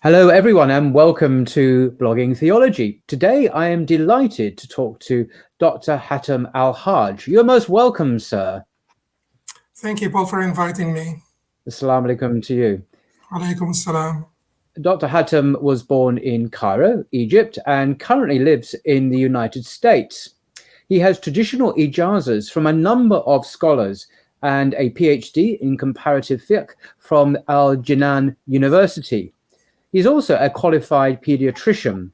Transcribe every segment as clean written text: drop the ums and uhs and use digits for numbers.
Hello, everyone, and welcome to Blogging Theology. Today, I am delighted to talk to Dr. Hatem al-Haj. You're most welcome, sir. Thank you, Paul, for inviting me. Assalamu alaikum to you. Alaikum assalam. Dr. Hatem was born in Cairo, Egypt, and currently lives in the United States. He has traditional ijazas from a number of scholars and a PhD in comparative fiqh from Al-Jinan University. He's also a qualified pediatrician.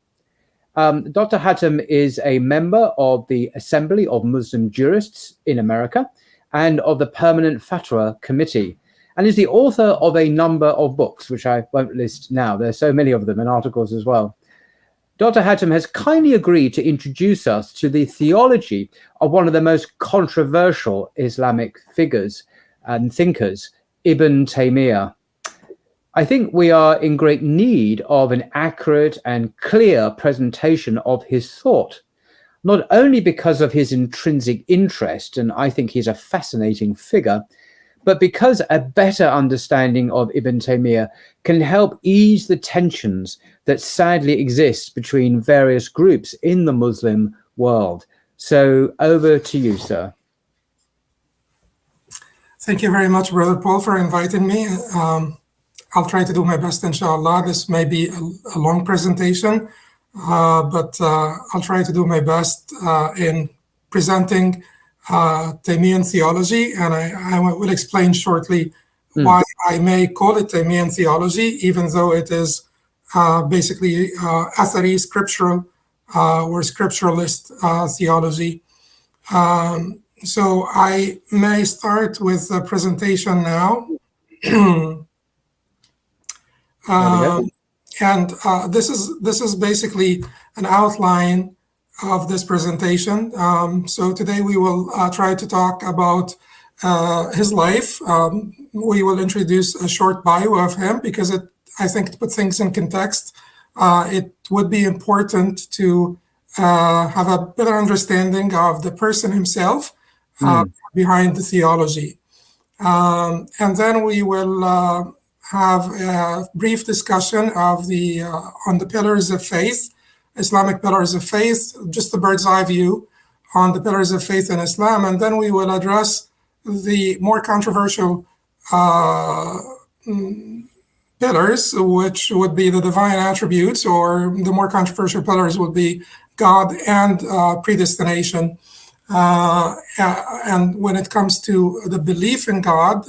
Dr. Hatem is a member of the Assembly of Muslim Jurists in America and of the Permanent Fatwa Committee, and is the author of a number of books, which I won't list now. There's so many of them, and articles as well. Dr. Hatem has kindly agreed to introduce us to the theology of one of the most controversial Islamic figures and thinkers, Ibn Taymiyyah. I think we are in great need of an accurate and clear presentation of his thought, not only because of his intrinsic interest, and I think he's a fascinating figure, but because a better understanding of Ibn Taymiyyah can help ease the tensions that sadly exist between various groups in the Muslim world. So over to you, sir. Thank you very much, Brother Paul, for inviting me. I'll try to do my best, inshallah. This may be a long presentation, but I'll try to do my best in presenting Taymiyyan theology, and I will explain shortly why I may call it Taymiyyan theology, even though it is basically Athari, scriptural or scripturalist theology. So I may start with the presentation now. And this is basically an outline of this presentation. So today we will try to talk about his life. We will introduce a short bio of him because I think to put things in context, it would be important to have a better understanding of the person himself behind the theology. And then we will have a brief discussion of on the pillars of faith, Islamic pillars of faith, just a bird's eye view on the pillars of faith in Islam, and then we will address the more controversial pillars, which would be the divine attributes, or the more controversial pillars would be God and predestination. And when it comes to the belief in God,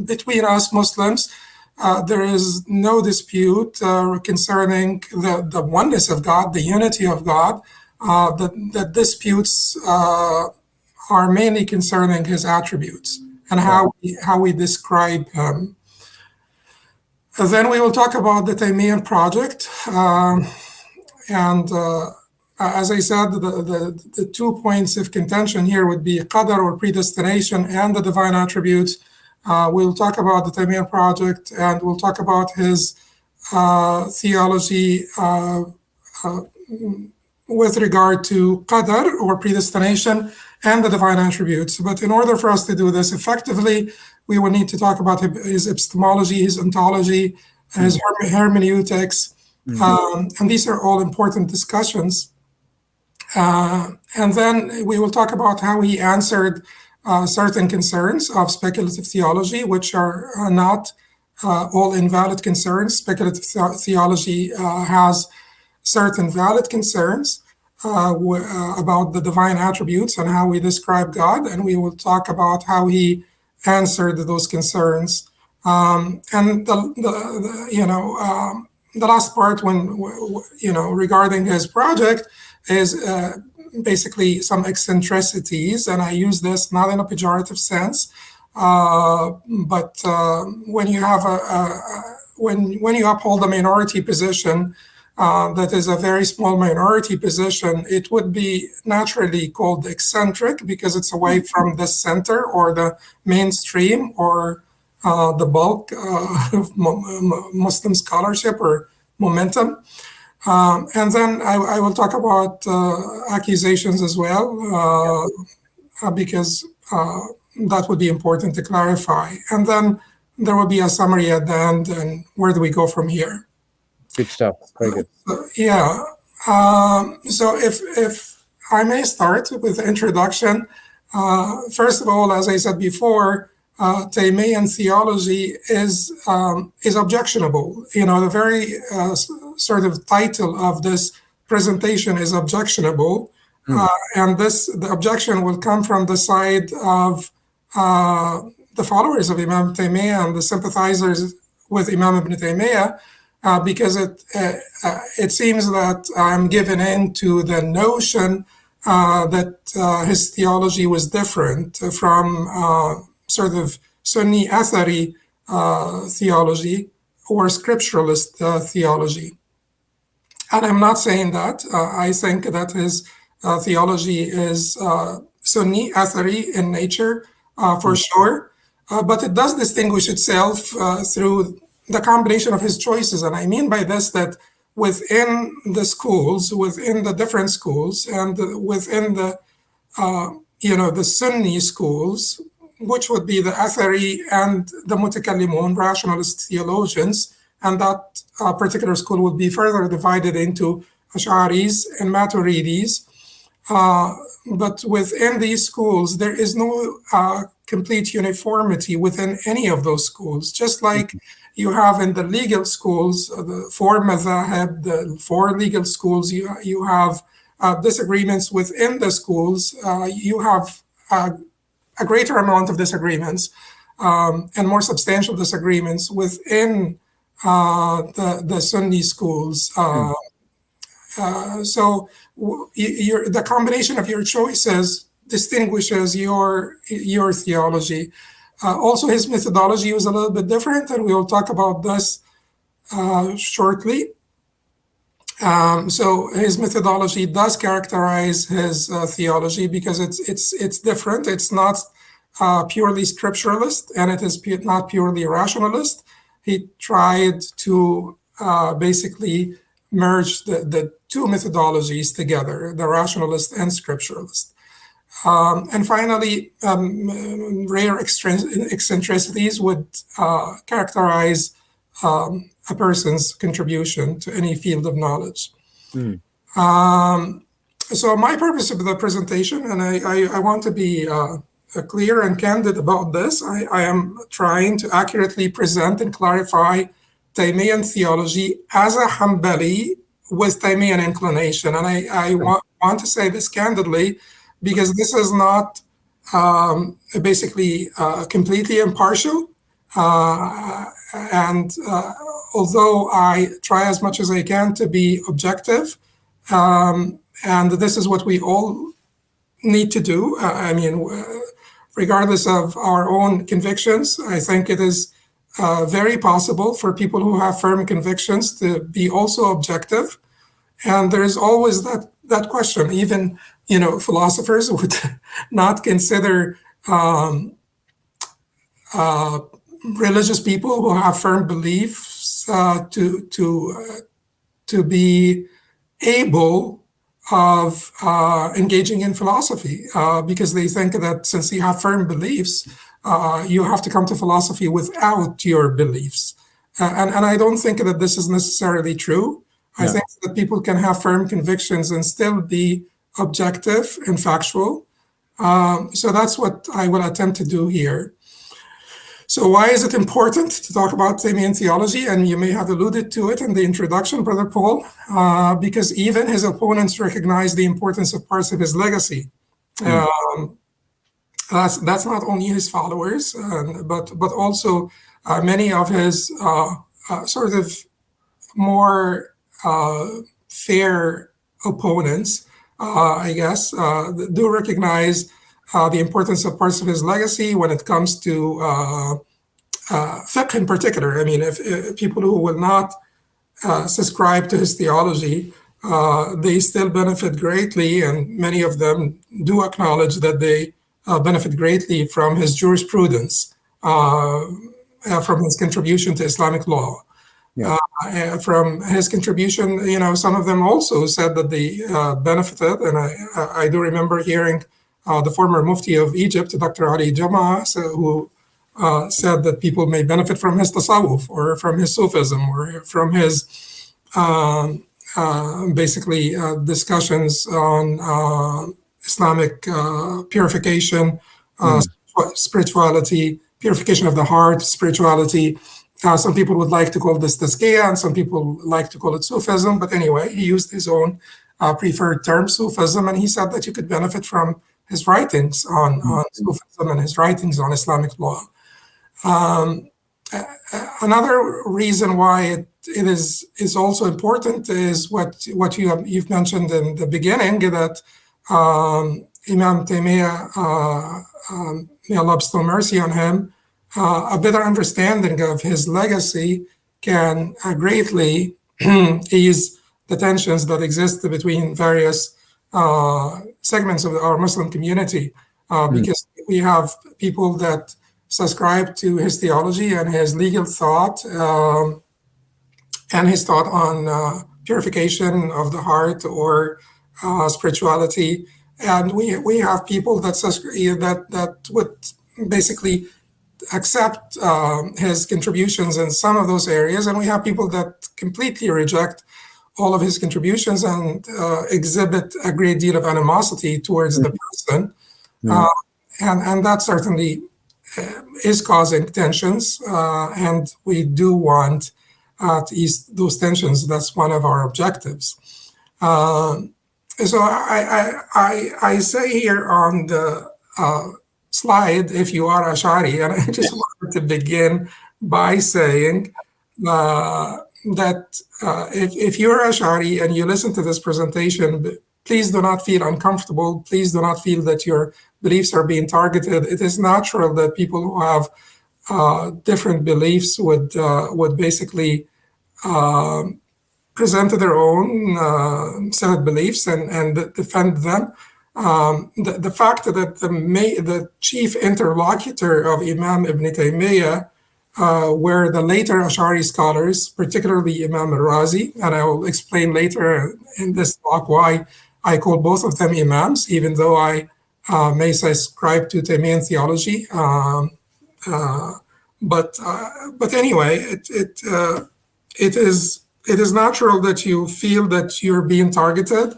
between us Muslims, there is no dispute concerning the oneness of God, the unity of God. The disputes are mainly concerning his attributes and how we describe him. Then we will talk about the Taymiyyan project. And as I said, the 2 points of contention here would be Qadar, or predestination, and the divine attributes. We'll talk about the Taymiyyan project, and we'll talk about his theology with regard to Qadar, or predestination, and the divine attributes. But in order for us to do this effectively, we will need to talk about his epistemology, his ontology, his hermeneutics, and these are all important discussions. And then we will talk about how he answered certain concerns of speculative theology, which are not all invalid concerns. Speculative theology has certain valid concerns about the divine attributes and how we describe God, and we will talk about how he answered those concerns. And the last part, regarding his project, is basically some eccentricities, and I use this not in a pejorative sense, but when you have when you uphold a minority position that is a very small minority position, it would be naturally called eccentric because it's away from the center or the mainstream or the bulk of Muslim scholarship or momentum. And then I will talk about accusations as well, because that would be important to clarify. And then there will be a summary at the end, and where do we go from here? Good stuff. Very good. Yeah. So if I may start with the introduction, first of all, as I said before, Taymiyyan theology is objectionable. You know, the very sort of title of this presentation is objectionable, and the objection will come from the side of the followers of Imam Taymiyyah and the sympathizers with Imam Ibn Taymiyyah, because it seems that I'm given in to the notion that his theology was different from sort of Sunni Athari theology or scripturalist theology. And I'm not saying that. I think that his theology is Sunni Athari in nature, for sure. But it does distinguish itself through the combination of his choices. And I mean by this that within the schools, within the different schools, and within the, the Sunni schools, which would be the Athari and the Mutakallimun, rationalist theologians, and that particular school would be further divided into Ash'aris and Maturidis. But within these schools, there is no complete uniformity within any of those schools. Just like you have in the legal schools, the four madhahib, the four legal schools, you have disagreements within the schools. You have a greater amount of disagreements and more substantial disagreements within the Sunni schools. So the combination of your choices distinguishes your theology. Also, his methodology was a little bit different, and we will talk about this shortly. So his methodology does characterize his theology because it's different. It's not purely scripturalist, and it is not purely rationalist. He tried to basically merge the two methodologies together, the rationalist and scripturalist. And finally, rare eccentricities would characterize a person's contribution to any field of knowledge. So my purpose of the presentation, and I want to be clear and candid about this, I am trying to accurately present and clarify Taymiyyan theology as a Hanbali with Taymiyyan inclination. And I want to say this candidly, because this is not basically completely impartial. And although I try as much as I can to be objective, and this is what we all need to do. I mean, regardless of our own convictions, I think it is very possible for people who have firm convictions to be also objective. And there is always that question. Even, philosophers would not consider religious people who have firm beliefs to be able of engaging in philosophy, because they think that since you have firm beliefs, you have to come to philosophy without your beliefs. And I don't think that this is necessarily true. I think that people can have firm convictions and still be objective and factual. So that's what I will attempt to do here. So why is it important to talk about Taymiyyan theology? And you may have alluded to it in the introduction, Brother Paul, because even his opponents recognize the importance of parts of his legacy. That's not only his followers, but also many of his sort of more fair opponents, I guess, do recognize the importance of parts of his legacy when it comes to fiqh in particular. I mean, if people who will not subscribe to his theology, they still benefit greatly, and many of them do acknowledge that they benefit greatly from his jurisprudence, from his contribution to Islamic law. From his contribution, some of them also said that they benefited, and I do remember hearing the former Mufti of Egypt, Dr. Ali Jama, who said that people may benefit from his tasawwuf, or from his Sufism, or from his basically discussions on Islamic purification, spirituality, purification of the heart, spirituality. Some people would like to call this tazkiyah, and some people like to call it Sufism. But anyway, he used his own preferred term, Sufism, and he said that you could benefit from his writings on Sufism and his writings on Islamic law. Another reason why it is also important is what you've mentioned in the beginning, that Imam Taymiyyah, may Allah bestow mercy on him, a better understanding of his legacy can greatly ease the tensions that exist between various segments of our Muslim community, because we have people that subscribe to his theology and his legal thought, and his thought on purification of the heart or spirituality, and we have people that would basically accept his contributions in some of those areas, and we have people that completely reject all of his contributions and exhibit a great deal of animosity towards the person, and that certainly is causing tensions, and we do want to ease those tensions. That's one of our objectives. So I say here on the slide, if you are Ash'ari, and I just wanted to begin by saying that if you're Ash'ari and you listen to this presentation, please do not feel uncomfortable. Please do not feel that your beliefs are being targeted. It is natural that people who have different beliefs would basically present their own set of beliefs and defend them. The fact that the chief interlocutor of Imam Ibn Taymiyyah were the later Ash'ari scholars, particularly Imam al-Razi, and I will explain later in this talk why I call both of them Imams, even though I may subscribe to Taymiyyan Theology. But anyway, it is natural that you feel that you're being targeted,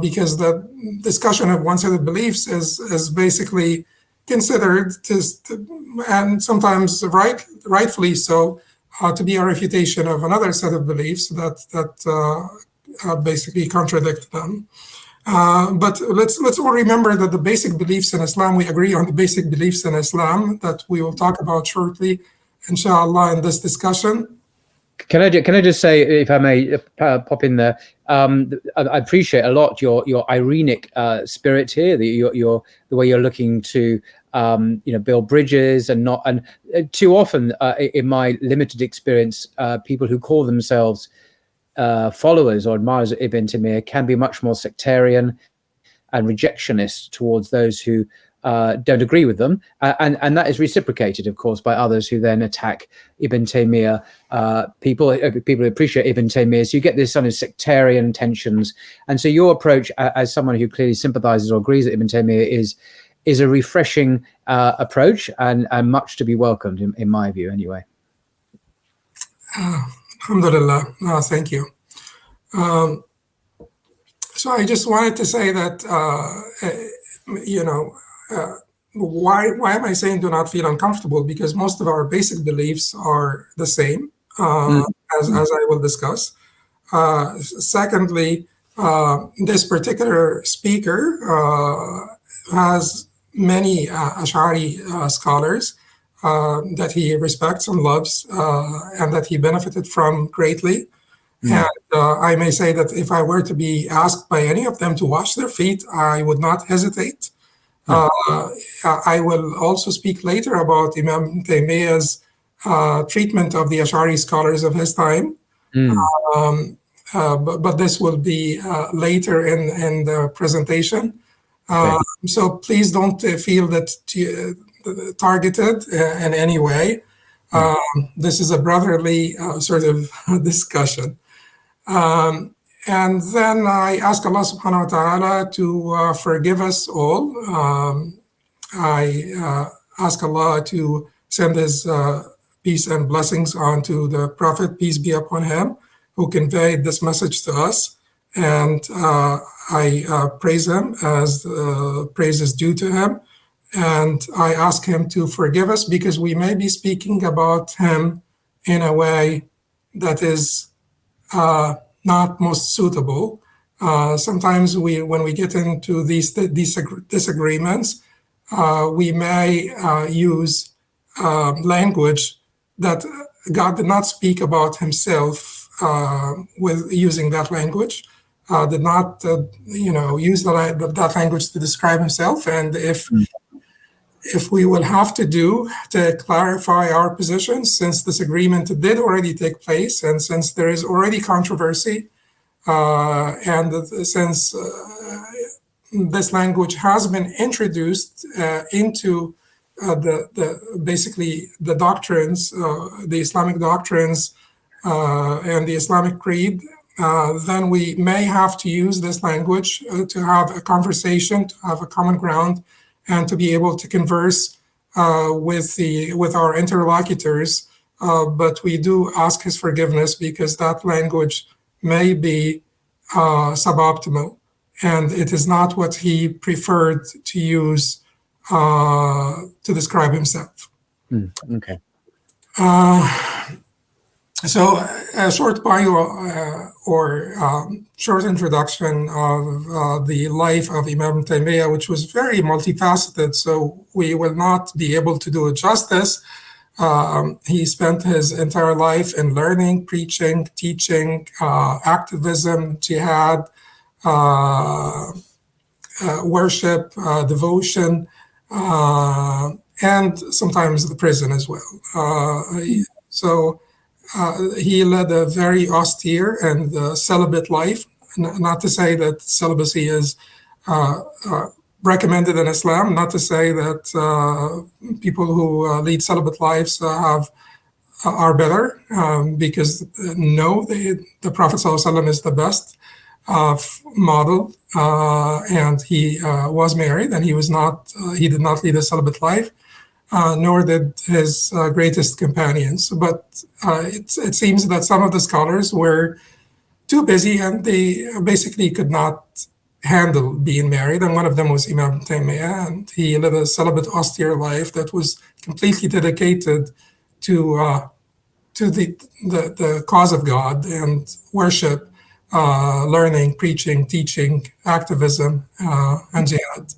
because the discussion of one set of beliefs is basically considered and sometimes rightfully so, to be a refutation of another set of beliefs that basically contradict them. But let's all remember that the basic beliefs in Islam, we agree on the basic beliefs in Islam that we will talk about shortly, inshallah, in this discussion. Can I just say, if I may pop in there, I appreciate a lot your irenic spirit here, the way you're looking to build bridges and too often in my limited experience, people who call themselves followers or admirers of Ibn Taymiyyah can be much more sectarian and rejectionist towards those who don't agree with them, and that is reciprocated, of course, by others who then attack Ibn Taymiyyah. People who appreciate Ibn Taymiyyah, so you get this sort of sectarian tensions. And so your approach, as someone who clearly sympathizes or agrees with Ibn Taymiyyah, is a refreshing approach and much to be welcomed, in my view, anyway. Alhamdulillah. Thank you. So I just wanted to say that, why am I saying do not feel uncomfortable? Because most of our basic beliefs are the same, as I will discuss. Secondly, this particular speaker has many Ash'ari scholars that he respects and loves, and that he benefited from greatly. And I may say that if I were to be asked by any of them to wash their feet, I would not hesitate. I will also speak later about Imam Taymiyyah's treatment of the Ash'ari scholars of his time. But this will be later in the presentation. So please don't feel that targeted in any way. This is a brotherly sort of discussion. And then I ask Allah subhanahu wa ta'ala to forgive us all. I ask Allah to send His peace and blessings onto the Prophet, peace be upon him, who conveyed this message to us. And I praise him as praise is due to him. And I ask him to forgive us because we may be speaking about him in a way that is not most suitable. Sometimes when we get into these disagreements, we may use language that God did not speak about himself with using that language, did not use that language to describe himself. And if we will have to clarify our position, since this agreement did already take place, and since there is already controversy, and since this language has been introduced into basically the doctrines, the Islamic doctrines, and the Islamic creed, then we may have to use this language to have a conversation, to have a common ground, and to be able to converse with our interlocutors. But we do ask his forgiveness because that language may be suboptimal, and it is not what he preferred to use to describe himself. Okay. So a short bio or short introduction of the life of Imam Taymiyyah, which was very multifaceted, so we will not be able to do it justice. He spent his entire life in learning, preaching, teaching, activism, jihad, worship, devotion, and sometimes the prison as well. He led a very austere and celibate life. Not to say that celibacy is recommended in Islam, not to say that people who lead celibate lives are better, because no, the Prophet ﷺ is the best model, and he was married, and he did not lead a celibate life. Nor did his greatest companions. But it seems that some of the scholars were too busy and they basically could not handle being married. And one of them was Imam Taymiyyah, and he led a celibate, austere life that was completely dedicated to the cause of God and worship, learning, preaching, teaching, activism, and jihad.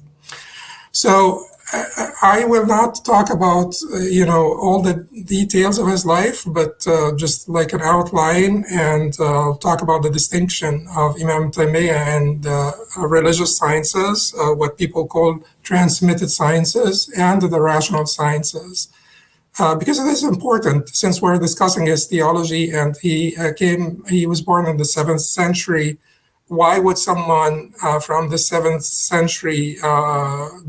So I will not talk about all the details of his life, but just like an outline, and talk about the distinction of Imam Taymiyyah and religious sciences, what people call transmitted sciences, and the rational sciences, because it is important since we're discussing his theology, and he was born in the 7th century. Why would someone from the 7th century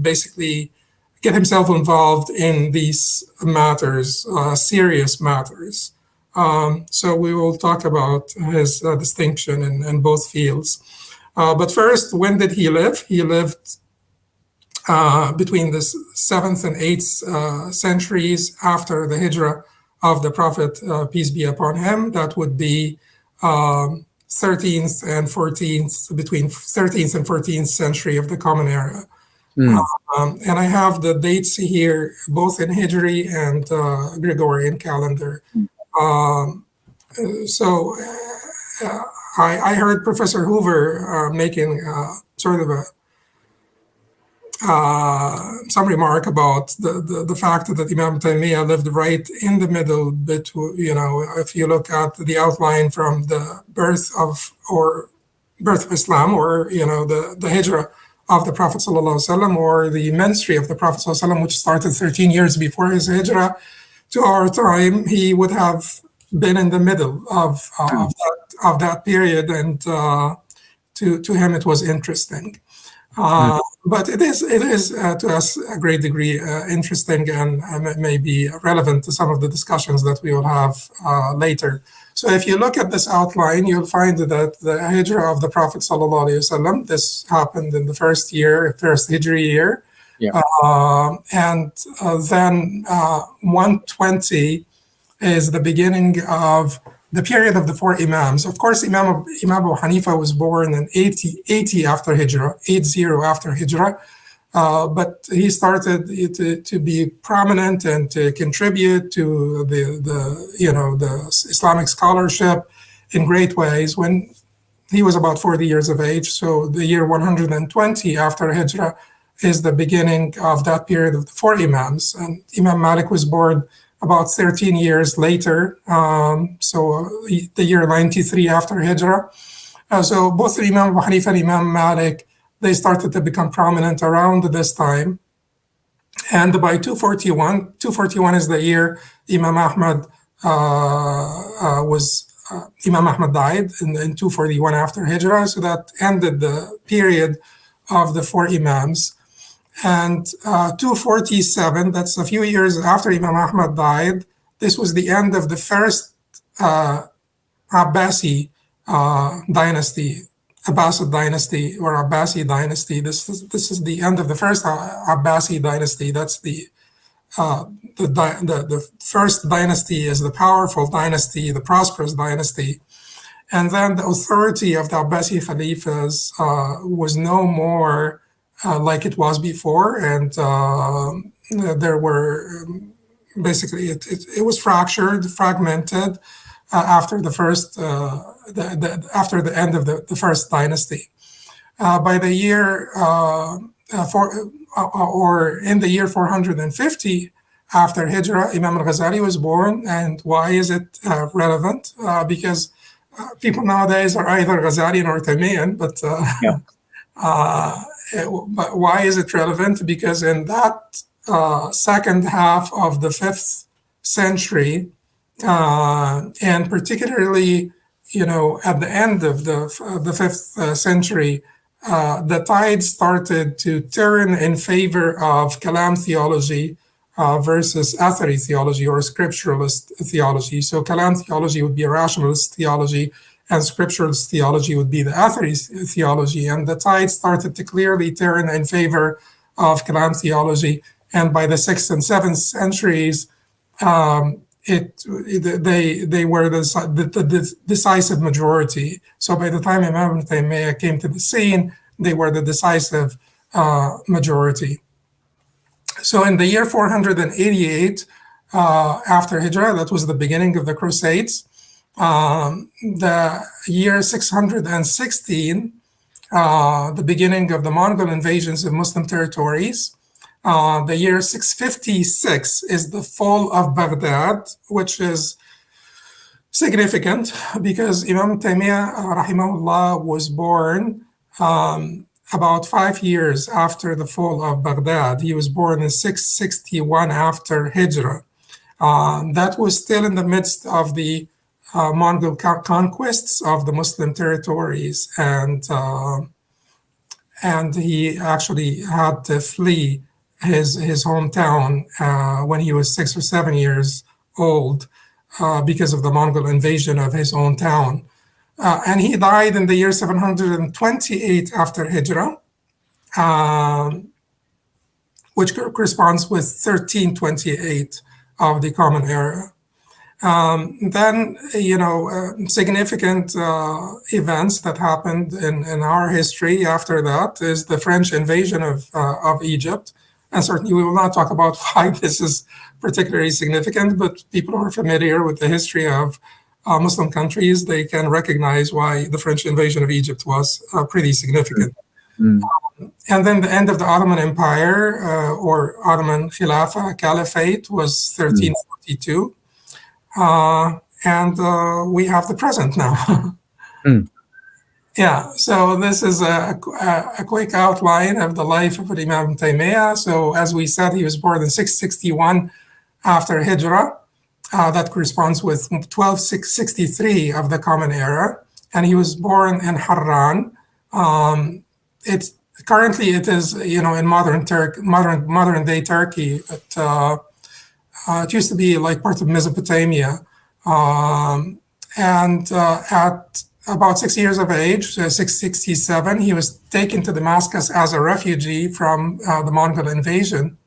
basically get himself involved in these matters, serious matters? So we will talk about his distinction in both fields. But first, when did he live? He lived between the 7th and 8th centuries after the Hijrah of the Prophet, peace be upon him. That would be 13th and 14th, between 13th and 14th century of the Common Era. And I have the dates here, both in Hijri and Gregorian calendar. So I heard Professor Hoover making sort of some remark about the fact that Imam Taymiyyah lived right in the middle between, if you look at the outline from the birth of Islam, or the Hijrah of the Prophet ﷺ, or the ministry of the Prophet ﷺ, which started 13 years before his Hijrah, to our time, he would have been in the middle of that period, and to him it was interesting. But it is to us a great degree interesting, and may be relevant to some of the discussions that we will have later. So if you look at this outline, you'll find that the Hijrah of the Prophet ﷺ, this happened in the first Hijri year. Yeah. And then 120 is the beginning of the period of the four Imams. Of course, Imam Abu Hanifa was born in 80 after Hijrah, 80 after Hijrah. But he started to be prominent and to contribute to the Islamic scholarship in great ways when he was about 40 years of age. So the year 120 after Hijrah is the beginning of that period of the four Imams. And Imam Malik was born about 13 years later, the year 93 after Hijrah. So both Imam Abu Hanifa and Imam Malik, they started to become prominent around this time. And by 241 is the year Imam Ahmad Imam Ahmad died in 241 after Hijrah. So that ended the period of the four Imams. And 247, that's a few years after Imam Ahmad died, this was the end of the first Abbasi dynasty, Abbasid dynasty or Abbasi dynasty. This is the end of the first Abbasi dynasty. That's the first dynasty is the powerful dynasty, the prosperous dynasty. And then the authority of the Abbasi Khalifas was no more like it was before, and there were basically it was fragmented after the first after the end of the first dynasty. By the year in the year 450 after Hijrah, Imam al-Ghazali was born. And why is it relevant? Because people nowadays are either Ghazalian or Taymiyyan, but why is it relevant? Because in that second half of the 5th century, and particularly, at the end of the 5th century, the tide started to turn in favor of Kalam theology versus Athari theology or scripturalist theology. So Kalam theology would be a rationalist theology, and scripturalist theology would be the Athari theology. And the tide started to clearly turn in favor of Kalam theology. And by the 6th and 7th centuries, they were the decisive majority. So by the time Imam Taymiyyah came to the scene, they were the decisive majority. So in the year 488 after Hijrah, that was the beginning of the Crusades. The year 616, the beginning of the Mongol invasions of Muslim territories. The year 656 is the fall of Baghdad, which is significant because Imam Taymiyyah, rahimahullah, was born about 5 years after the fall of Baghdad. He was born in 661 after Hijrah. That was still in the midst of the Mongol conquests of the Muslim territories, and he actually had to flee his hometown when he was 6 or 7 years old because of the Mongol invasion of his own town. And he died in the year 728 after Hijrah, which corresponds with 1328 of the Common Era. Then, significant events that happened in our history after that is the French invasion of Egypt. And certainly we will not talk about why this is particularly significant, but people who are familiar with the history of Muslim countries, they can recognize why the French invasion of Egypt was pretty significant. And then the end of the Ottoman Empire or Ottoman Khilafah Caliphate was 1342. And we have the present now. Yeah, so this is a quick outline of the life of Imam Taymiyyah. So as we said, he was born in 661 after Hijrah. That corresponds with 1263 of the Common Era. And he was born in Harran. Currently it is, in modern day Turkey. It used to be like part of Mesopotamia. At about 6 years of age, 667, he was taken to Damascus as a refugee from the Mongol invasion.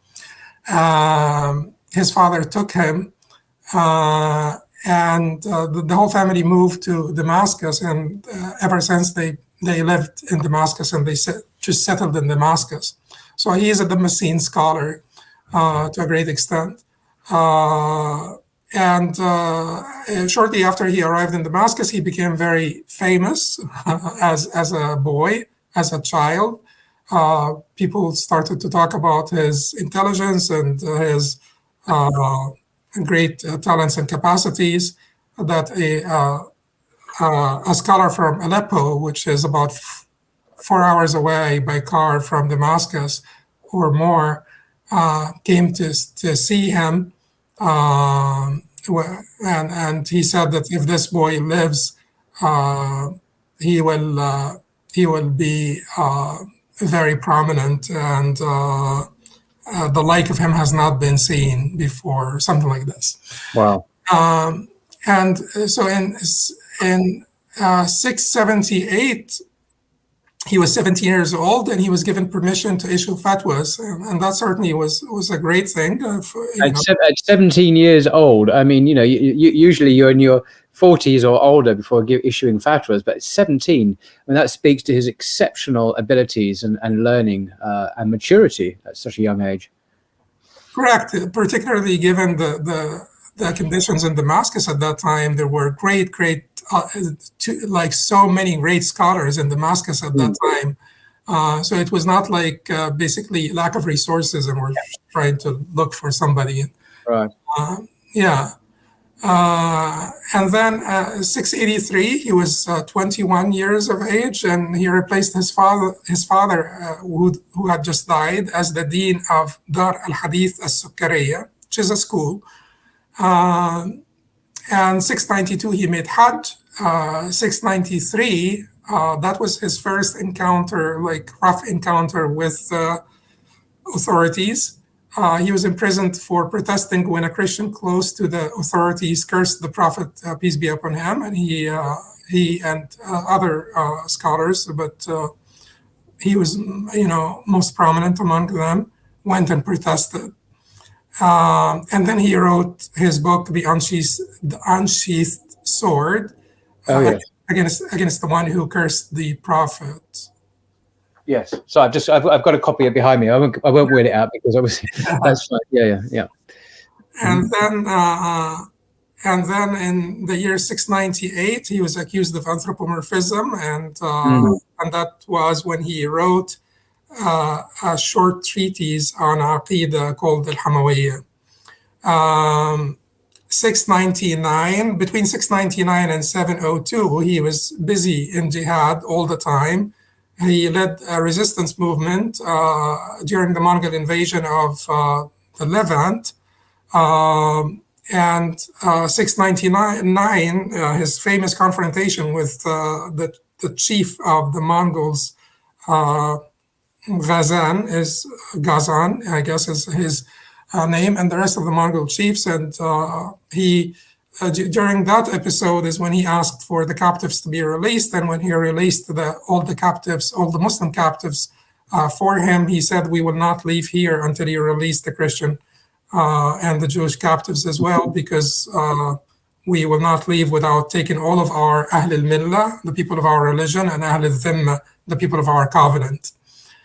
His father took him, the whole family moved to Damascus, and ever since they lived in Damascus, and they just settled in Damascus. So he is a Damascene scholar to a great extent. And shortly after he arrived in Damascus, he became very famous as a boy, as a child. People started to talk about his intelligence and his great talents and capacities. That a scholar from Aleppo, which is about 4 hours away by car from Damascus or more, came to see him. And he said that if this boy lives, he will be very prominent, and the like of him has not been seen before, something like this. Wow. And so in 678, he was 17 years old, and he was given permission to issue fatwas, and that certainly was a great thing. At 17 years old, I mean, usually you're in your 40s or older before issuing fatwas, but at 17, I mean, that speaks to his exceptional abilities and learning and maturity at such a young age. Correct, particularly given the conditions in Damascus at that time. There were great like so many great scholars in Damascus at that time. So it was not like basically lack of resources and we're trying to look for somebody. Right. And then 683, he was 21 years of age, and he replaced his father who had just died, as the dean of Dar al-Hadith al-Sukkariya, which is a school. And 692, he made Hajj. 693, that was his first encounter, like rough encounter with authorities. He was imprisoned for protesting when a Christian close to the authorities cursed the Prophet, peace be upon him, and he and other scholars, but he was, most prominent among them, went and protested. And then he wrote his book, The Unsheathed Sword, against the one who cursed the Prophet. Yes. So I've got a copy of it behind me. I won't read it out because obviously that's fine. Yeah. And then in the year 698, he was accused of anthropomorphism, and that was when he wrote a short treatise on Aqidah called al-Hamawiyya. 699, between 699 and 702, he was busy in jihad all the time. He led a resistance movement during the Mongol invasion of the Levant. And 699, his famous confrontation with the chief of the Mongols, Ghazan, I guess is his name, and the rest of the Mongol chiefs. And he, during that episode is when he asked for the captives to be released. And when he released all the Muslim captives for him, he said, "We will not leave here until you release the Christian and the Jewish captives as well, because we will not leave without taking all of our Ahl al-Millah, the people of our religion, and Ahl al-Dhimma, the people of our covenant."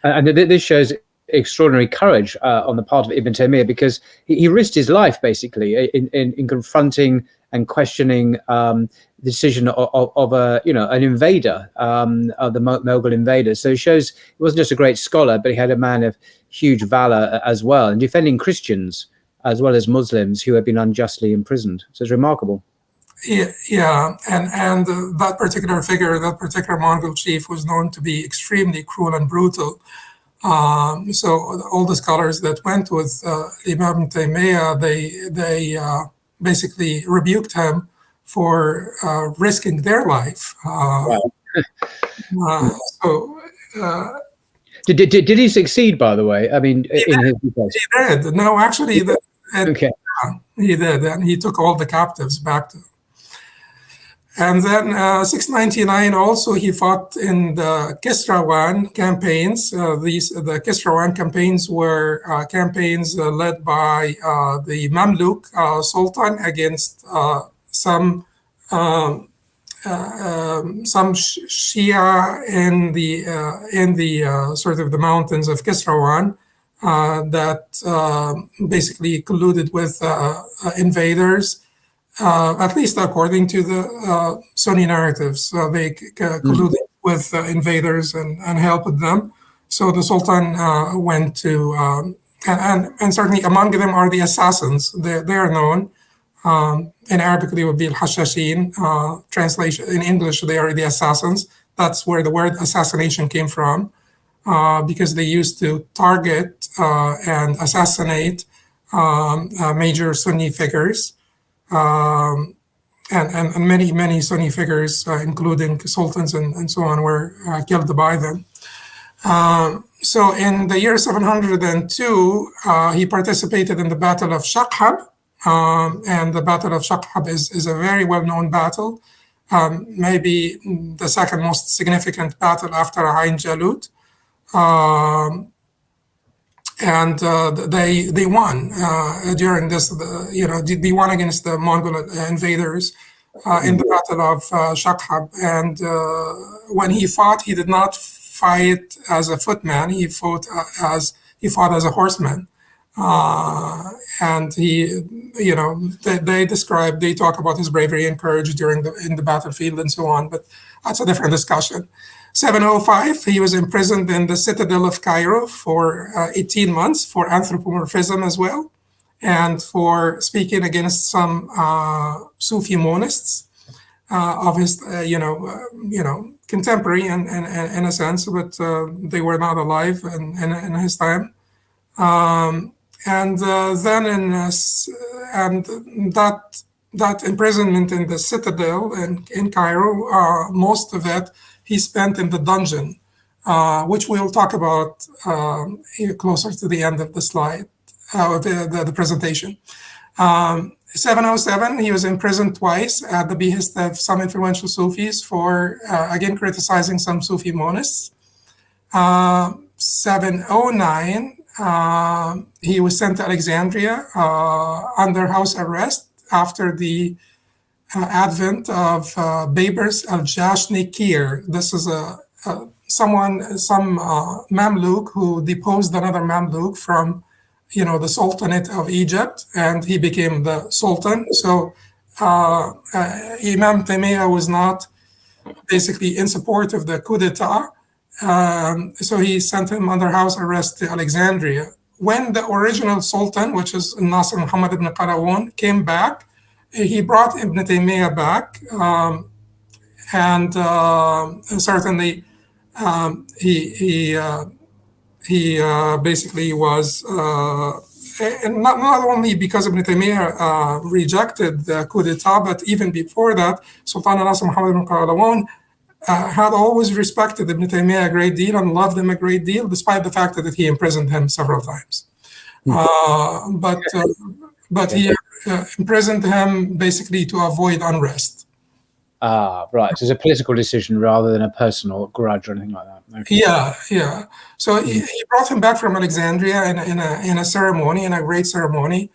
And this shows extraordinary courage on the part of Ibn Taymiyyah, because he risked his life basically in confronting and questioning the decision of an invader, of the Mughal invaders. So it shows he wasn't just a great scholar, but he had a man of huge valor as well, and defending Christians as well as Muslims who had been unjustly imprisoned. So it's remarkable. Yeah, and that particular figure, that particular Mongol chief, was known to be extremely cruel and brutal. So all the scholars that went with Imam Taymiyyah, they basically rebuked him for risking their life. Did he succeed, by the way? I mean, he did. No, actually, he did, and he took all the captives back to. And then 699 also, he fought in the Kisrawan campaigns. The Kisrawan campaigns were campaigns led by the Mamluk Sultan against some Shia in the sort of the mountains of Kisrawan that basically colluded with invaders, at least according to the Sunni narratives. They colluded with invaders and helped them. So the Sultan went to, and certainly among them are the assassins. They are known. In Arabic, they would be al-Hashashin. Translation in English, they are the assassins. That's where the word assassination came from, because they used to target and assassinate major Sunni figures, and many Sunni figures, including sultans and so on, were killed by them. So in the year 702, he participated in the Battle of Shaqhab. And the Battle of Shaqhab is a very well-known battle, maybe the second most significant battle after Ain Jalut. And they won during this, they won against the Mongol invaders in the Battle of Shaqhab. And when he fought, he did not fight as a footman. He fought as a horseman. And he, they talk about his bravery and courage in the battlefield and so on, but that's a different discussion. 705, he was imprisoned in the citadel of Cairo for 18 months for anthropomorphism as well, and for speaking against some Sufi monists of his, contemporary in a sense, but they were not alive in his time. And then that imprisonment in the citadel in Cairo, most of it he spent in the dungeon, which we'll talk about closer to the end of the slide, the presentation. 707, he was imprisoned twice at the behest of some influential Sufis for, again, criticizing some Sufi monists. 709, he was sent to Alexandria under house arrest after the advent of Baybars al-Jashnikir. This is some Mamluk who deposed another Mamluk from, the Sultanate of Egypt, and he became the Sultan. So Imam Taymiyyah was not basically in support of the coup d'etat. So he sent him under house arrest to Alexandria. When the original Sultan, which is Nasr Muhammad ibn Qarawun, came back, he brought Ibn Taymiyyah back, and certainly he basically was, and not only because Ibn Taymiyyah rejected the coup d'etat, but even before that, Sultan Nasr Muhammad ibn Qarawun had always respected Ibn Taymiyyah a great deal and loved him a great deal, despite the fact that he imprisoned him several times. But he imprisoned him basically to avoid unrest. Right. So it's a political decision rather than a personal grudge or anything like that. Okay. Yeah. So he brought him back from Alexandria in a ceremony, in a great ceremony,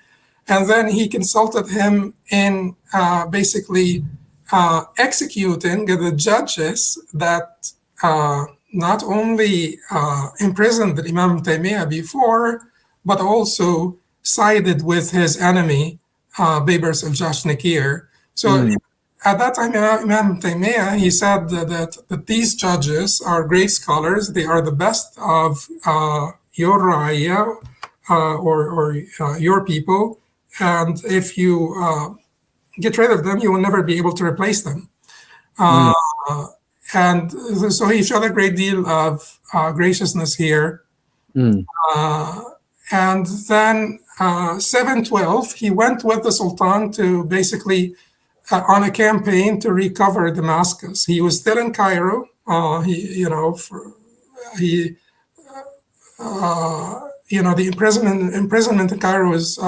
and then he consulted him in basically executing the judges that not only imprisoned Imam Taymiyyah before, but also sided with his enemy, Baybars al-Jashnikir. So at that time, Imam Taymiyyah, he said that these judges are great scholars. They are the best of your ra'iyah, or your people. And if you get rid of them, you will never be able to replace them. And so he showed a great deal of graciousness here. And then 712, he went with the Sultan to basically on a campaign to recover Damascus. He was still in Cairo. The imprisonment in Cairo is.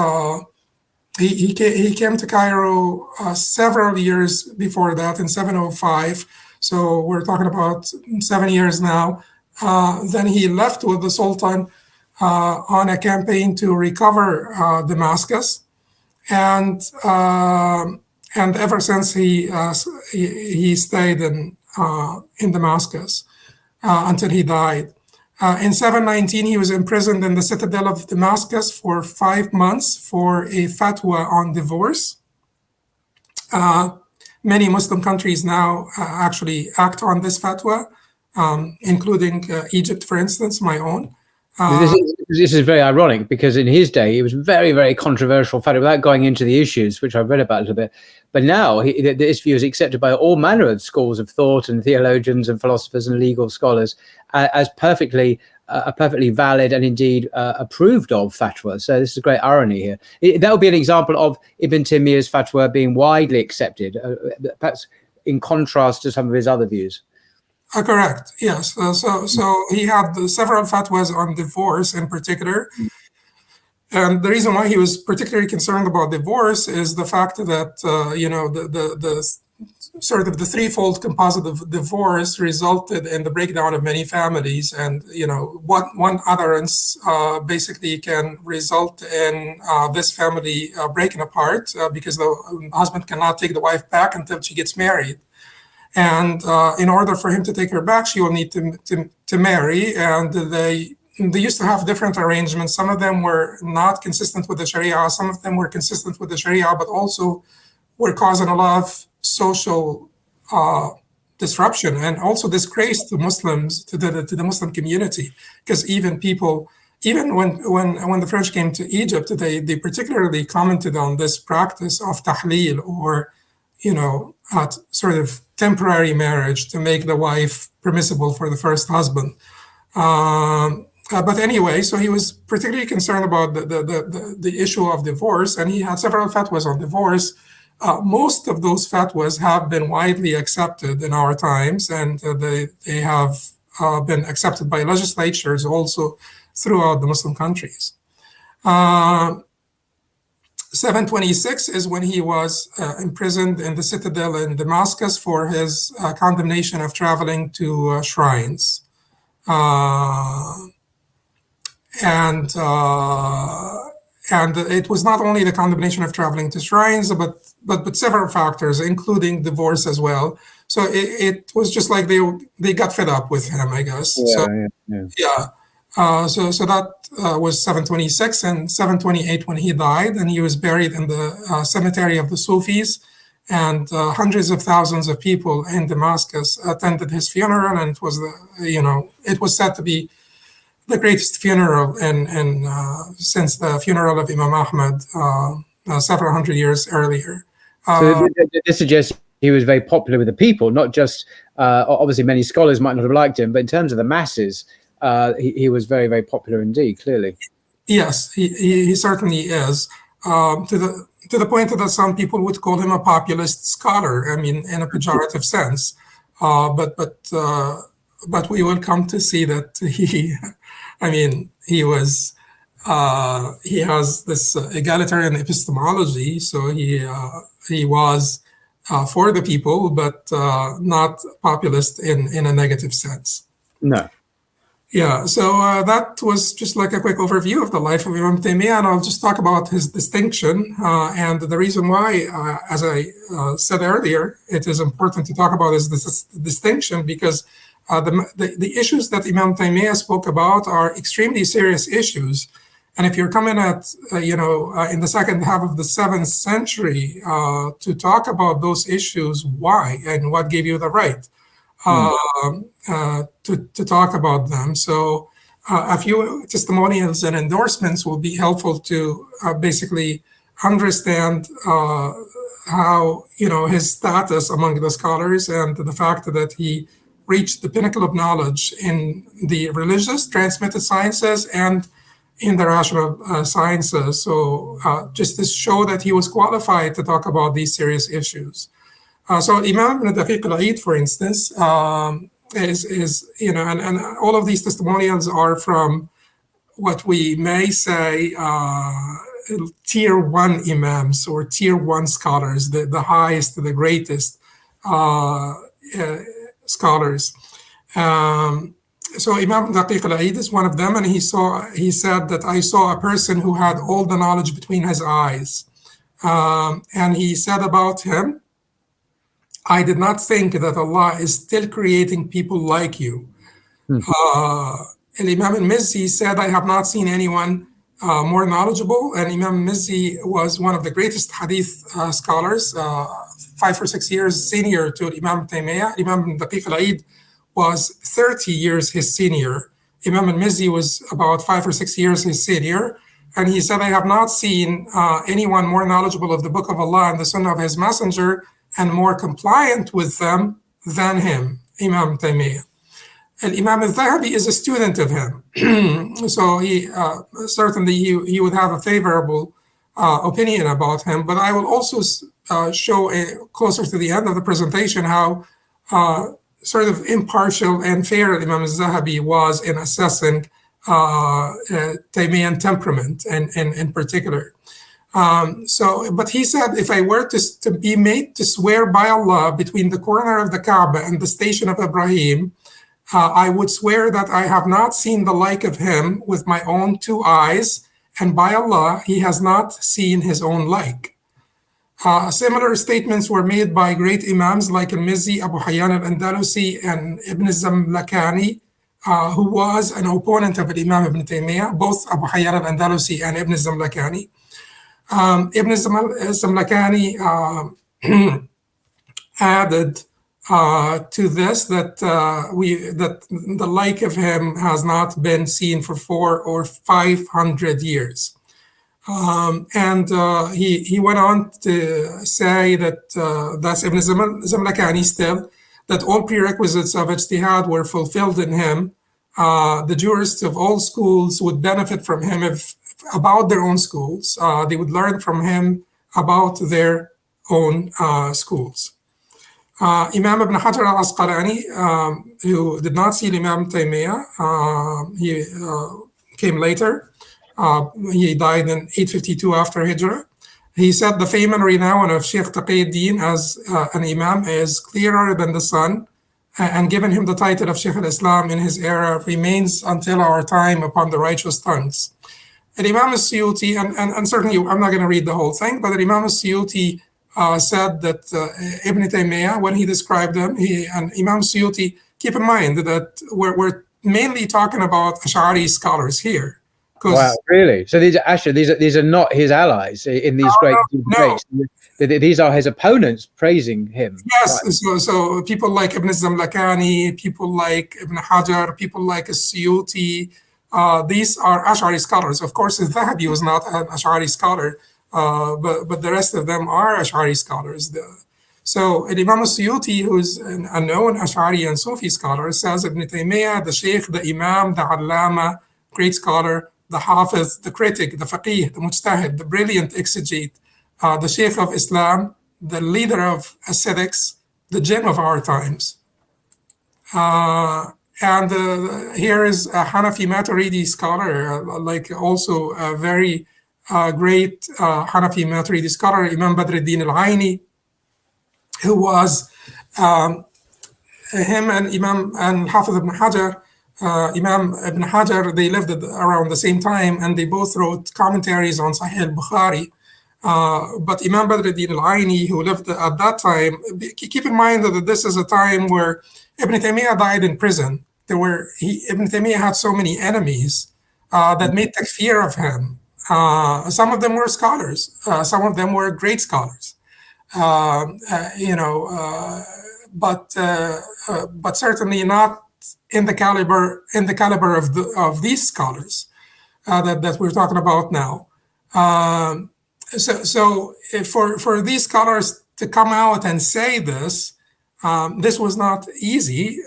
He came to Cairo several years before that, in 705. So we're talking about 7 years now. Then he left with the Sultan on a campaign to recover Damascus. And and ever since he stayed in Damascus until he died. In 719, he was imprisoned in the citadel of Damascus for 5 months for a fatwa on divorce. Many Muslim countries now actually act on this fatwa, including Egypt, for instance, my own. This is very ironic, because in his day, it was very, very controversial fatwa, without going into the issues, which I've read about a little bit. But now this view is accepted by all manner of schools of thought and theologians and philosophers and legal scholars as perfectly valid and indeed approved of fatwa. So this is a great irony here. That would be an example of Ibn Taymiyyah's fatwa being widely accepted, perhaps in contrast to some of his other views. Correct. Yes. So he had several fatwas on divorce in particular. And the reason why he was particularly concerned about divorce is the fact that, the sort of the threefold composite of divorce resulted in the breakdown of many families. And, one utterance basically can result in this family breaking apart because the husband cannot take the wife back until she gets married. And in order for him to take her back, she will need to marry. And they used to have different arrangements. Some of them were not consistent with the Sharia. Some of them were consistent with the Sharia, but also were causing a lot of social disruption and also disgrace to Muslims, to the Muslim community. Because even when the French came to Egypt, they particularly commented on this practice of tahleel, or sort of temporary marriage to make the wife permissible for the first husband. But anyway, so he was particularly concerned about the issue of divorce, and he had several fatwas on divorce. Most of those fatwas have been widely accepted in our times, and they have been accepted by legislatures also throughout the Muslim countries. 726 is when he was imprisoned in the citadel in Damascus for his condemnation of traveling to shrines. And it was not only the condemnation of traveling to shrines, but several factors, including divorce as well. So it was just like they got fed up with him, I guess. So that was 726, and 728 when he died, and he was buried in the cemetery of the Sufis, and hundreds of thousands of people in Damascus attended his funeral, and it was said to be the greatest funeral since the funeral of Imam Ahmad several hundred years earlier. So this suggests he was very popular with the people, not just obviously many scholars might not have liked him, but in terms of the masses. He was very, very popular indeed, clearly. Yes, he certainly is. To the point that some people would call him a populist scholar. I mean, in a pejorative sense. But we will come to see that he has this egalitarian epistemology. So he was for the people, but not populist in a negative sense. No. Yeah, so that was just like a quick overview of the life of Imam Taymiyyah, and I'll just talk about his distinction. And the reason why, as I said earlier, it is important to talk about is this distinction, because the issues that Imam Taymiyyah spoke about are extremely serious issues. And if you're coming at, in the second half of the 7th century to talk about those issues, why and what gave you the right to talk about them? So a few testimonials and endorsements will be helpful to basically understand how, his status among the scholars, and the fact that he reached the pinnacle of knowledge in the religious transmitted sciences and in the rational sciences. So just to show that he was qualified to talk about these serious issues. So Imam ibn Daqiq al-Eid, for instance, is and all of these testimonials are from what we may say tier 1 imams or tier 1 scholars, the highest, the greatest scholars. So Imam Daqiq al-Eid is one of them, and he said that I saw a person who had all the knowledge between his eyes. And he said about him, I did not think that Allah is still creating people like you. And Imam al-Mizzi said, I have not seen anyone more knowledgeable. And Imam al-Mizzi was one of the greatest hadith scholars, 5 or 6 years senior to Imam Taymiyyah. Imam Daqiq al-Eid was 30 years his senior. Imam al-Mizzi was about 5 or 6 years his senior. And he said, I have not seen anyone more knowledgeable of the Book of Allah and the Sunnah of His Messenger and more compliant with them than him, Imam Taymiyyah. And Imam al-Zahabi is a student of him. So he certainly he would have a favorable opinion about him. But I will also show closer to the end of the presentation how sort of impartial and fair Imam al-Zahabi was in assessing Taymiyyan temperament and in particular. But he said, if I were to be made to swear by Allah between the corner of the Kaaba and the station of Ibrahim, I would swear that I have not seen the like of him with my own 2 eyes, and by Allah, he has not seen his own like. Similar statements were made by great Imams like al-Mizzi, Abu Hayyan al-Andalusi, and Ibn Zamlakani, who was an opponent of Imam Ibn Taymiyyah, both Abu Hayyan al-Andalusi and Ibn Zamlakani. Ibn Zamlakani added to this that the like of him has not been seen for 400 or 500 years. He went on to say that that's Ibn Zamlakani still, that all prerequisites of ijtihad were fulfilled in him. The jurists of all schools would benefit from him about their own schools. They would learn from him about their own schools. Imam Ibn Hajar al-Asqalani, who did not see Imam Taymiyyah, he came later. He died in 852 after Hijrah. He said the fame and renown of Sheikh Taqiyuddin as an Imam is clearer than the sun, and given him the title of Sheikh al-Islam in his era remains until our time upon the righteous tongues. And Imam al-Suyuti, and certainly I'm not going to read the whole thing, but Imam al-Suyuti said that Ibn Taymiyyah, when he described him, and Imam Suyuti, keep in mind that we're mainly talking about Ash'ari scholars here. Wow, really? So these are not his allies in these great debates. No. These are his opponents praising him. Yes, right. So people like Ibn Zamlakani, people like Ibn Hajar, people like Suyuti, these are Ash'ari scholars. Of course, al-Zahabi was not an Ash'ari scholar, but the rest of them are Ash'ari scholars. So Imam al-Suyuti, who's a known Ash'ari and Sufi scholar, says Ibn Taymiyyah, the Sheikh, the Imam, the Allama, great scholar, the Hafiz, the critic, the Faqih, the Mujtahid, the brilliant exegete, the Sheikh of Islam, the leader of ascetics, the gem of our times. Here is a Hanafi Maturidi scholar, like also a very great Hanafi Maturidi scholar, Imam Badruddin al-Aini, who was him and Imam and Hafiz ibn Hajar, Imam ibn Hajar, they lived around the same time, and they both wrote commentaries on Sahih al-Bukhari. But Imam Badruddin al-Aini, who lived at that time, keep in mind that this is a time where Ibn Taymiyyah died in prison. Ibn Taymiyyah had so many enemies that made takfir of him. Some of them were scholars. Some of them were great scholars. But certainly not in the caliber of these scholars that we're talking about now. So for these scholars to come out and say this, this was not easy,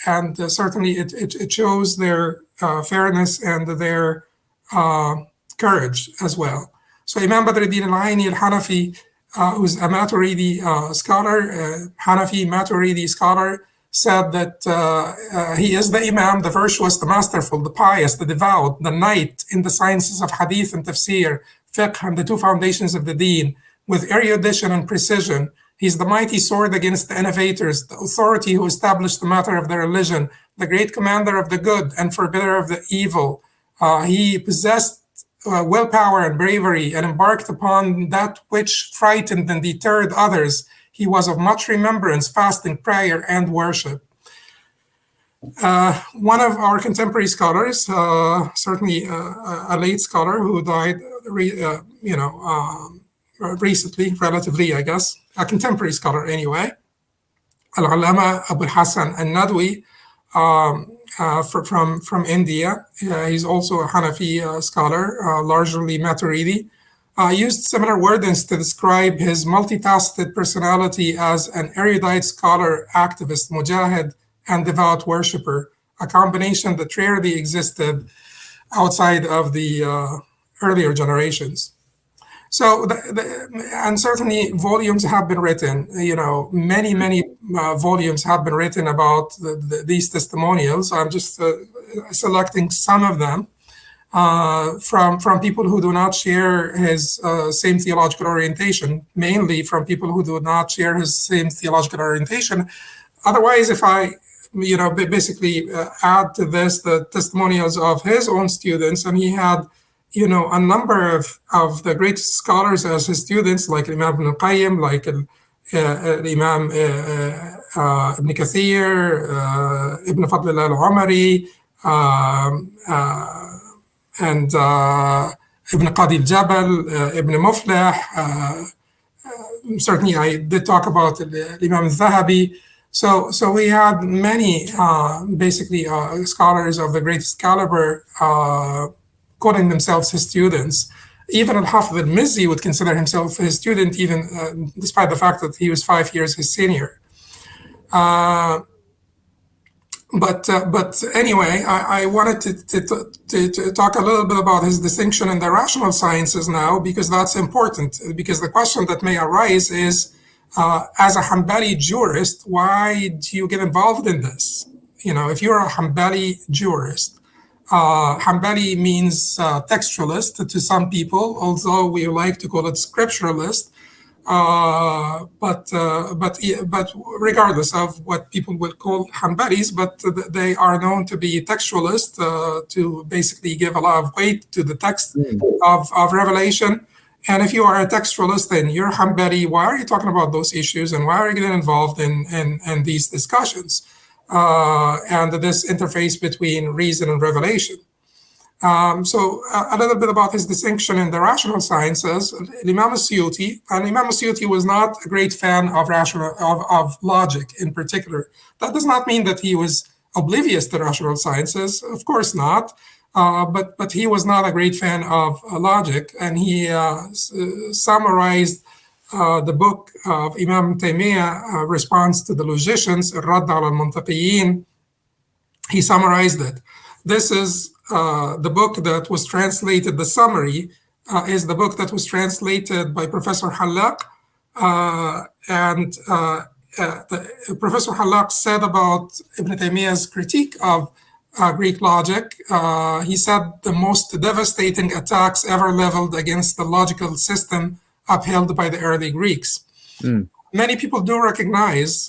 and certainly it shows their fairness and their courage as well. So Imam Badruddin al-Aini al-Hanafi, who's a Maturidi scholar, Hanafi Maturidi scholar, said that he is the Imam, the virtuous, the masterful, the pious, the devout, the knight in the sciences of hadith and tafsir, fiqh, and the two foundations of the deen, with erudition and precision. He's the mighty sword against the innovators, the authority who established the matter of the religion, the great commander of the good and forbidder of the evil. He possessed willpower and bravery and embarked upon that which frightened and deterred others. He was of much remembrance, fasting, prayer, and worship. One of our contemporary scholars, certainly a late scholar who died, recently, relatively, I guess, a contemporary scholar anyway, al-Allama Abu Hasan al-Nadwi, from India. He's also a Hanafi scholar, largely Maturidi. Used similar wordings to describe his multifaceted personality as an erudite scholar, activist, mujahid, and devout worshipper, a combination that rarely existed outside of the earlier generations. So, and certainly volumes have been written, many volumes have been written about these testimonials. I'm just selecting some of them from people who do not share his same theological orientation, mainly from people who do not share his same theological orientation. Otherwise, if I basically add to this the testimonials of his own students, and he had a number of the great scholars as his students, like Imam Ibn al-Qayyim, like Imam Ibn Kathir, Ibn Fadl al-Umari, and Ibn Qadi al-Jabal, Ibn Muflih. Certainly, I did talk about Imam al-Zahabi. So we had many, scholars of the greatest caliber calling themselves his students. Even al-Hafidh al-Mizzi would consider himself his student, even despite the fact that he was 5 years his senior. But anyway, I wanted to talk a little bit about his distinction in the rational sciences now, because that's important. Because the question that may arise is, as a Hanbali jurist, why do you get involved in this? If you're a Hanbali jurist, Hanbali means textualist to some people, although we like to call it scripturalist. But regardless of what people will call Hanbalis, but they are known to be textualist, to basically give a lot of weight to the text of Revelation. And if you are a textualist and you're Hanbali, why are you talking about those issues, and why are you getting involved in these discussions and this interface between reason and revelation? So a little bit about his distinction in the rational sciences. Imam al-Suyuti, and Imam al-Suyuti was not a great fan of logic in particular. That does not mean that he was oblivious to rational sciences, of course not. But he was not a great fan of logic, and he summarized the book of Imam Taymiyyah, response to the logicians, Radd ala al-Muntaqiyin. He summarized it. This is the book that was translated, the summary is the book that was translated by Professor Hallaq. Professor Hallaq said about Ibn Taymiyyah's critique of Greek logic, he said the most devastating attacks ever leveled against the logical system upheld by the early Greeks. Many people do recognize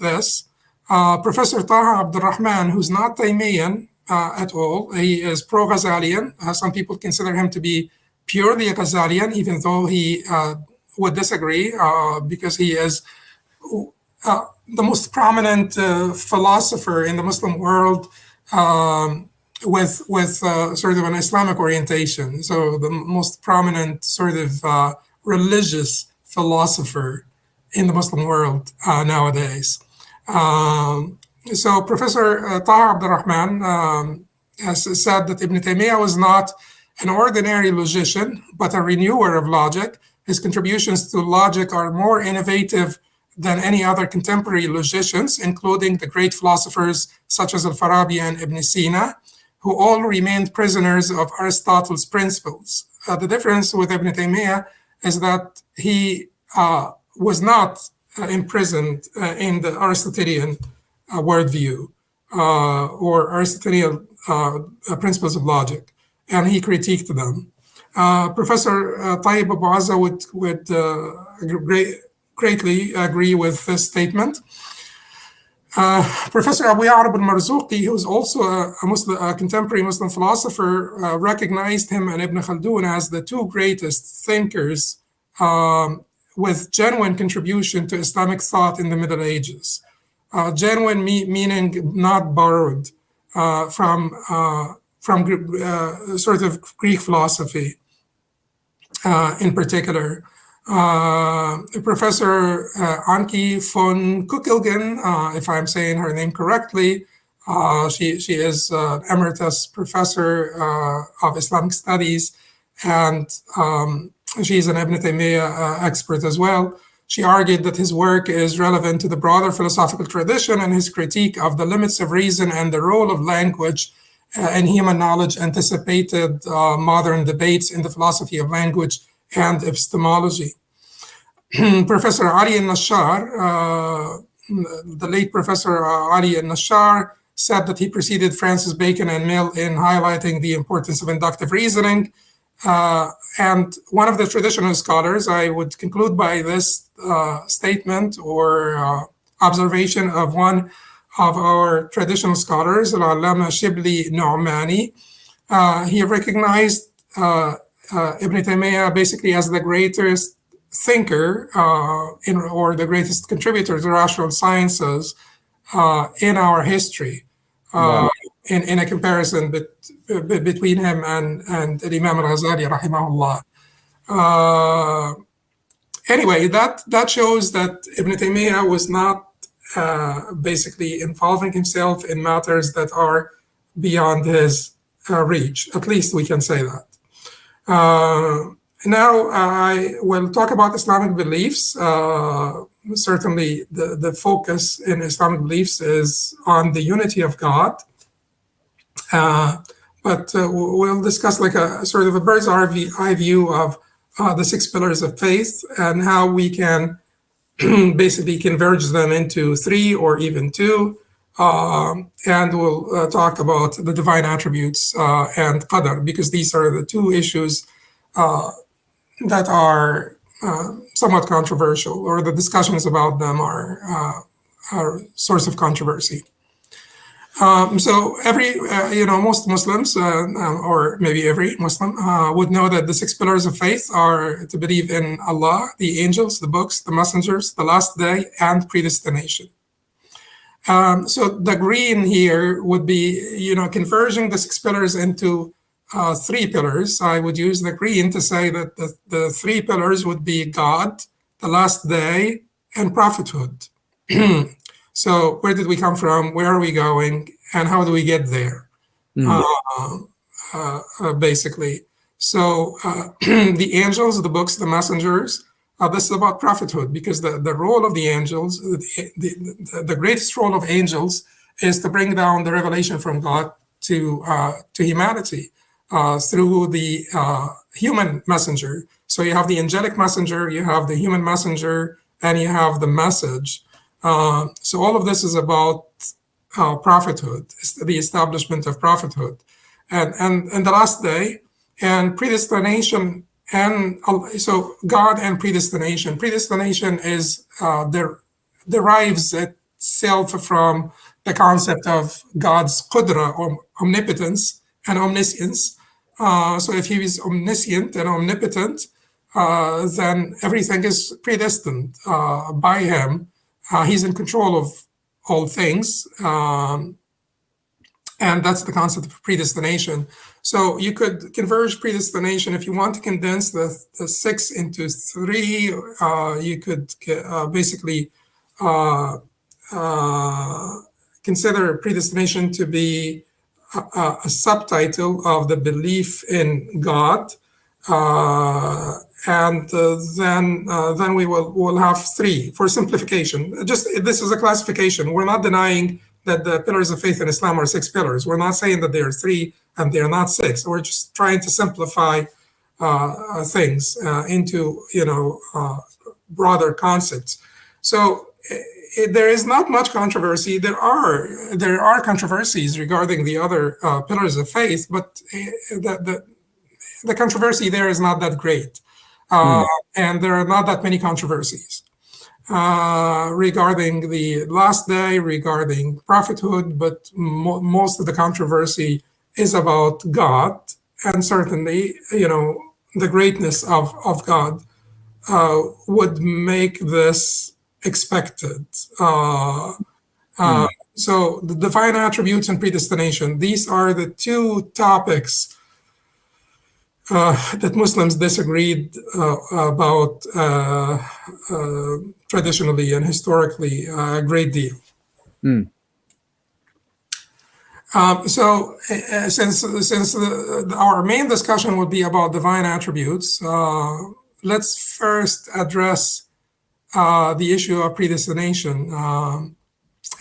this. Professor Taha Abdurrahman, who's not Taymiyyan at all, he is pro-Ghazalian. Some people consider him to be purely a Ghazalian, even though he would disagree, because he is the most prominent philosopher in the Muslim world, with sort of an Islamic orientation. So the most prominent sort of religious philosopher in the Muslim world nowadays. So Professor Taha Abdurrahman has said that Ibn Taymiyyah was not an ordinary logician, but a renewer of logic. His contributions to logic are more innovative than any other contemporary logicians, including the great philosophers such as Al-Farabi and Ibn Sina, who all remained prisoners of Aristotle's principles. The difference with Ibn Taymiyyah is that he was not imprisoned in the Aristotelian worldview or Aristotelian principles of logic, and he critiqued them. Professor Tayyib Abu Azza would greatly agree with this statement. Professor Abu Ya'rub al-Marzuqi, who is also a contemporary Muslim philosopher, recognized him and Ibn Khaldun as the two greatest thinkers with genuine contribution to Islamic thought in the Middle Ages. Genuine meaning not borrowed from sort of Greek philosophy in particular. Professor Anki von Kuckelgen, if I'm saying her name correctly, she is emeritus professor of Islamic studies, and she's an Ibn Taymiyyah expert as well. She argued that his work is relevant to the broader philosophical tradition, and his critique of the limits of reason and the role of language in human knowledge anticipated modern debates in the philosophy of language and epistemology. Professor Ali al-Nashar, the late Professor Ali al-Nashar, said that he preceded Francis Bacon and Mill in highlighting the importance of inductive reasoning. And one of the traditional scholars, I would conclude by this statement or observation of one of our traditional scholars, Al-Allama Shibli Nu'mani. He recognized Ibn Taymiyyah basically as the greatest thinker or the greatest contributor to rational sciences in our history. Wow. In a comparison between him and Imam al-Ghazali, rahimahullah. Anyway, that shows that Ibn Taymiyyah was not basically involving himself in matters that are beyond his reach. At least we can say that. Now I will talk about Islamic beliefs. Certainly the focus in Islamic beliefs is on the unity of God. But we'll discuss like a sort of a bird's eye view of the 6 pillars of faith and how we can basically converge them into 3 or even 2. And we'll talk about the divine attributes and Qadar, because these are the 2 issues that are somewhat controversial, or the discussions about them are a source of controversy. So most Muslims, or maybe every Muslim, would know that the 6 pillars of faith are to believe in Allah, the angels, the books, the messengers, the last day, and predestination. So the green here would be, converging the 6 pillars into 3 pillars. I would use the green to say that the 3 pillars would be God, the last day, and prophethood. So where did we come from? Where are we going? And how do we get there? Basically. So the angels, the books, the messengers, this is about prophethood, because the role of the angels, the greatest role of angels is to bring down the revelation from God to humanity through the human messenger. So you have the angelic messenger, you have the human messenger, and you have the message. So all of this is about prophethood, the establishment of prophethood, and the last day, and predestination. And so God and predestination. Predestination is derives itself from the concept of God's qudra, or omnipotence and omniscience. So if he is omniscient and omnipotent, then everything is predestined by him. He's in control of all things. And that's the concept of predestination. So you could converge predestination. If you want to condense the 6 into 3, you could basically consider predestination to be a subtitle of the belief in God. And then we'll have 3 for simplification. Just this is a classification. We're not denying that the pillars of faith in Islam are 6 pillars. We're not saying that they are 3 and they are not 6. We're just trying to simplify things into broader concepts. So there is not much controversy. There are controversies regarding the other pillars of faith, but the controversy there is not that great, and there are not that many controversies. regarding the last day, regarding prophethood, but most of the controversy is about God, and certainly, the greatness of God would make this expected. So the divine attributes and predestination, these are the two topics that Muslims disagreed about traditionally and historically a great deal. Since our main discussion would be about divine attributes, let's first address the issue of predestination,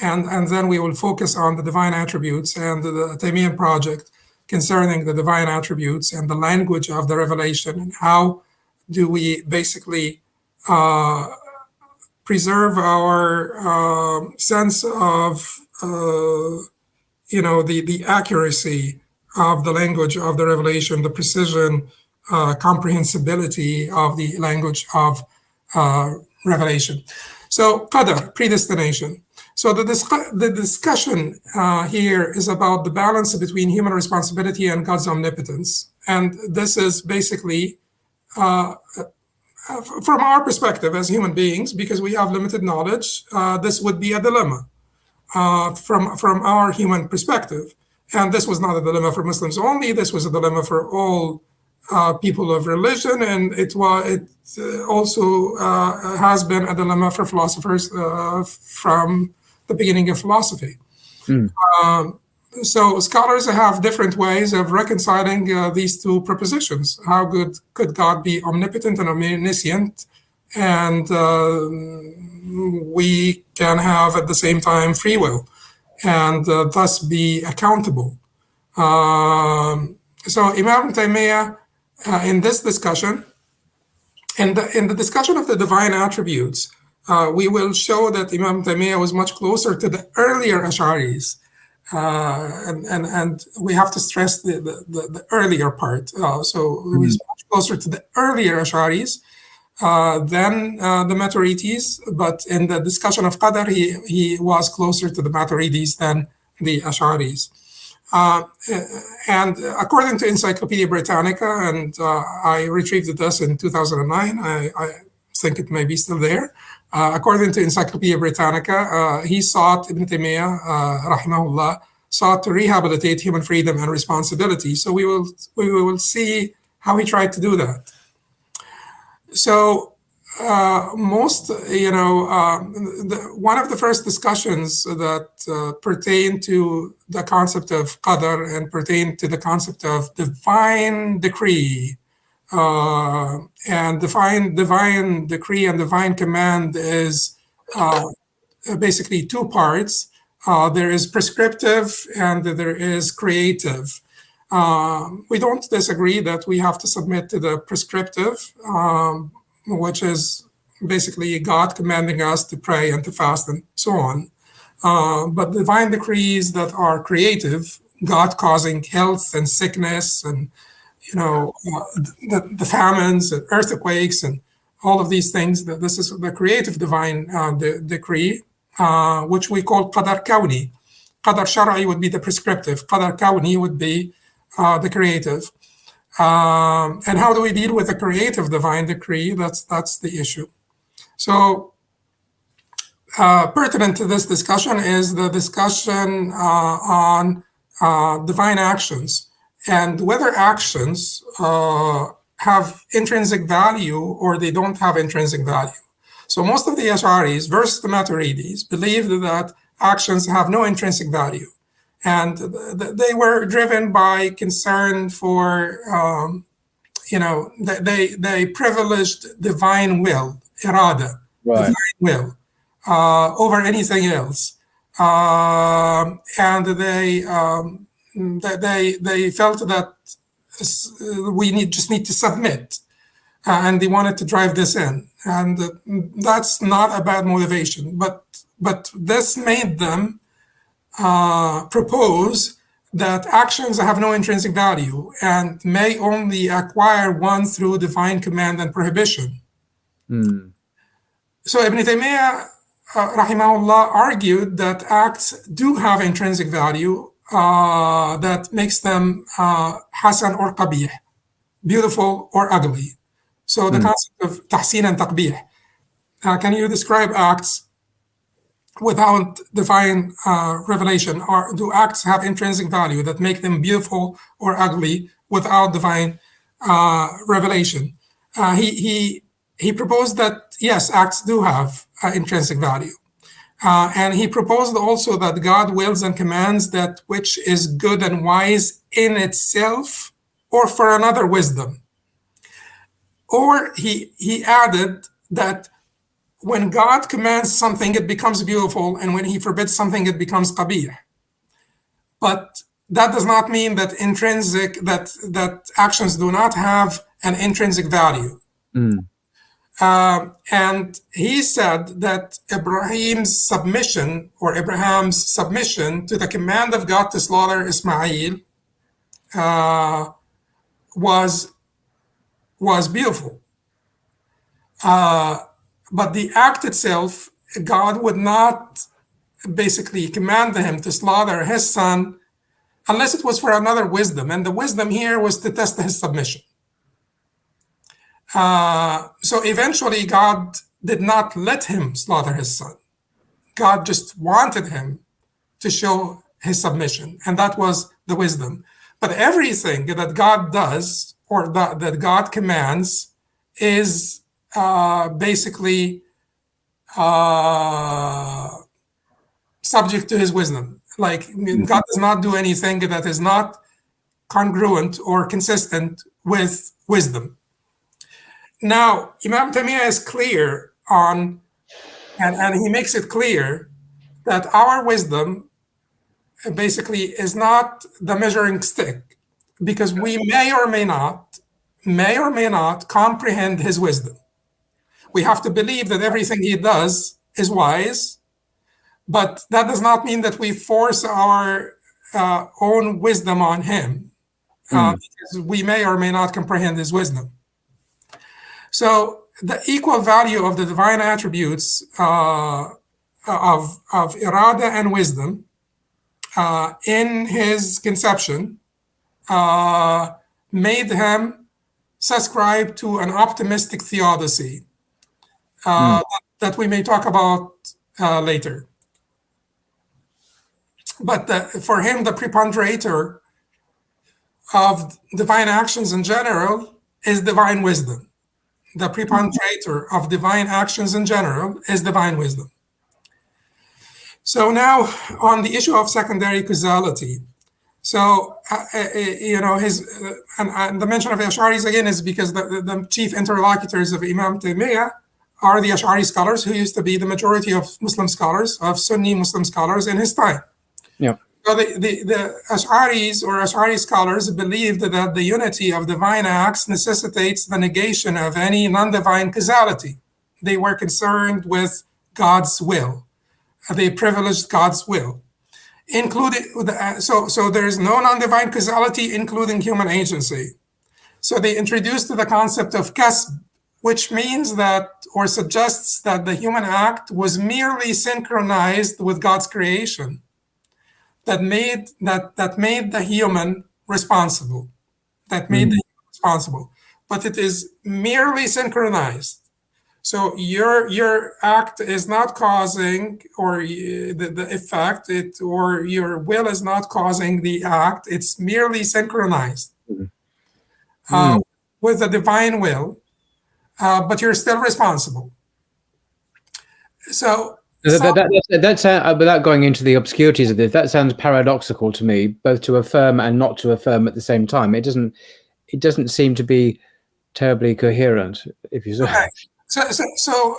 and then we will focus on the divine attributes and the Taymiyyan project concerning the divine attributes and the language of the revelation, and how do we basically preserve our sense of the accuracy of the language of the revelation, the precision, comprehensibility of the language of revelation. So Qadar, predestination. So the discussion here is about the balance between human responsibility and God's omnipotence. And this is basically, from our perspective as human beings, because we have limited knowledge, this would be a dilemma from our human perspective. And this was not a dilemma for Muslims only, this was a dilemma for all people of religion, and it also has been a dilemma for philosophers from the beginning of philosophy. So scholars have different ways of reconciling these two propositions. How good could God be omnipotent and omniscient, and we can have at the same time free will, and thus be accountable. So Imam Taymiyyah, in this discussion, in the discussion of the divine attributes, we will show that Imam Taymiyyah was much closer to the earlier Ash'aris, and we have to stress the earlier part. So he's much closer to the earlier Ash'aris than the Maturidi's, but in the discussion of Qadar, he was closer to the Maturidis than the Ash'aris. And according to Encyclopedia Britannica, and I retrieved this in 2009, I think it may be still there. According to Encyclopedia Britannica, he sought, Ibn Taymiyyah, rahimahullah, sought to rehabilitate human freedom and responsibility. So we will see how he tried to do that. So one of the first discussions that pertain to the concept of Qadar and pertain to the concept of divine decree, and divine decree and divine command is basically two parts. There is prescriptive and there is creative. We don't disagree that we have to submit to the prescriptive, which is basically God commanding us to pray and to fast and so on. But divine decrees that are creative, God causing health and sickness and the famines and earthquakes and all of these things, this is the creative divine decree, which we call Qadar Kawni. Qadar Shar'i would be the prescriptive. Qadar Kawni would be the creative. And how do we deal with the creative divine decree? That's the issue. So pertinent to this discussion is the discussion on divine actions and whether actions have intrinsic value or they don't have intrinsic value. So most of the Ash'aris versus the Maturidis believed that actions have no intrinsic value. And they were driven by concern for, they privileged divine will, irada, divine will, over anything else. And they felt that we just need to submit, and they wanted to drive this in. And that's not a bad motivation, but this made them propose that actions have no intrinsic value and may only acquire one through divine command and prohibition. So Ibn Taymiyyah, rahimahullah, argued that acts do have intrinsic value that makes them Hasan or Qabeeh, beautiful or ugly. So the concept of tahsin and taqbeeh. Can you describe acts without divine revelation? Or do acts have intrinsic value that make them beautiful or ugly without divine revelation? He proposed that, yes, acts do have intrinsic value. And he proposed also that God wills and commands that which is good and wise in itself or for another wisdom. Or he added that when God commands something, it becomes beautiful, and when he forbids something, it becomes qabeeh. But that does not mean that that actions do not have an intrinsic value. And he said that Abraham's submission to the command of God to slaughter Ismail was beautiful. But the act itself, God would not basically command him to slaughter his son unless it was for another wisdom. And the wisdom here was to test his submission. So eventually, God did not let him slaughter his son. God just wanted him to show his submission, and that was the wisdom. But everything that God does or that God commands is basically subject to his wisdom. Like, God does not do anything that is not congruent or consistent with wisdom. Now, Imam Taymiyyah is clear on, and he makes it clear that our wisdom basically is not the measuring stick, because we may or may not comprehend his wisdom. We have to believe that everything he does is wise, but that does not mean that we force our own wisdom on him, because we may or may not comprehend his wisdom. So the equal value of the divine attributes of irada and wisdom in his conception made him subscribe to an optimistic theodicy that we may talk about later. But for him, the preponderator of divine actions in general is divine wisdom. The preponderator of divine actions in general is divine wisdom. So now on the issue of secondary causality. So, and the mention of Ash'aris again is because the chief interlocutors of Imam Taymiyyah are the Ash'ari scholars, who used to be the majority of Muslim scholars, of Sunni Muslim scholars in his time. Yeah. So the Ash'aris or Ash'ari scholars believed that the unity of divine acts necessitates the negation of any non-divine causality. They were concerned with God's will. They privileged God's will, including so there is no non-divine causality, including human agency. So they introduced the concept of kasb, which means that, or suggests that, the human act was merely synchronized with God's creation. That made the human responsible. But it is merely synchronized. So your act is not causing, or the effect, or your will is not causing the act. It's merely synchronized with the divine will, but you're still responsible. So. That sounds, without going into the obscurities of this, that sounds paradoxical to me, both to affirm and not to affirm at the same time. It doesn't seem to be terribly coherent, if you say. Okay. So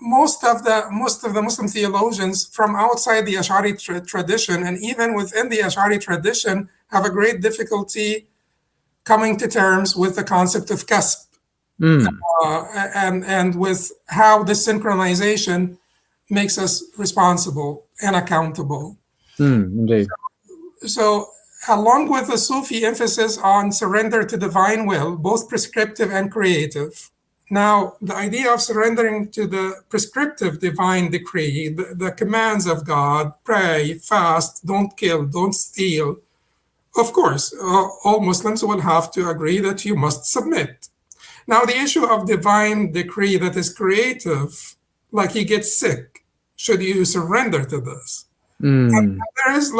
most of the Muslim theologians from outside the Ash'ari tradition, and even within the Ash'ari tradition, have a great difficulty coming to terms with the concept of kasb, and with how the synchronization makes us responsible and accountable. Indeed. So along with the Sufi emphasis on surrender to divine will, both prescriptive and creative, Now, the idea of surrendering to the prescriptive divine decree, the commands of God, pray, fast, don't kill, don't steal, of course, all Muslims will have to agree that you must submit. Now, the issue of divine decree that is creative, like he gets sick, should you surrender to this? And there is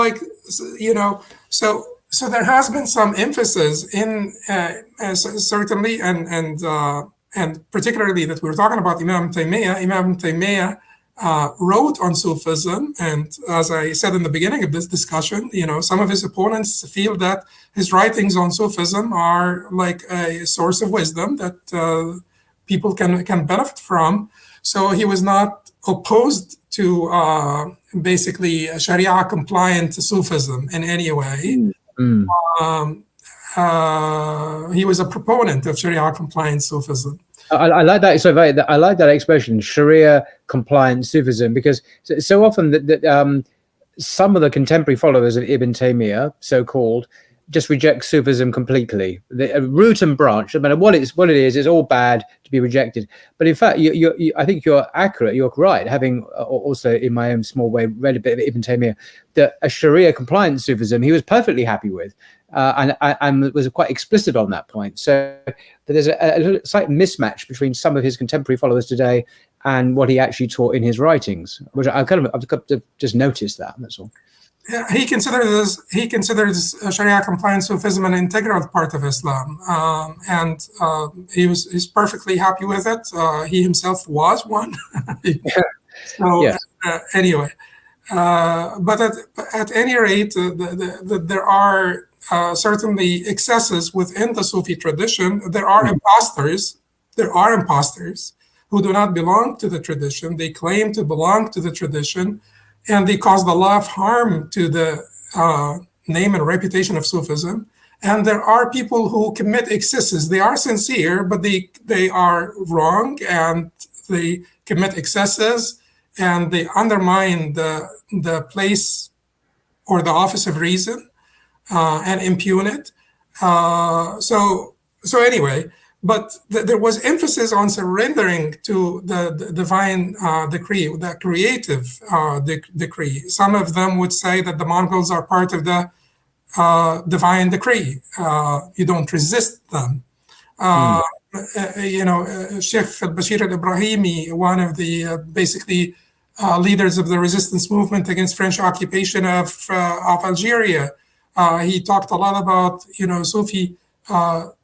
so there has been some emphasis in certainly and particularly that we're talking about Imam Taymiyyah. Imam Taymiyyah wrote on Sufism, and as I said in the beginning of this discussion, some of his opponents feel that his writings on Sufism are like a source of wisdom that people can benefit from. So he was not opposed to basically Sharia compliant Sufism in any way. He was a proponent of Sharia compliant Sufism. I like that. I like that expression, Sharia compliant Sufism, because so often that some of the contemporary followers of Ibn Taymiyyah, so-called, just reject Sufism completely. The root and branch, no matter what it is, it's all bad to be rejected. But in fact, I think you're accurate. You're right. Having also, in my own small way, read a bit of Ibn Taymiyyah, that a Sharia compliant Sufism he was perfectly happy with, and was quite explicit on that point. So there's a slight mismatch between some of his contemporary followers today and what he actually taught in his writings, which I've just noticed that. That's all. Yeah, he considers Sharia compliant Sufism an integral part of Islam, and he's perfectly happy with it. He himself was one. So yes. Anyway, but at any rate, there are certainly excesses within the Sufi tradition. There are imposters. There are imposters who do not belong to the tradition. They claim to belong to the tradition, and they caused a lot of harm to the name and reputation of Sufism. And there are people who commit excesses. They are sincere, but they are wrong, and they commit excesses, and they undermine the place or the office of reason and impugn it. So anyway, but there was emphasis on surrendering to the divine decree, the creative decree. Some of them would say that the Mongols are part of the divine decree. You don't resist them. Sheikh al-Bashir al-Ibrahimi, one of the basically leaders of the resistance movement against French occupation of Algeria, he talked a lot about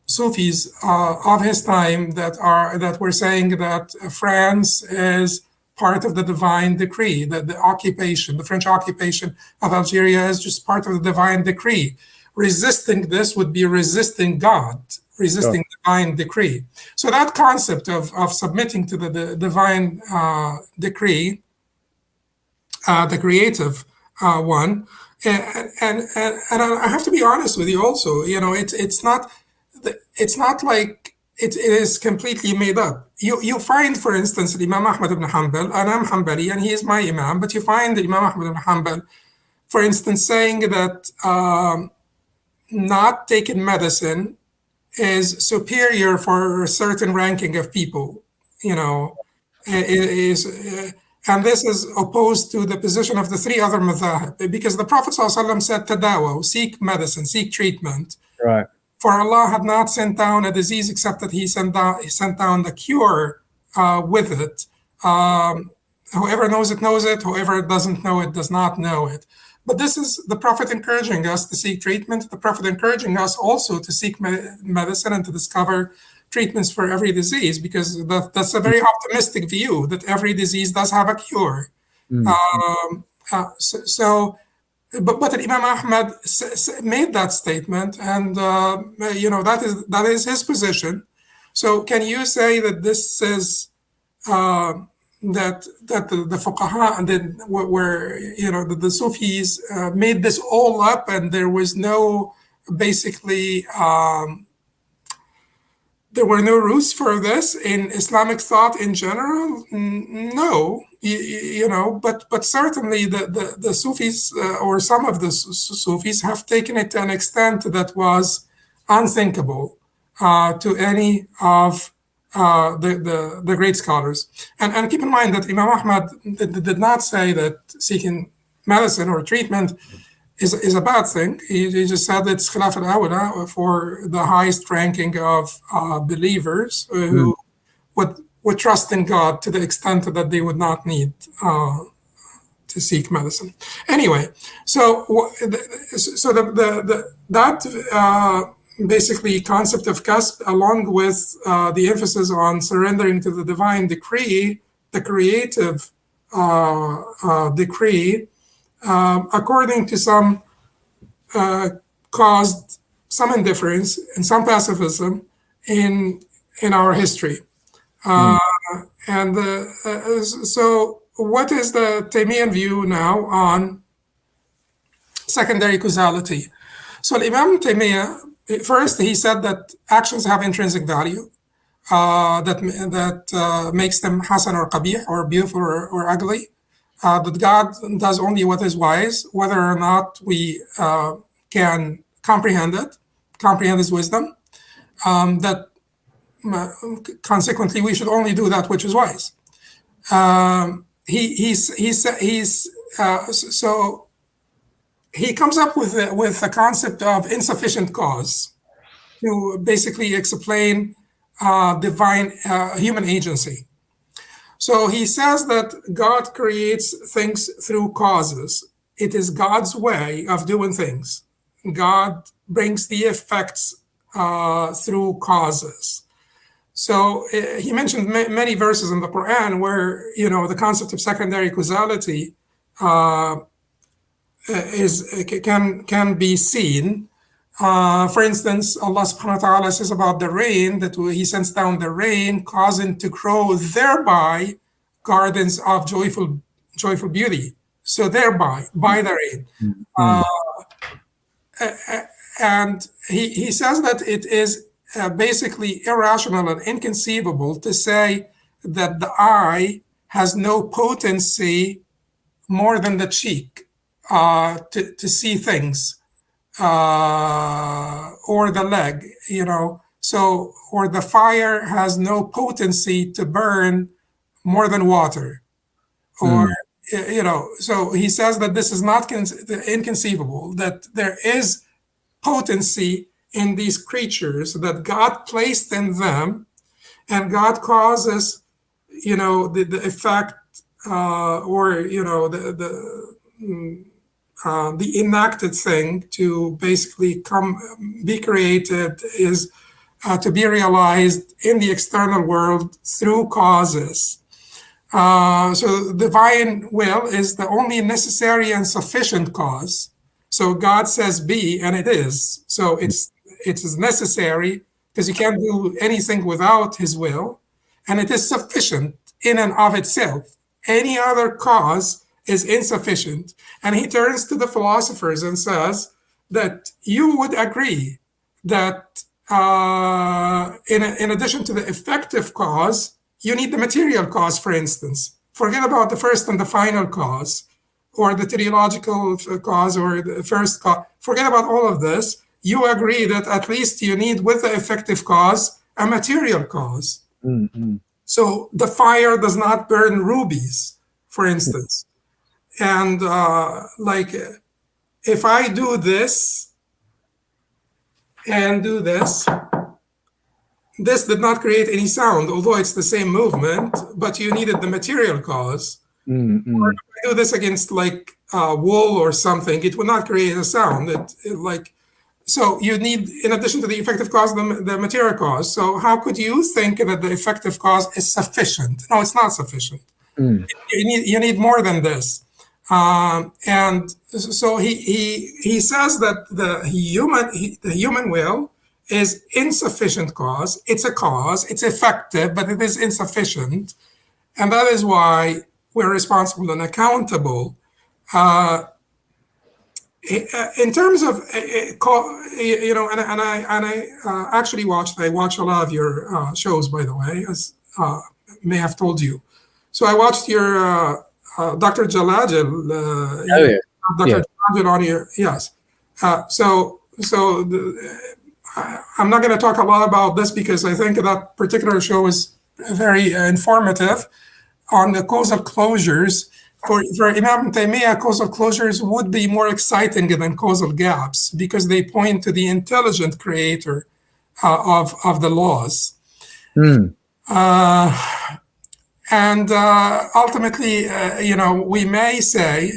Sufis of his time that were saying that France is part of the divine decree, that the French occupation of Algeria is just part of the divine decree. Resisting this would be resisting God, resisting divine decree. So that concept of submitting to the divine decree, the creative one, and I have to be honest with you also, it's not like it is completely made up. You find, for instance, Imam Ahmad ibn Hanbal, and I'm Hanbali, and he is my Imam, but you find Imam Ahmad ibn Hanbal, for instance, saying that not taking medicine is superior for a certain ranking of people, and this is opposed to the position of the three other madhahib, because the Prophet ﷺ said, tadawaw, seek medicine, seek treatment. Right. For Allah had not sent down a disease except that He sent down the cure with it. Whoever knows it, whoever doesn't know it, does not know it. But this is the Prophet encouraging us to seek treatment, the Prophet encouraging us also to seek medicine and to discover treatments for every disease, because that's a very optimistic view that every disease does have a cure. But Imam Ahmad made that statement, and that is his position. So can you say that this is that the fuqaha and where the Sufis made this all up, and there was no basically there were no roots for this in Islamic thought in general? No, but certainly the Sufis or some of the Sufis have taken it to an extent that was unthinkable to any of the great scholars. And keep in mind that Imam Ahmad did not say that seeking medicine or treatment is a bad thing. He just said it's khilaf al-awla for the highest ranking of believers who would trust in God to the extent that they would not need to seek medicine. Anyway, so that basically concept of kasb, along with the emphasis on surrendering to the divine decree, the creative decree, according to some, caused some indifference and some pacifism in our history. So what is the Taymiyyan view now on secondary causality? So Imam Taymiyyah, first he said that actions have intrinsic value, that makes them Hasan or Qabeeh, or beautiful or ugly, that God does only what is wise, whether or not we can comprehend his wisdom, that consequently we should only do that which is wise. So he comes up with the concept of insufficient cause to basically explain divine human agency. So he says that God creates things through causes. It is God's way of doing things. God brings the effects through causes. So he mentioned many verses in the Qur'an where, the concept of secondary causality can be seen. For instance, Allah subhanahu wa ta'ala says about the rain that he sends down the rain, causing to grow thereby gardens of joyful beauty. So thereby, by the rain. And he says that it is basically irrational and inconceivable to say that the eye has no potency more than the cheek to see things, or the leg, so, or the fire has no potency to burn more than water, or so he says that this is not inconceivable, that there is potency in these creatures that God placed in them, and God causes, the effect, or the enacted thing to basically be created, is to be realized in the external world through causes. So divine will is the only necessary and sufficient cause. So God says be, and it is. So it is necessary because you can't do anything without his will, and it is sufficient in and of itself. Any other cause is insufficient. And he turns to the philosophers and says that you would agree that in addition to the effective cause, you need the material cause, for instance. Forget about the first and the final cause, or the teleological cause, or the first cause. Forget about all of this. You agree that at least you need, with the effective cause, a material cause. So the fire does not burn rubies, for instance. And if I do this and do this, this did not create any sound, although it's the same movement, but you needed the material cause. Or if I do this against wool or something, it would not create a sound. So you need, in addition to the effective cause, the material cause. So how could you think that the effective cause is sufficient? No, it's not sufficient. You need more than this. And so he says that the human will is insufficient cause. It's a cause. It's effective, but it is insufficient, and that is why we're responsible and accountable. In terms of I actually watch a lot of your shows, by the way, as may have told you. So I watched your Dr. Jalajal, Dr. Jalajal on your, yes. I'm not going to talk a lot about this because I think that particular show is very informative on the causal closures. For Imam Taymiyyah, causal closures would be more exciting than causal gaps because they point to the intelligent creator of the laws. And ultimately, we may say,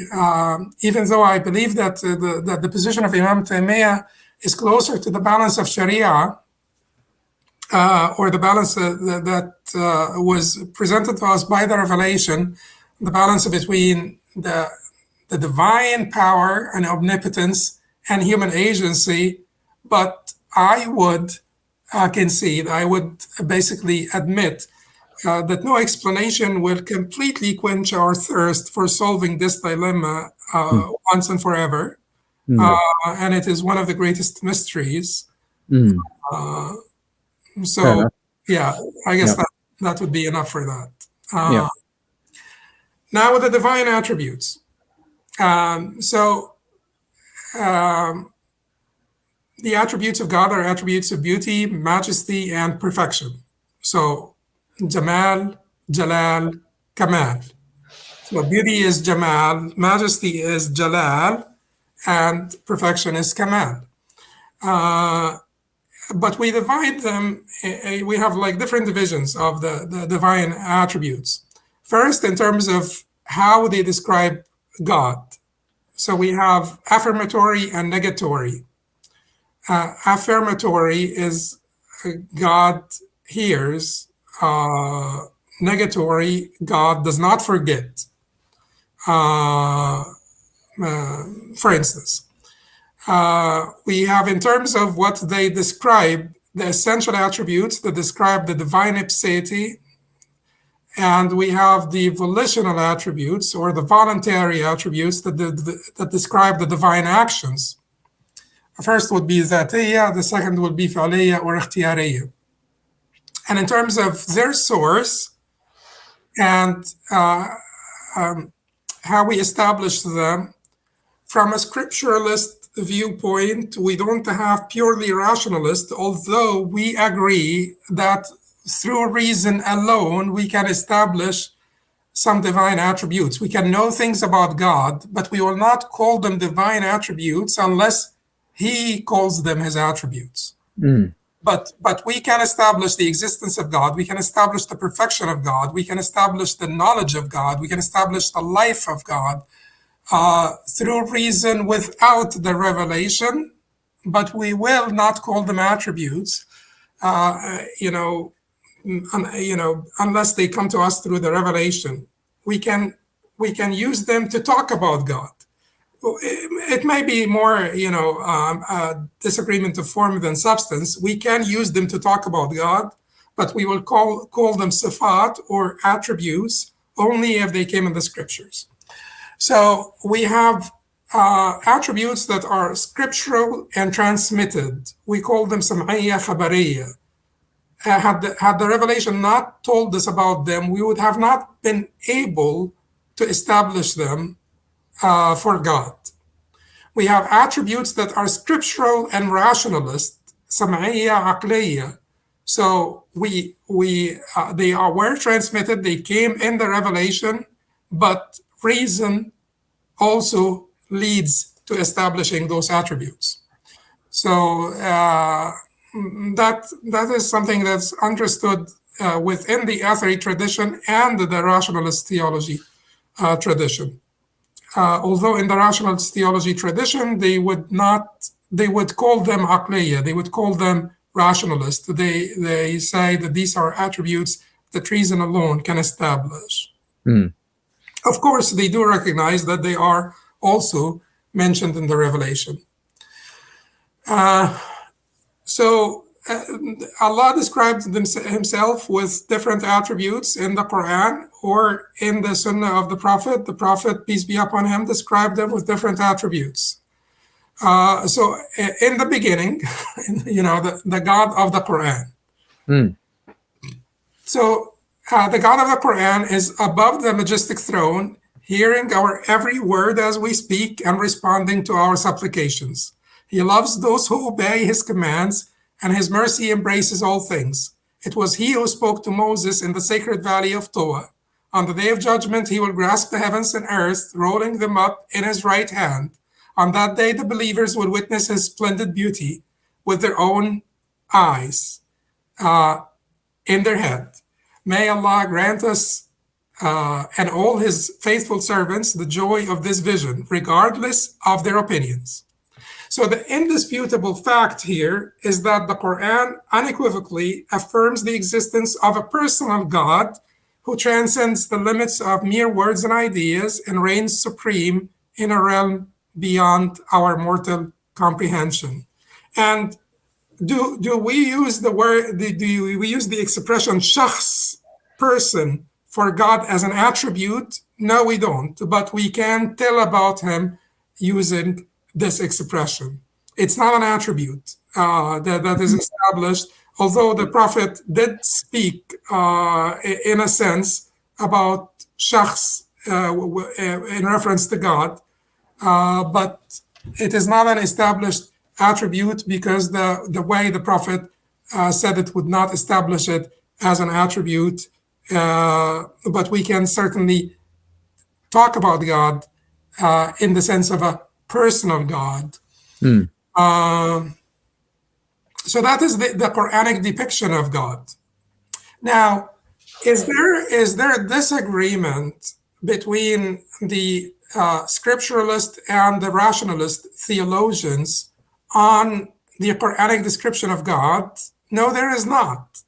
even though I believe that the position of Imam Taymiyyah is closer to the balance of Sharia, or the balance that was presented to us by the revelation, the balance between the divine power and omnipotence and human agency. But I would concede, I would basically admit that no explanation will completely quench our thirst for solving this dilemma once and forever. And it is one of the greatest mysteries. So, yeah, I guess that would be enough for that. Now with the divine attributes. The attributes of God are attributes of beauty, majesty, and perfection. So Jamal, Jalal, Kamal. So beauty is Jamal, majesty is Jalal, and perfection is Kamal. But we divide them, we have like different divisions of the divine attributes. First, in terms of how they describe God. So we have affirmatory and negatory. Affirmatory is God hears. Negatory, God does not forget. For instance, we have, in terms of what they describe, the essential attributes that describe the divine ipseity, and we have the volitional attributes or the voluntary attributes that describe the divine actions. The first would be ذاتية, the second would be فعلية or اختيارية. And in terms of their source and how we establish them, from a scripturalist viewpoint, we don't have purely rationalist, although we agree that through reason alone, we can establish some divine attributes. We can know things about God, but we will not call them divine attributes unless He calls them His attributes. But we can establish the existence of God. We can establish the perfection of God. We can establish the knowledge of God. We can establish the life of God through reason without the revelation, but we will not call them attributes, unless they come to us through the revelation. We can use them to talk about God. It may be more, a disagreement of form than substance. We can use them to talk about God, but we will call them sifat or attributes only if they came in the scriptures. So we have attributes that are scriptural and transmitted. We call them sam'iyya khabariyya. Had the revelation not told us about them, we would have not been able to establish them for God. We have attributes that are scriptural and rationalist, sam'iyya aqliyya. So they were transmitted, they came in the revelation, but reason also leads to establishing those attributes. So that is something that's understood within the Athari tradition and the rationalist theology tradition. Although in the rationalist theology tradition, they would call them aqliyya, they would call them rationalist. They say that these are attributes that reason alone can establish. Of course, they do recognize that they are also mentioned in the revelation. So Allah describes himself with different attributes in the Qur'an or in the Sunnah of the Prophet. The Prophet, peace be upon him, described them with different attributes. So in the beginning, the God of the Qur'an. So the God of the Qur'an is above the majestic throne, hearing our every word as we speak and responding to our supplications. He loves those who obey his commands and his mercy embraces all things. It was he who spoke to Moses in the sacred valley of Toa. On the day of judgment, he will grasp the heavens and earth, rolling them up in his right hand. On that day, the believers will witness his splendid beauty with their own eyes in their head. May Allah grant us and all his faithful servants the joy of this vision, regardless of their opinions. So the indisputable fact here is that the Qur'an unequivocally affirms the existence of a personal God who transcends the limits of mere words and ideas and reigns supreme in a realm beyond our mortal comprehension. And do we use the word, do we use the expression shakhs, person, for God as an attribute? No, we don't, but we can tell about him using this expression. It's not an attribute that is established, although the Prophet did speak in a sense about shakhs in reference to God, but it is not an established attribute because the way the Prophet said it would not establish it as an attribute, but we can certainly talk about God in the sense of a personal God. So that is the Quranic depiction of God. Now, is there a disagreement between the scripturalist and the rationalist theologians on the Quranic description of God? No, there is not.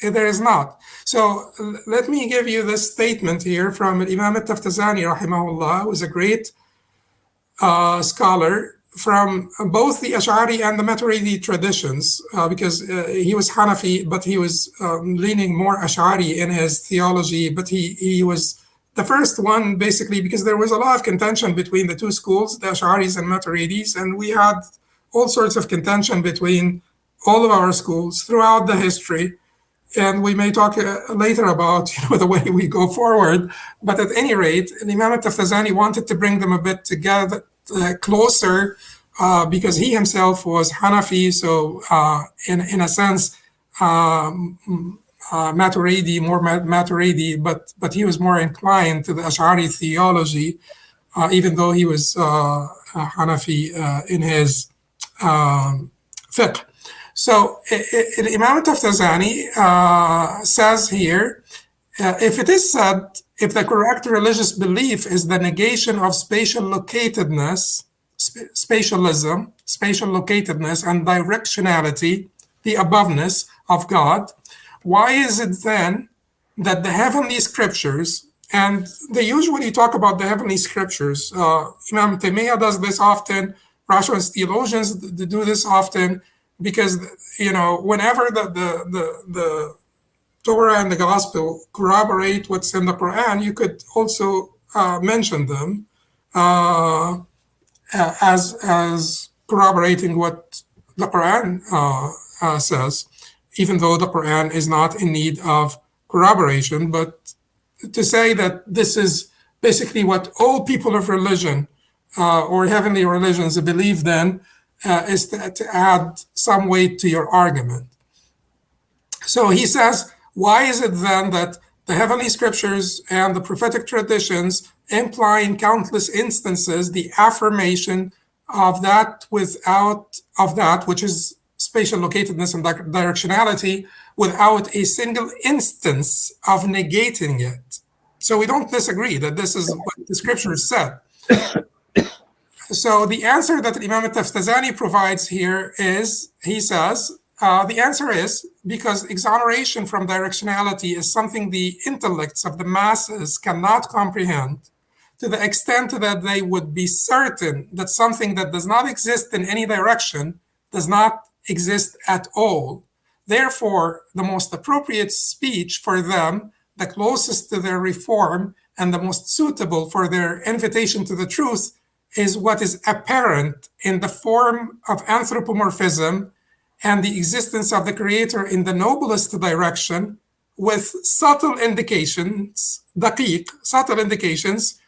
There is not. So let me give you this statement here from Imam al-Taftazani, rahimahullah, who is a great scholar from both the Ash'ari and the Maturidi traditions, because he was Hanafi, but he was leaning more Ash'ari in his theology, but he was the first one, basically, because there was a lot of contention between the two schools, the Ash'aris and Maturidis, and we had all sorts of contention between all of our schools throughout the history. And we may talk later about the way we go forward. But at any rate, Imam al-Taftazani wanted to bring them a bit together, closer, because he himself was Hanafi. So in a sense, Maturidi, more Maturidi, but he was more inclined to the Ash'ari theology, even though he was Hanafi in his fiqh. So Imam al-Taftazani says here, if it is said, if the correct religious belief is the negation of spatial locatedness, spatialism, spatial locatedness, and directionality, the aboveness of God, why is it then that the heavenly scriptures, and they usually talk about the heavenly scriptures, Imam Taymiyyah does this often, rationalist theologians do this often, because whenever the Torah and the Gospel corroborate what's in the Quran, you could also mention them as corroborating what the Quran says, even though the Quran is not in need of corroboration. But to say that this is basically what all people of religion or heavenly religions believe then, is to add some weight to your argument. So he says, why is it then that the heavenly scriptures and the prophetic traditions imply in countless instances the affirmation of that which is spatial locatedness and directionality, without a single instance of negating it? So we don't disagree that this is what the scriptures said. So the answer that Imam al-Taftazani provides here is, he says, the answer is because exoneration from directionality is something the intellects of the masses cannot comprehend, to the extent that they would be certain that something that does not exist in any direction does not exist at all. Therefore, the most appropriate speech for them, the closest to their reform and the most suitable for their invitation to the truth, is what is apparent in the form of anthropomorphism and the existence of the Creator in the noblest direction, with subtle indications, daqiq, subtle indications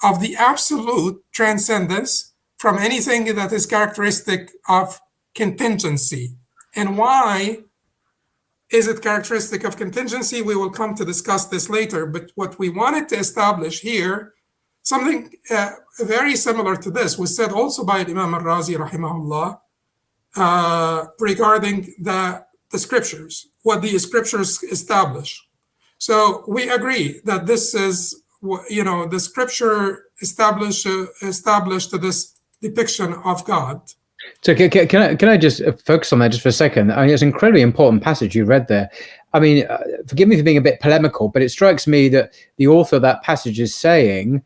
of the absolute transcendence from anything that is characteristic of contingency. And why is it characteristic of contingency? We will come to discuss this later. But what we wanted to establish here, something very similar to this, was said also by Imam al-Razi, rahimahullah, regarding the scriptures, what the scriptures establish. So we agree that this is, the scripture established this depiction of God. So can I just focus on that just for a second? I mean, it's an incredibly important passage you read there. I mean, forgive me for being a bit polemical, but it strikes me that the author of that passage is saying,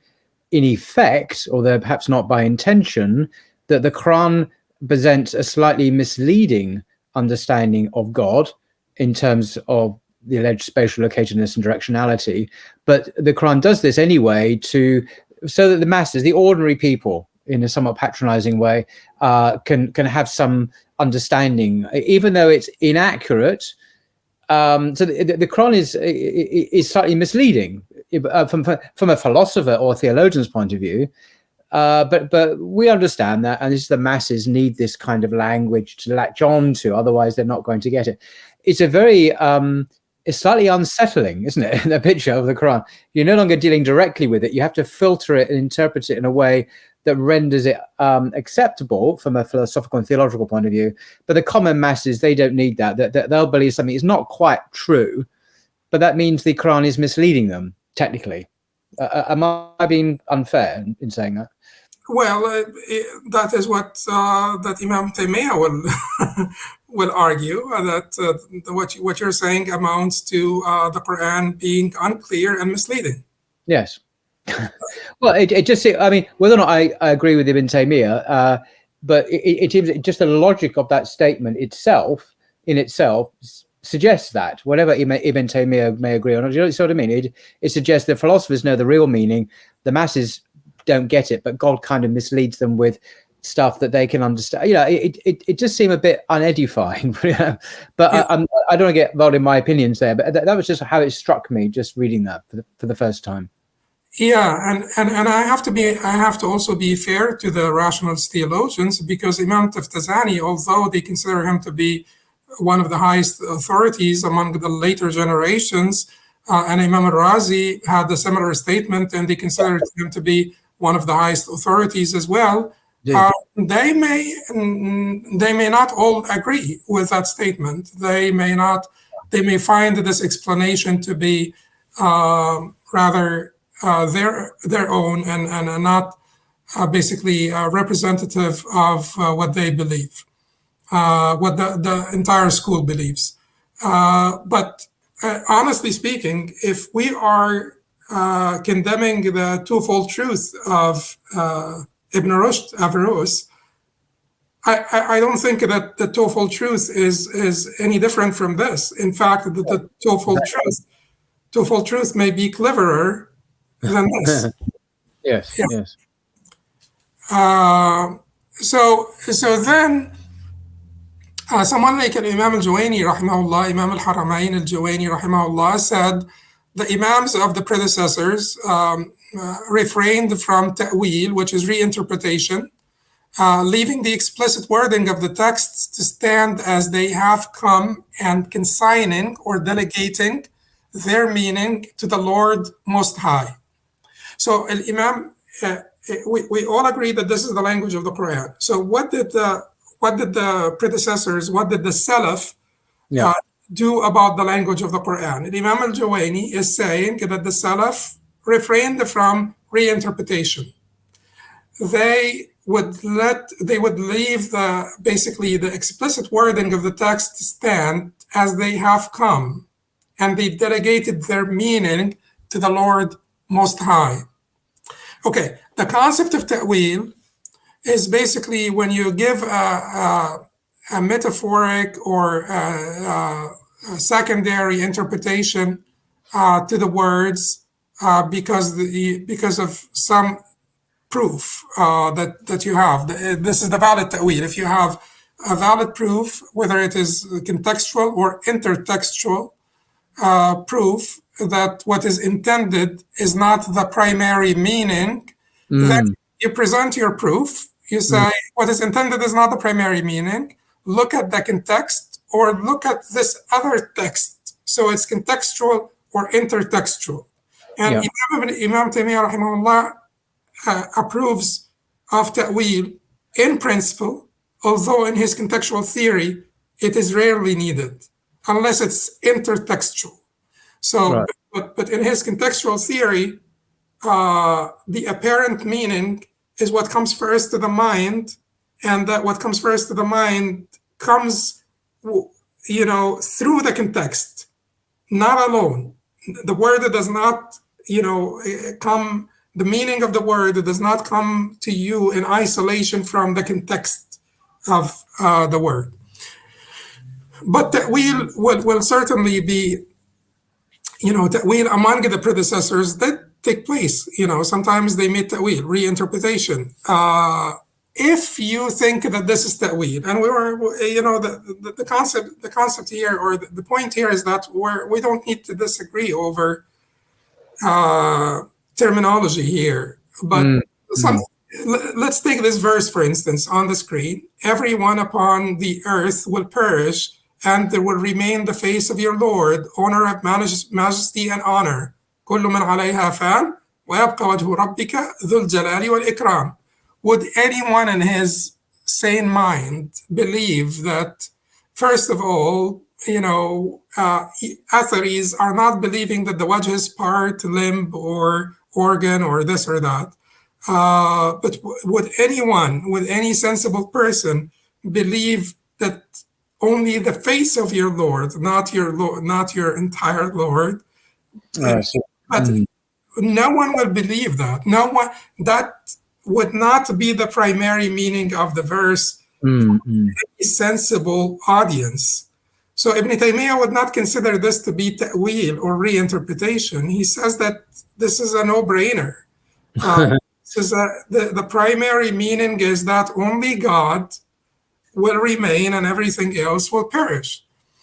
in effect, although perhaps not by intention, that the Quran presents a slightly misleading understanding of God in terms of the alleged spatial locatedness and directionality. But the Quran does this anyway so that the masses, the ordinary people, in a somewhat patronizing way, can have some understanding, even though it's inaccurate. So the Quran is slightly misleading from a philosopher or theologian's point of view. But we understand that, and the masses need this kind of language to latch on to, otherwise they're not going to get it. It's a very it's slightly unsettling, isn't it? The picture of the Quran. You're no longer dealing directly with it. You have to filter it and interpret it in a way that renders it acceptable from a philosophical and theological point of view. But the common masses, they don't need that. They'll believe something is not quite true, but that means the Quran is misleading them, technically. Am I being unfair in saying that? Well, that is what that Imam Taymiyyah will argue, that what you're saying amounts to the Quran being unclear and misleading. Yes. Well, it just, I mean, whether or not I agree with Ibn Taymiyyah, but it just the logic of that statement in itself suggests that, whatever Ibn Taymiyyah may agree on, you know what I mean? It suggests that philosophers know the real meaning, the masses don't get it, but God kind of misleads them with stuff that they can understand. You know, it just seemed a bit unedifying. But yeah. I don't want to get involved in my opinions there, but that was just how it struck me just reading that for the first time. Yeah, and I have to also be fair to the rationalist theologians, because Imam Taftazani, although they consider him to be one of the highest authorities among the later generations, and Imam al-Razi had a similar statement, and they considered him to be one of the highest authorities as well. They may not all agree with that statement. They may find this explanation to be rather their own and not basically representative of what they believe, what the entire school believes. But honestly speaking, if we are condemning the twofold truth of Ibn Rushd, Averroes, I don't think that the twofold truth is any different from this. In fact, the twofold truth may be cleverer than this. Yes, yeah. Yes. So then, someone like Imam al-Juwayni, rahimahullah, Imam al-Haramain al-Juwayni, rahimahullah, said the Imams of the predecessors refrained from ta'wil, which is reinterpretation, leaving the explicit wording of the texts to stand as they have come, and consigning or delegating their meaning to the Lord Most High. So Imam, we all agree that this is the language of the Quran. So what did the predecessors, what did the Salaf do about the language of the Quran? And Imam al-Juwayni is saying that the Salaf refrained from reinterpretation. They would leave basically the explicit wording of the text stand as they have come, and they delegated their meaning to the Lord Most High. Okay, the concept of ta'wil is basically when you give a metaphoric or a secondary interpretation to the words because of some proof that you have. This is the valid ta'wil. If you have a valid proof, whether it is contextual or intertextual proof that what is intended is not the primary meaning, then you present your proof. You say what is intended is not the primary meaning. Look at the context or look at this other text. So it's contextual or intertextual. And Imam Taymiyyah rahimahullah approves of ta'wil in principle, although in his contextual theory, it is rarely needed, unless it's intertextual. So, but in his contextual theory, the apparent meaning is what comes first to the mind, and that what comes first to the mind comes, through the context, not alone. The word does not, come. The meaning of the word does not come to you in isolation from the context of the word. But ta'wil will certainly be, ta'wil among the predecessors that take place. Sometimes they made ta'wil, reinterpretation. If you think that this is ta'wil, and the concept here, or the point here is that we don't need to disagree over terminology here, but let's take this verse, for instance, on the screen. Everyone upon the earth will perish, and there will remain the face of your Lord, honor of majesty and honor. كل من عليها فان ويبقى وجه ربك ذو الجلال والإكرام. Would anyone in his sane mind believe that, first of all, Atharis are not believing that the wajh is part, limb, or organ, or this or that? But would any sensible person believe that only the face of your Lord, not your entire Lord? But no one will believe that. No one. That would not be the primary meaning of the verse. A sensible audience. So Ibn Taymiyyah would not consider this to be ta'wil or reinterpretation. He says that this is a no-brainer. The primary meaning is that only God will remain and everything else will perish.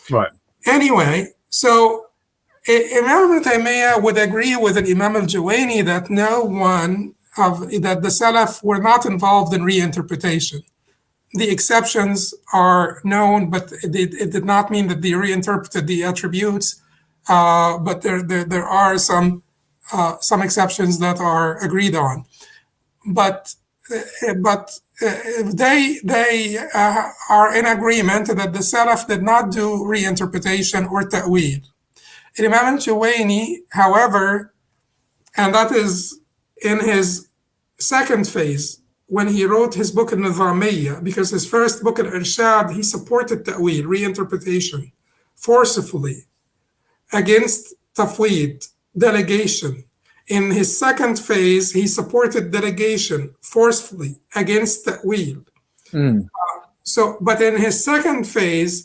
Right. Anyway, so Imam Ibn Taymiyyah would agree with Imam al-Juwayni that that the Salaf were not involved in reinterpretation. The exceptions are known, but it did not mean that they reinterpreted the attributes. But there are some exceptions that are agreed on. But they are in agreement that the Salaf did not do reinterpretation or ta'wil. Imam al-Juwayni, however, and that is in his second phase, when he wrote his book al-Nizamiyya, because his first book al-Irshad, he supported ta'wil, reinterpretation, forcefully, against tafweed, delegation. In his second phase, he supported delegation, forcefully, against ta'wil. But in his second phase,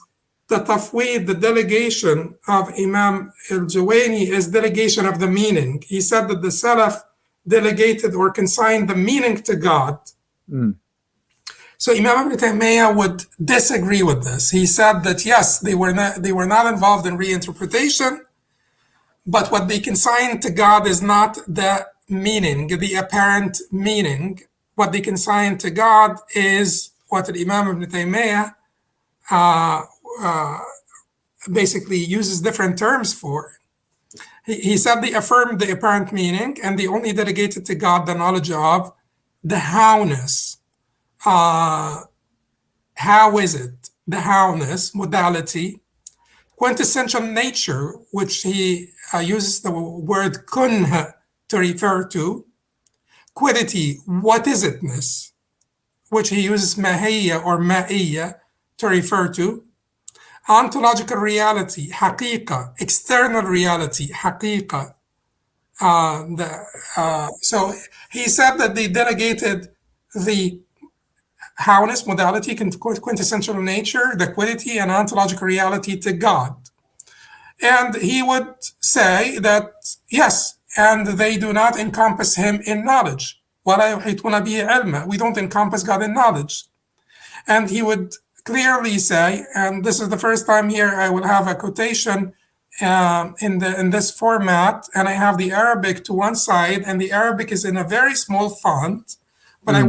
the tafweed, the delegation of Imam al-Juwayni is delegation of the meaning. He said that the Salaf delegated or consigned the meaning to God. So Imam Ibn Taymiyyah would disagree with this. He said that yes, they were not involved in reinterpretation, but what they consigned to God is not the meaning, the apparent meaning. What they consigned to God is what Imam Ibn Taymiyyah basically uses different terms for. He said they affirmed the apparent meaning, and they only delegated to God the knowledge of the howness. How is it? The howness, modality, quintessential nature, which he uses the word kunha to refer to, quiddity, what is itness, which he uses mahiyya or ma'iyya to refer to, ontological reality, haqiqa, external reality, haqiqa. So he said that they delegated the howness, modality, quintessential nature, the quiddity, and ontological reality to God. And he would say that, yes, and they do not encompass him in knowledge. وَلَا يُحِيطُونَ بِهِ عِلْمًا. We don't encompass God in knowledge. And he would clearly say, and this is the first time here I will have a quotation in this format, and I have the Arabic to one side, and the Arabic is in a very small font, but I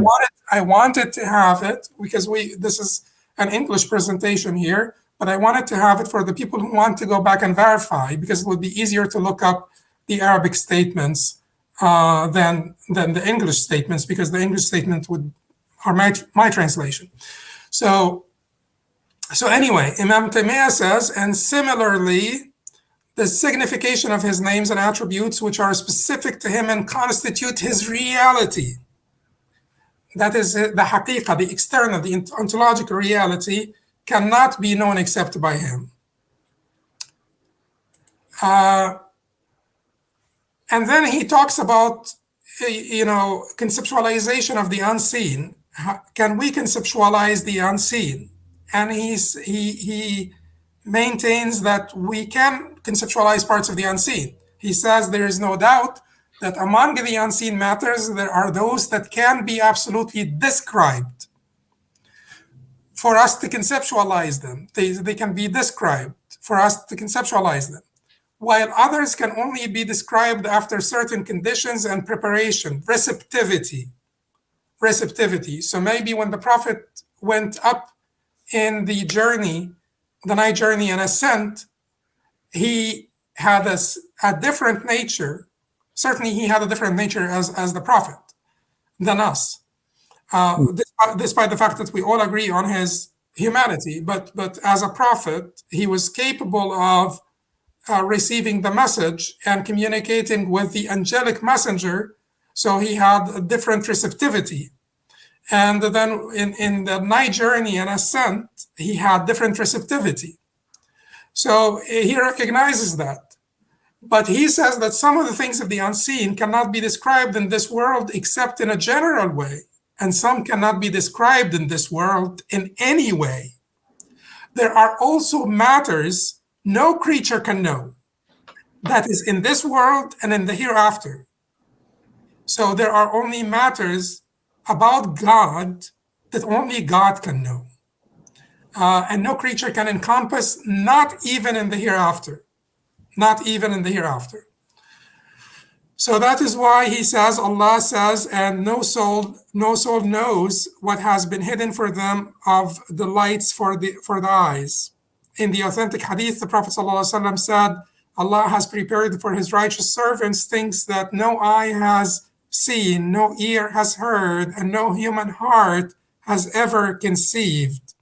wanted to have it because this is an English presentation here, but I wanted to have it for the people who want to go back and verify, because it would be easier to look up the Arabic statements than the English statements, because the English statement are my translation. So anyway, Imam Taymiyyah says, and similarly, the signification of his names and attributes which are specific to him and constitute his reality, that is the haqiqah, the external, the ontological reality, cannot be known except by him. And then he talks about, conceptualization of the unseen. Can we conceptualize the unseen? And he maintains that we can conceptualize parts of the unseen. He says there is no doubt that among the unseen matters, there are those that can be absolutely described for us to conceptualize them. They can be described for us to conceptualize them, while others can only be described after certain conditions and preparation, receptivity. So maybe when the Prophet went up in the journey, the night journey and ascent, he had a different nature. Certainly he had a different nature as the Prophet than us, despite the fact that we all agree on his humanity. But as a Prophet, he was capable of receiving the message and communicating with the angelic messenger, so he had a different receptivity. And then in the night journey and ascent, he had different receptivity. So he recognizes that. But he says that some of the things of the unseen cannot be described in this world except in a general way, and some cannot be described in this world in any way. There are also matters no creature can know, that is in this world and in the hereafter. So there are only matters about God that only God can know. And no creature can encompass, not even in the hereafter. Not even in the hereafter. So that is why he says, Allah says, and no soul knows what has been hidden for them of the lights for the eyes. In the authentic hadith, the Prophet ﷺ said, Allah has prepared for his righteous servants things that no eye has seen, no ear has heard, and no human heart has ever conceived.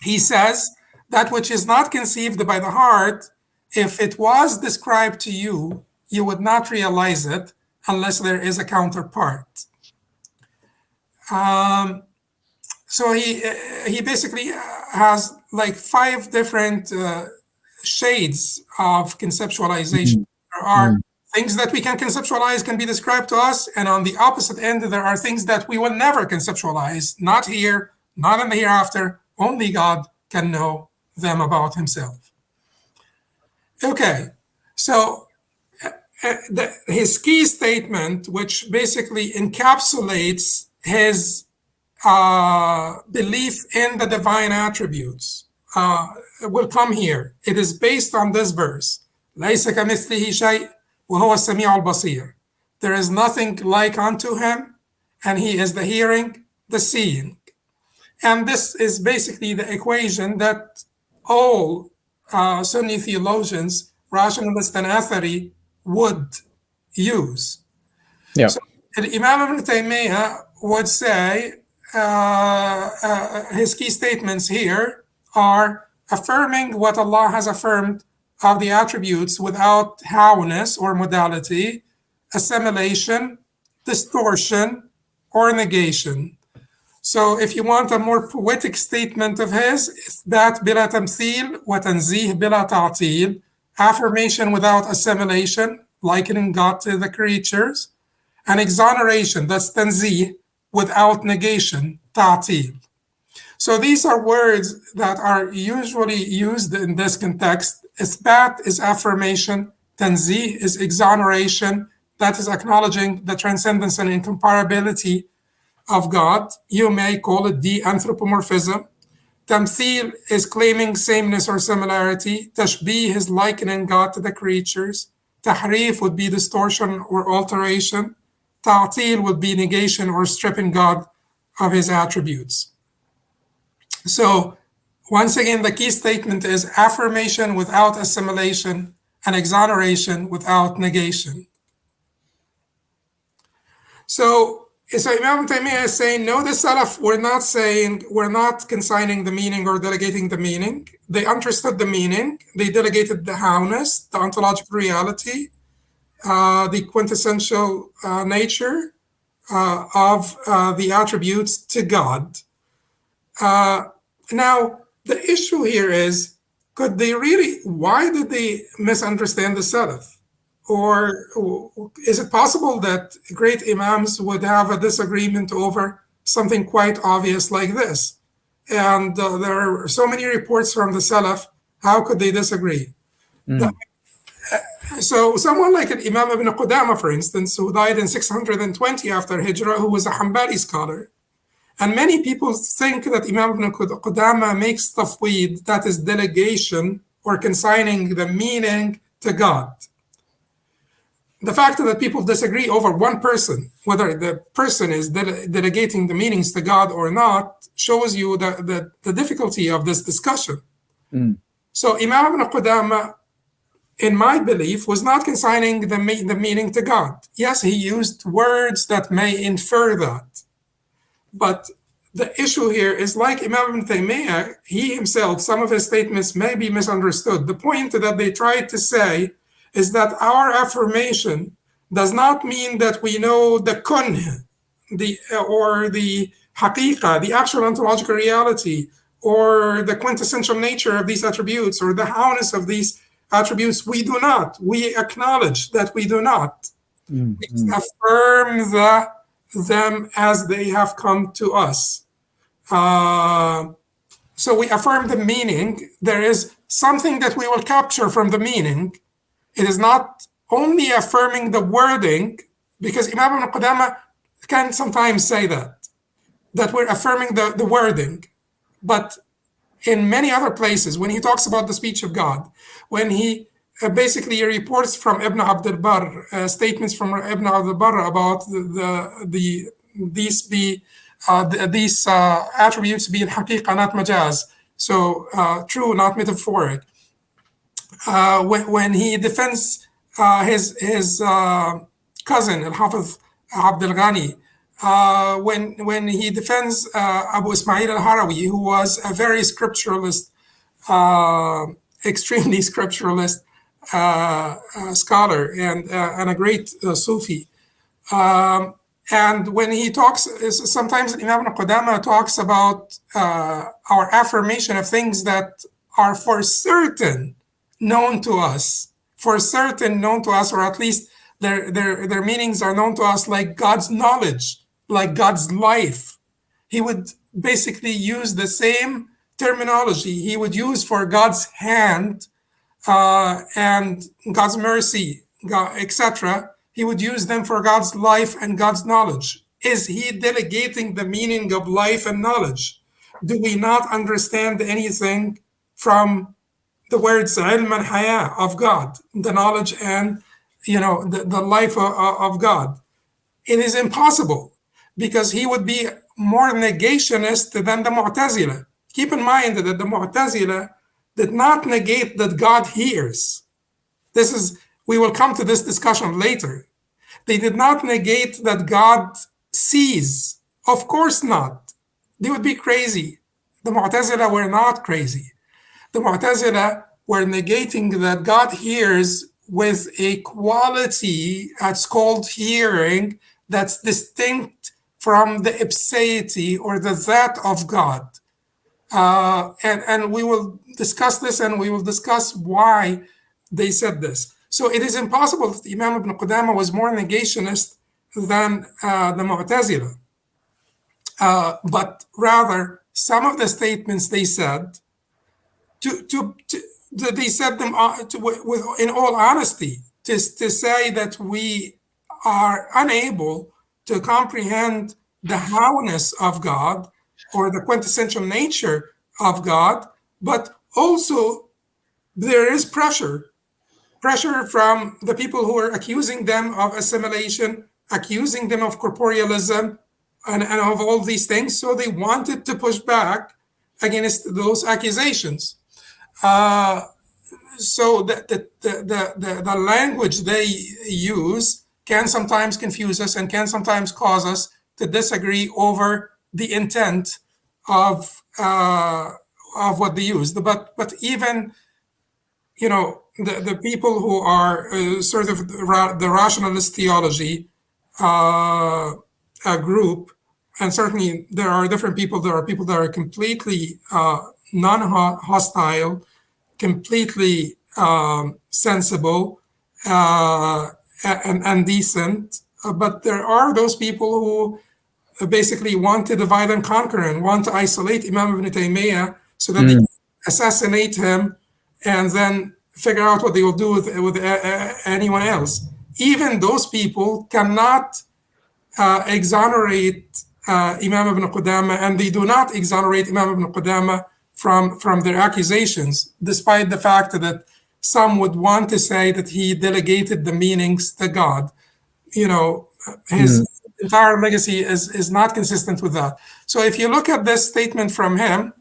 He says, that which is not conceived by the heart, if it was described to you, you would not realize it unless there is a counterpart. So he basically has like 5 different shades of conceptualization. There are things that we can conceptualize, can be described to us, and on the opposite end, there are things that we will never conceptualize, not here, not in the hereafter. Only God can know them about himself. Okay, so his key statement, which basically encapsulates his belief in the divine attributes, will come here. It is based on this verse. لَيْسَ كَمِثْلِهِ شَيْءٍ وَهُوَ السَّمِيعُ الْبَصِيرُ. There is nothing like unto him, and he is the hearing, the seeing. And this is basically the equation that all Sunni theologians, rationalists and Athari, would use. Yeah. So Imam Ibn Taymiyyah would say his key statements here are affirming what Allah has affirmed of the attributes without howness or modality, assimilation, distortion, or negation. So if you want a more poetic statement of his, إثبات بلا تمثيل وتنزيه بلا تعطيل, affirmation without assimilation, likening God to the creatures, and exoneration, that's tanzih, without negation, ta'til. So these are words that are usually used in this context. Ithbat is affirmation, tanzih is exoneration, that is acknowledging the transcendence and incomparability of God. You may call it de-anthropomorphism. Tamthil is claiming sameness or similarity. Tashbih is likening God to the creatures. Tahrif would be distortion or alteration. Ta'til would be negation or stripping God of his attributes. So Once again, the key statement is affirmation without assimilation and exoneration without negation. So Imam Taymiyyah is saying, no, the Salaf we're not consigning the meaning or delegating the meaning. They understood the meaning. They delegated the howness, the ontological reality, the quintessential nature of the attributes to God. Now, the issue here is, why did they misunderstand the Salaf? Or is it possible that great Imams would have a disagreement over something quite obvious like this? And there are so many reports from the Salaf, how could they disagree? So someone like Imam ibn Qudama, for instance, who died in 620 after Hijrah, who was a Hanbali scholar. And many people think that Imam ibn Qudama makes tafweed, that is delegation or consigning the meaning to God. The fact that people disagree over one person, whether the person is delegating the meanings to God or not, shows you the difficulty of this discussion. So Imam ibn Qudama, in my belief, was not consigning the meaning to God. Yes, he used words that may infer that. But the issue here is, like Imam ibn Taymiyyah, he himself, some of his statements may be misunderstood. The point that they tried to say is that our affirmation does not mean that we know the kun, or the haqiqa, the actual ontological reality, or the quintessential nature of these attributes, or the howness of these attributes. We do not. We acknowledge that we do not. We affirm them as they have come to us. So we affirm the meaning. There is something that we will capture from the meaning. It is not only affirming the wording, because Imam ibn Qudama can sometimes say that we're affirming the wording. But in many other places, when he talks about the speech of God, when he basically reports from Ibn Abd al-Barr, statements from Ibn Abd al-Barr about these attributes being haqiqa, not majaz, so true, not metaphoric. When he defends his cousin al-Hafiz Abd al-Ghani, when he defends Abu Ismail al-Harawi, who was a very scripturalist, extremely scripturalist scholar and a great Sufi. And when he talks, sometimes Imam ibn Qudama talks about our affirmation of things that are for certain known to us, or at least their meanings are known to us, like God's knowledge, like God's life. He would basically use the same terminology he would use for God's hand and God's mercy, etc. He would use them for God's life and God's knowledge. Is he delegating the meaning of life and knowledge? Do we not understand anything from the words ilm and haya of God, the knowledge and the life of God? It is impossible, because he would be more negationist than the Mu'tazila. Keep in mind that the Mu'tazila did not negate that God hears. We will come to this discussion later. They did not negate that God sees. Of course not. They would be crazy. The Mu'tazila were not crazy. The Mu'tazila were negating that God hears with a quality that's called hearing, that's distinct from the ipseity or the that of God. And we will discuss this, and we will discuss why they said this. So it is impossible that Imam ibn Qudama was more negationist than the Mu'tazila. But rather, some of the statements they said, they said them in all honesty, to say that we are unable to comprehend the howness of God or the quintessential nature of God, but also there is pressure from the people who are accusing them of assimilation, accusing them of corporealism, and of all these things. So they wanted to push back against those accusations. So the language they use can sometimes confuse us and can sometimes cause us to disagree over the intent of what they use. But even, you know, the people who are sort of the rationalist theology group, and certainly there are different people. There are people that are completely non-hostile, completely sensible and decent. But there are those people who basically want to divide and conquer and want to isolate Imam ibn Taymiyyah so that they assassinate him and then figure out what they will do with anyone else. Even those people cannot exonerate Imam ibn Qudama, and they do not exonerate Imam ibn Qudama from their accusations, despite the fact that some would want to say that he delegated the meanings to God. You know, his entire legacy is not consistent with that. So if you look at this statement from him,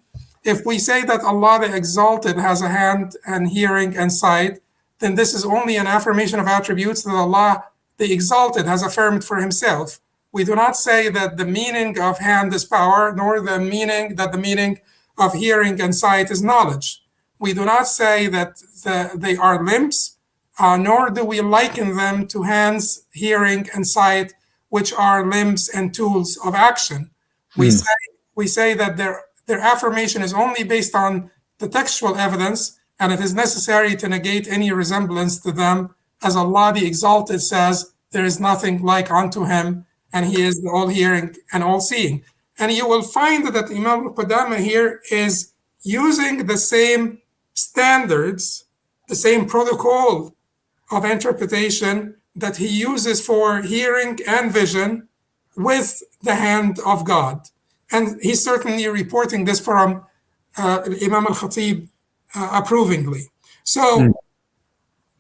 if we say that Allah the Exalted has a hand and hearing and sight, then this is only an affirmation of attributes that Allah the Exalted has affirmed for himself. We do not say that the meaning of hand is power, nor the meaning of hearing and sight is knowledge. We do not say that they are limbs, nor do we liken them to hands, hearing, and sight, which are limbs and tools of action. We say that their affirmation is only based on the textual evidence, and it is necessary to negate any resemblance to them, as Allah the Exalted says, there is nothing like unto him, and he is the all-hearing and all-seeing. And you will find that Imam al-Qudama here is using the same standards, the same protocol of interpretation that he uses for hearing and vision with the hand of God. And he's certainly reporting this from Imam al-Khatib approvingly. So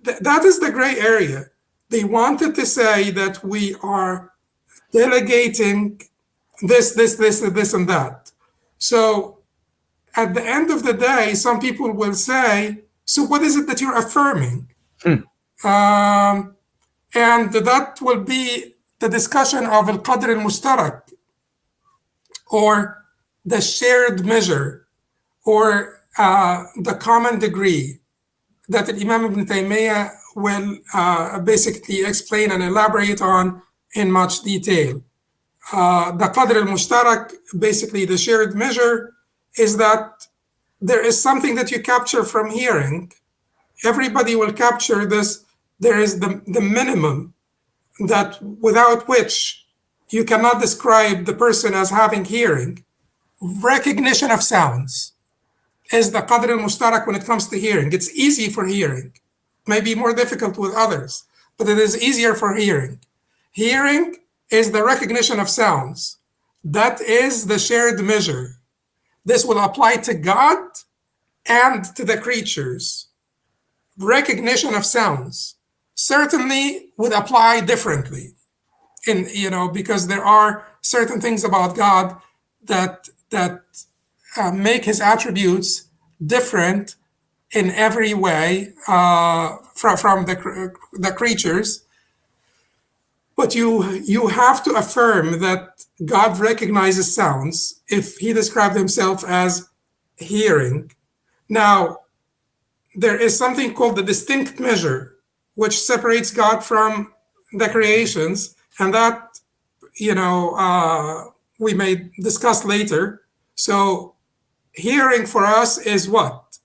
that is the gray area. They wanted to say that we are delegating this, and that. So at the end of the day, some people will say, so what is it that you're affirming? And that will be the discussion of al-Qadr al-Mushtarak, or the shared measure, or the common degree that Imam ibn Taymiyyah will basically explain and elaborate on in much detail. The Qadr al-Mushtarak, basically the shared measure, is that there is something that you capture from hearing. Everybody will capture this. There is the minimum that without which you cannot describe the person as having hearing. Recognition of sounds is the Qadr al-Mushtarak when it comes to hearing. It's easy for hearing. Maybe more difficult with others, but it is easier for hearing. Hearing is the recognition of sounds. That is the shared measure. This will apply to God and to the creatures. Recognition of sounds certainly would apply differently, because there are certain things about God that make his attributes different in every way from the creatures. But you have to affirm that God recognizes sounds if he described himself as hearing. Now, there is something called the distinct measure, which separates God from the creations, and that, we may discuss later. So hearing for us is what?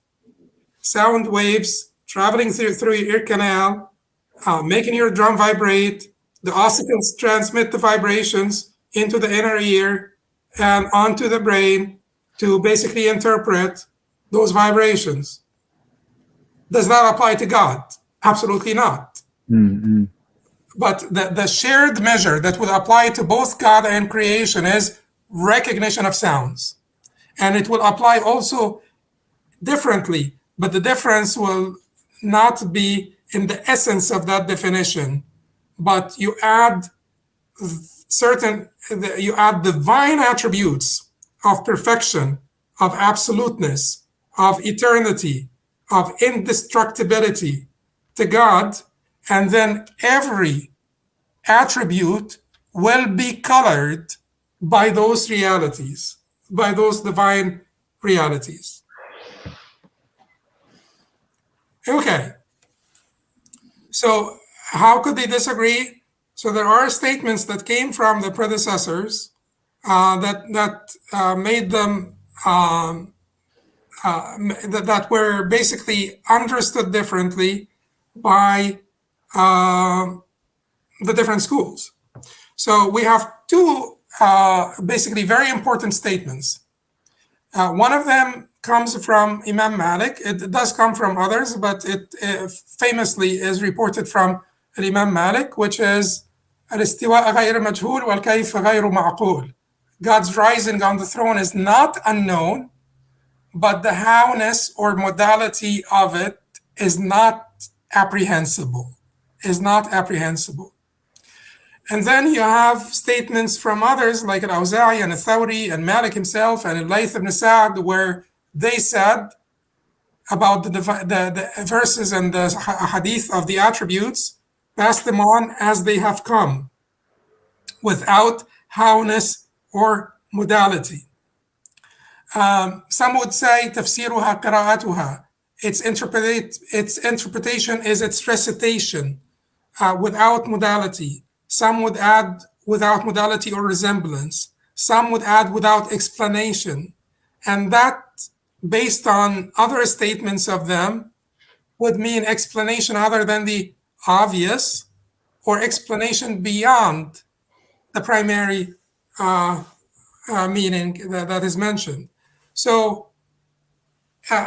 Sound waves traveling through your ear canal, making your drum vibrate. The ossicles transmit the vibrations into the inner ear and onto the brain to basically interpret those vibrations. Does that apply to God? Absolutely not. Mm-hmm. But the shared measure that would apply to both God and creation is recognition of sounds. And it will apply also differently, but the difference will not be in the essence of that definition, but you add divine attributes of perfection, of absoluteness, of eternity, of indestructibility to God, and then every attribute will be colored by those realities, by those divine realities. Okay, so how could they disagree? So there are statements that came from the predecessors that made them that were basically understood differently by the different schools. So we have two basically very important statements. One of them comes from Imam Malik. It does come from others, but it famously is reported from Imam Malik, which is الاستواء غير مجهول والكيف غير معقول. God's rising on the throne is not unknown, but the howness or modality of it is not apprehensible. And then you have statements from others like al-Awza'i and al-Thawri and Malik himself and al-Layth ibn Sa'd, where they said about the verses and the hadith of the attributes, pass them on as they have come, without howness or modality. Some would say tafsiruha qira'atuha. Its interpretation is its recitation without modality. Some would add without modality or resemblance. Some would add without explanation. And that, based on other statements of them, would mean explanation other than the obvious, or explanation beyond the primary meaning that is mentioned. So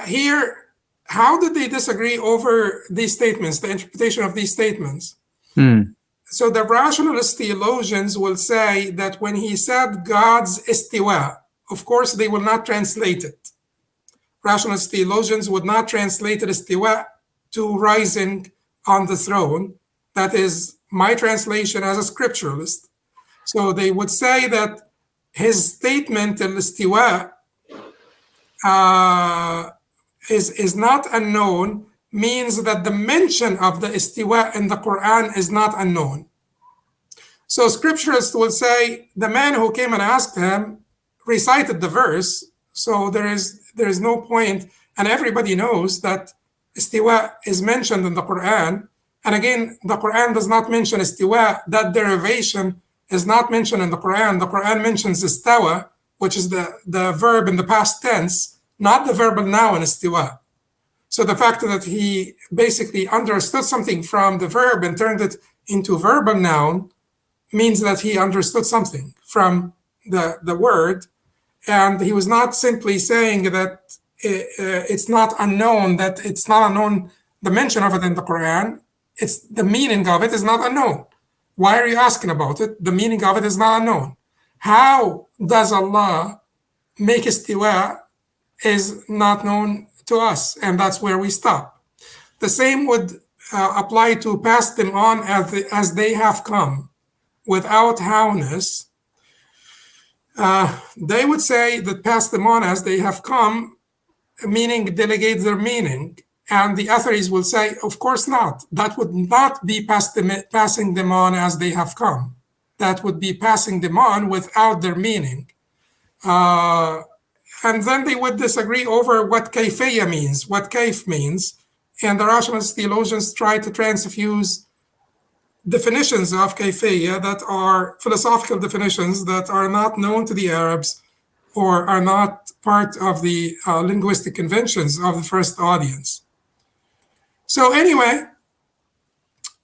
here, how did they disagree over these statements, the interpretation of these statements? So the rationalist theologians will say that when he said God's istiwa, of course, they will not translate it. Rationalist theologians would not translate istiwa to rising on the throne. That is my translation as a scripturalist. So they would say that his statement, al-istiwa, is not unknown, means that the mention of the istiwa in the Qur'an is not unknown. So scripturists will say the man who came and asked him recited the verse, so there is no point, and everybody knows that istiwa is mentioned in the Qur'an. And again, the Qur'an does not mention istiwa. That derivation is not mentioned in the Qur'an. The Qur'an mentions istawa, which is the verb in the past tense, not the verbal noun istiwa. So the fact that he basically understood something from the verb and turned it into verbal noun means that he understood something from the word. And he was not simply saying that it's not unknown, the mention of it in the Quran, it's the meaning of it is not unknown. Why are you asking about it? The meaning of it is not unknown. How does Allah make istiwa is not known to us, and that's where we stop. The same would apply to pass them on as they have come, without howness. They would say that pass them on as they have come, meaning delegate their meaning. And the Atharis will say, of course not. That would not be passing them on as they have come. That would be passing them on without their meaning. And then they would disagree over what kayfiyya means, what kayf means. And the rationalist theologians try to transfuse definitions of kayfiyya that are philosophical definitions that are not known to the Arabs or are not part of the linguistic conventions of the first audience. So anyway,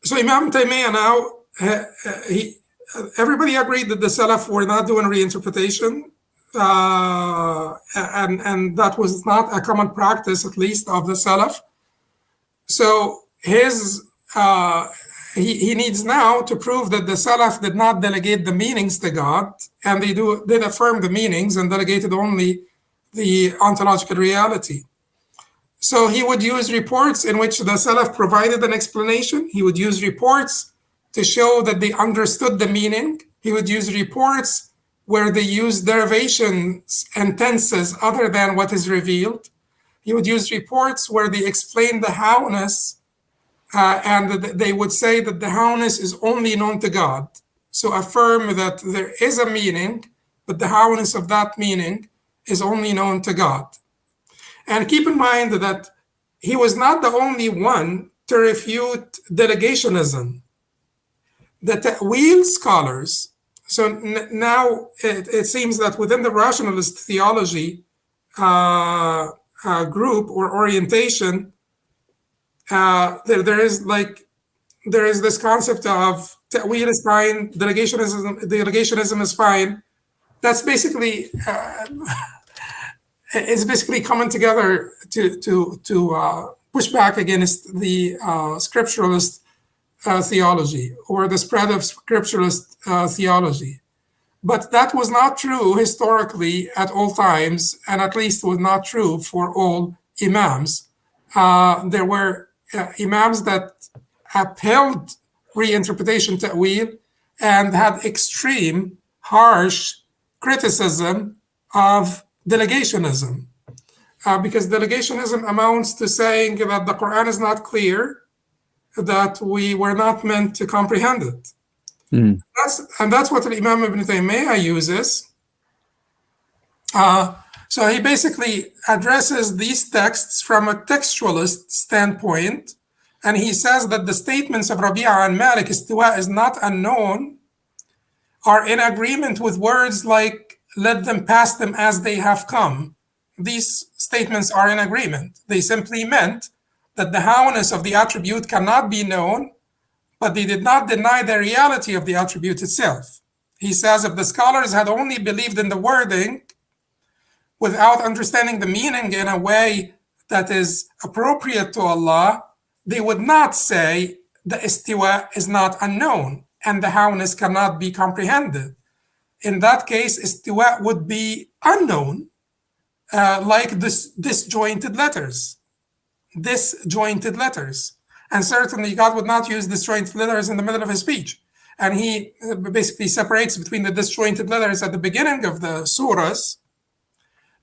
so Imam Taymiyyah now, everybody agreed that the Salaf were not doing reinterpretation, and that was not a common practice, at least of the Salaf. So he needs now to prove that the Salaf did not delegate the meanings to God, and they did affirm the meanings and delegated only the ontological reality. So he would use reports in which the Salaf provided an explanation. He would use reports to show that they understood the meaning. He would use reports where they use derivations and tenses other than what is revealed. He would use reports where they explain the howness, and they would say that the howness is only known to God. So affirm that there is a meaning, but the howness of that meaning is only known to God. And keep in mind that he was not the only one to refute delegationism. The Ta'wil scholars, so now it seems that within the rationalist theology group or orientation, there is this concept of Ta'wil is fine, delegationism is fine. That's basically it's basically coming together to push back against the scripturalist theology or the spread of scripturalist theology. But that was not true historically at all times, and at least was not true for all Imams. There were Imams that upheld reinterpretation ta'wil and had extreme, harsh criticism of delegationism. Because delegationism amounts to saying that the Qur'an is not clear, that we were not meant to comprehend it. That's what Imam Ibn Taymiyyah uses. So he basically addresses these texts from a textualist standpoint, and he says that the statements of Rabi'a and Malik, istiwa is not unknown, are in agreement with words like, let them pass them as they have come. These statements are in agreement. They simply meant that the howness of the attribute cannot be known, but they did not deny the reality of the attribute itself. He says if the scholars had only believed in the wording without understanding the meaning in a way that is appropriate to Allah, they would not say the istiwa is not unknown and the howness cannot be comprehended. In that case, istiwa would be unknown, like disjointed letters. Disjointed letters. And certainly God would not use disjointed letters in the middle of his speech. And he basically separates between the disjointed letters at the beginning of the surahs,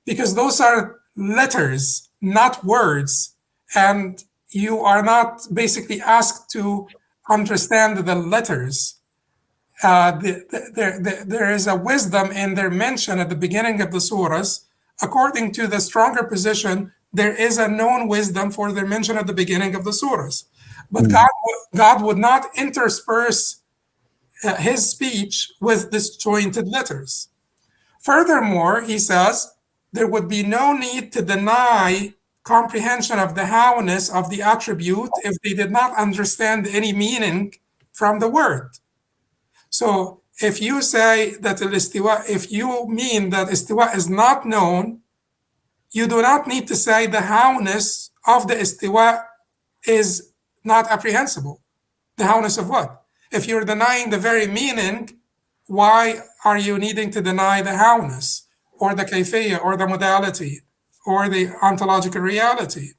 because those are letters, not words. And you are not basically asked to understand the letters. There is a wisdom in their mention at the beginning of the surahs. According to the stronger position, there is a known wisdom for their mention at the beginning of the surahs. But God would not intersperse his speech with disjointed letters. Furthermore, he says, there would be no need to deny comprehension of the howness of the attribute if they did not understand any meaning from the word. So if you say that al-istiwa, if you mean that istiwa is not known, you do not need to say the howness of the istiwa is not apprehensible. The howness of what? If you're denying the very meaning, why are you needing to deny the howness or the kayfiyya or the modality or the ontological reality?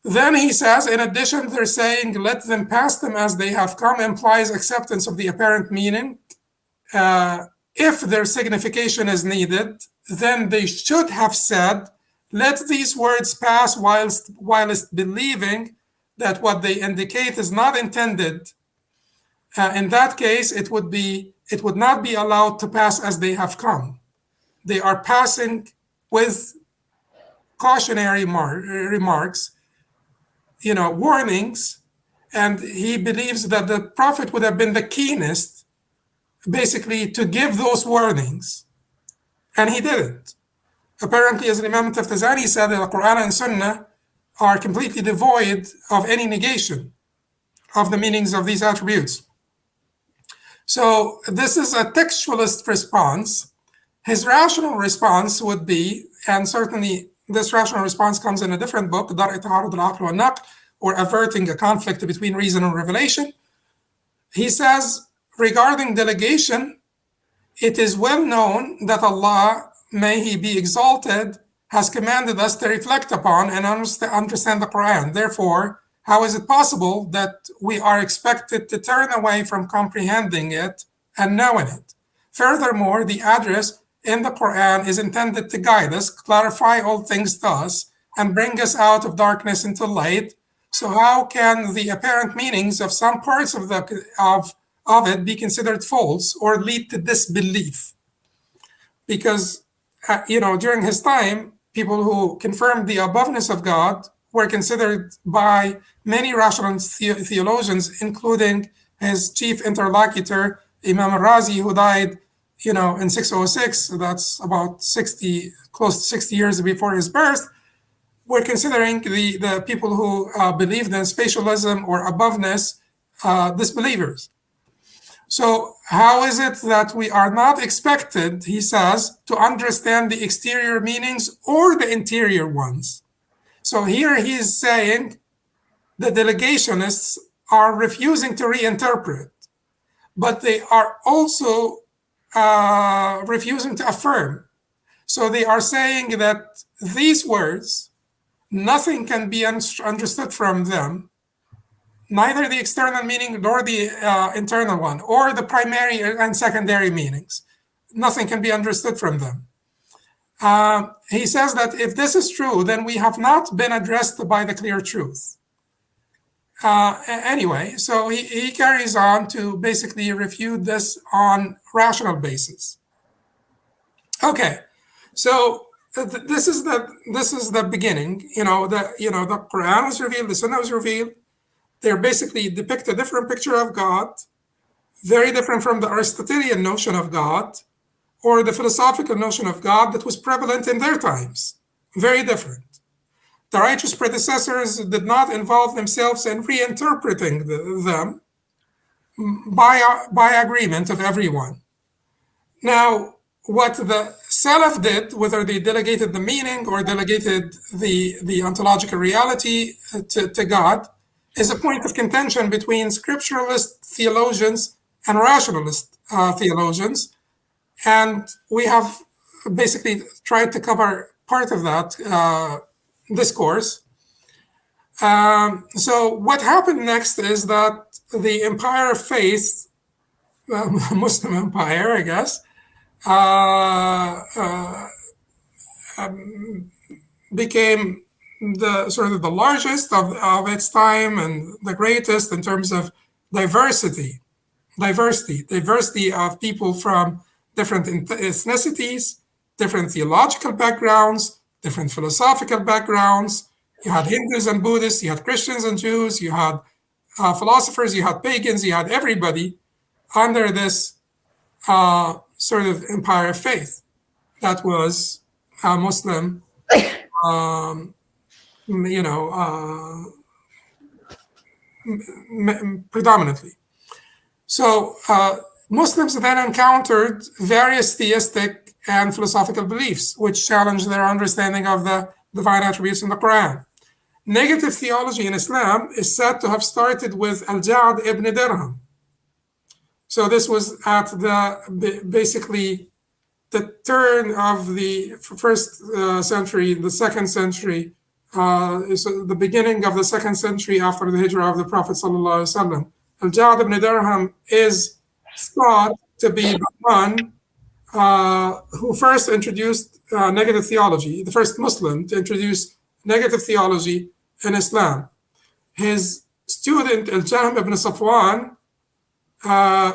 Then he says, in addition, they're saying, let them pass them as they have come implies acceptance of the apparent meaning. If their signification is needed, then they should have said, let these words pass whilst believing that what they indicate is not intended. In that case, it would not be allowed to pass as they have come. They are passing with cautionary remarks, warnings, and he believes that the Prophet would have been the keenest, basically, to give those warnings, and he didn't. Apparently, as Imam Taftazani said, the Qur'an and Sunnah are completely devoid of any negation of the meanings of these attributes. So this is a textualist response. His rational response would be, and certainly this rational response comes in a different book, Dar' Ta'arud al-Aql wa al-Naql, or Averting a Conflict Between Reason and Revelation. He says, regarding delegation, it is well known that Allah, may He be exalted, has commanded us to reflect upon and understand the Qur'an. Therefore, how is it possible that we are expected to turn away from comprehending it and knowing it? Furthermore, the address in the Qur'an is intended to guide us, clarify all things to us, and bring us out of darkness into light. So how can the apparent meanings of some parts of it be considered false or lead to disbelief? Because, during his time, people who confirmed the aboveness of God were considered by many rationalist theologians, including his chief interlocutor, Imam al-Razi, who died, in 606. So that's about close to 60 years before his birth. We're considering the people who believed in spatialism or aboveness disbelievers. So how is it that we are not expected, he says, to understand the exterior meanings or the interior ones? So here he is saying the delegationists are refusing to reinterpret, but they are also refusing to affirm. So they are saying that these words, nothing can be understood from them, neither the external meaning nor the internal one, or the primary and secondary meanings. Nothing can be understood from them. He says that if this is true, then we have not been addressed by the clear truth. Anyway, so he carries on to basically refute this on rational basis. Okay, so this is the beginning. The Quran was revealed, the Sunnah was revealed. They basically depict a different picture of God, very different from the Aristotelian notion of God, or the philosophical notion of God that was prevalent in their times. Very different. The righteous predecessors did not involve themselves in reinterpreting them by agreement of everyone. Now, what the Salaf did, whether they delegated the meaning or delegated the ontological reality to God, is a point of contention between scripturalist theologians and rationalist theologians. And we have basically tried to cover part of that discourse. So what happened next is that the empire of faith, Muslim empire, I guess, became the largest of its time and the greatest in terms of diversity of people from different ethnicities, different theological backgrounds, different philosophical backgrounds. You had Hindus and Buddhists, you had Christians and Jews, you had philosophers, you had pagans, you had everybody under this empire of faith that was Muslim, predominantly. So Muslims then encountered various theistic and philosophical beliefs which challenged their understanding of the divine attributes in the Quran. Negative theology in Islam is said to have started with al-Ja'd ibn Dirham. So this was at basically the turn of the first century, the second century, the beginning of the second century after the hijrah of the Prophet ﷺ. Al-Ja'd ibn Dirham is thought to be the one who first introduced negative theology, the first Muslim to introduce negative theology in Islam. His student, Al-Jahm ibn Safwan,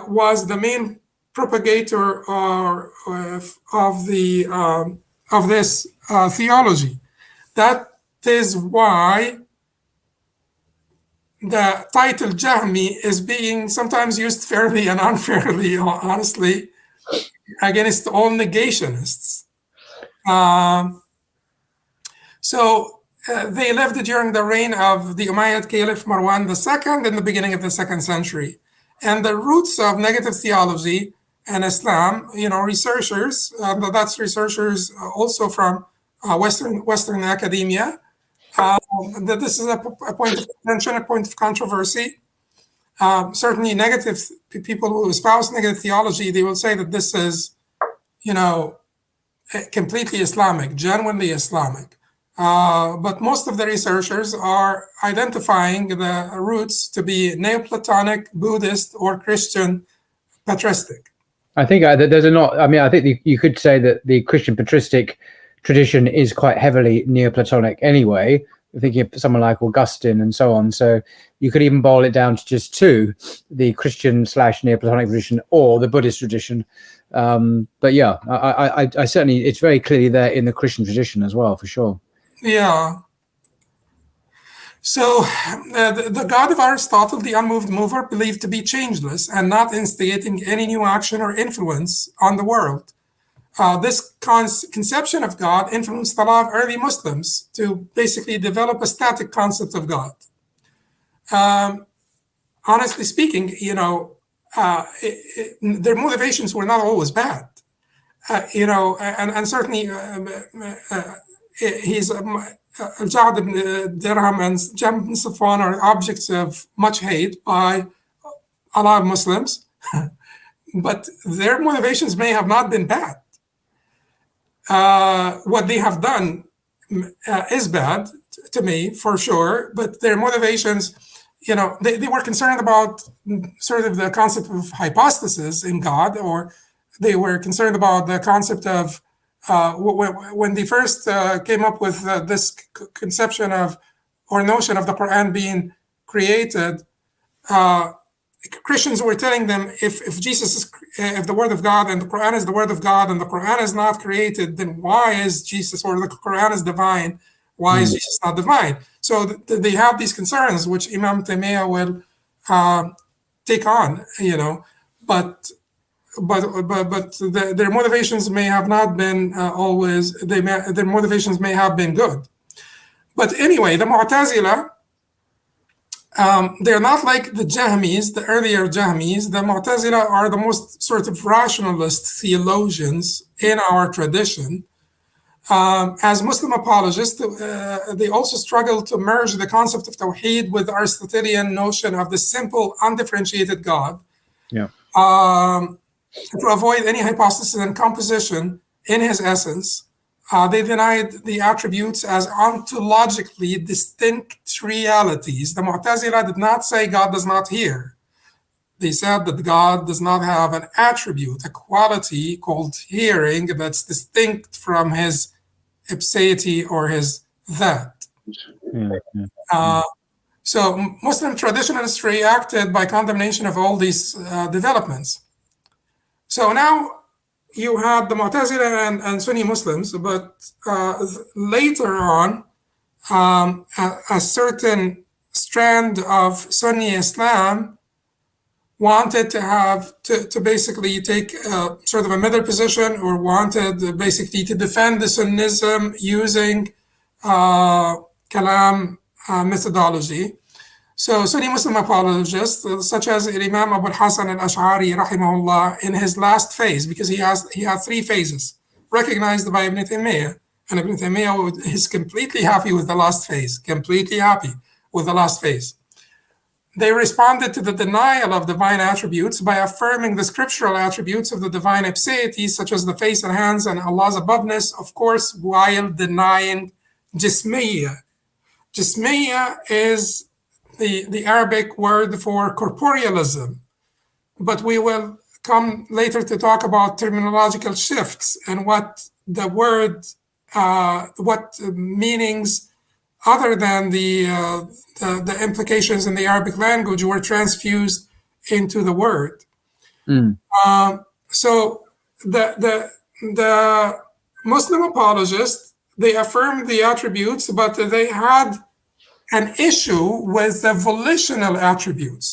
was the main propagator of this theology. That is why the title Jahmi is being sometimes used fairly and unfairly, honestly, against all negationists. They lived during the reign of the Umayyad Caliph Marwan II in the beginning of the second century. And the roots of negative theology and Islam, researchers, that's researchers also from Western academia, that this is a point of contention, a point of controversy. Certainly negative people who espouse negative theology, they will say that this is, completely Islamic, genuinely Islamic. But most of the researchers are identifying the roots to be Neoplatonic, Buddhist, or Christian patristic. I think there's a lot. I mean, I think you could say that the Christian patristic tradition is quite heavily Neoplatonic anyway. Thinking of someone like Augustine and so on. So you could even boil it down to just two: the Christian / Neoplatonic tradition or the Buddhist tradition. But yeah, I certainly, it's very clearly there in the Christian tradition as well, for sure. Yeah. So the God of Aristotle, the unmoved mover, believed to be changeless and not instigating any new action or influence on the world. This conception of God influenced a lot of early Muslims to basically develop a static concept of God. Honestly speaking, their motivations were not always bad. And certainly he's al-Ja'd ibn Dirham and Jam ibn Safwan are objects of much hate by a lot of Muslims, but their motivations may have not been bad. What they have done is bad to me, for sure, but their motivations, they were concerned about sort of the concept of hypostasis in God, or they were concerned about the concept of when they first came up with this conception of or notion of the Qur'an being created. Christians were telling them if Jesus is, if the Word of God and the Qur'an is the Word of God and the Qur'an is not created, then why is Jesus, or the Qur'an is divine, why is Jesus not divine? So they have these concerns, which Imam Taymiyyah will take on, but their motivations may have not been always. Their motivations may have been good, but anyway, the Mu'tazila. They're not like the Jahmis, the earlier Jahmis. The Mu'tazila are the most sort of rationalist theologians in our tradition. As Muslim apologists, they also struggle to merge the concept of Tawheed with the Aristotelian notion of the simple, undifferentiated God. Yeah. To avoid any hypostasis and composition in his essence. They denied the attributes as ontologically distinct realities. The Mu'tazila did not say God does not hear. They said that God does not have an attribute, a quality called hearing that's distinct from his ipseity or his that. So Muslim traditionalists reacted by condemnation of all these developments. So now you had the Mu'tazila and Sunni Muslims, but later on, a certain strand of Sunni Islam wanted to have to basically take sort of a middle position, or wanted basically to defend the Sunnism using Kalam methodology. So Sunni Muslim apologists, such as Imam Abu al-Hasan al-Ash'ari, rahimahullah, in his last phase, because he had three phases, recognized by Ibn Taymiyyah, and Ibn Taymiyyah is completely happy with the last phase, They responded to the denial of divine attributes by affirming the scriptural attributes of the divine ipseity, such as the face and hands and Allah's aboveness, of course, while denying jismiyya. Jismiyya is the Arabic word for corporealism, but we will come later to talk about terminological shifts and what the word, what meanings other than the implications in the Arabic language were transfused into the word. So the Muslim apologists, they affirmed the attributes, but they had an issue with the volitional attributes,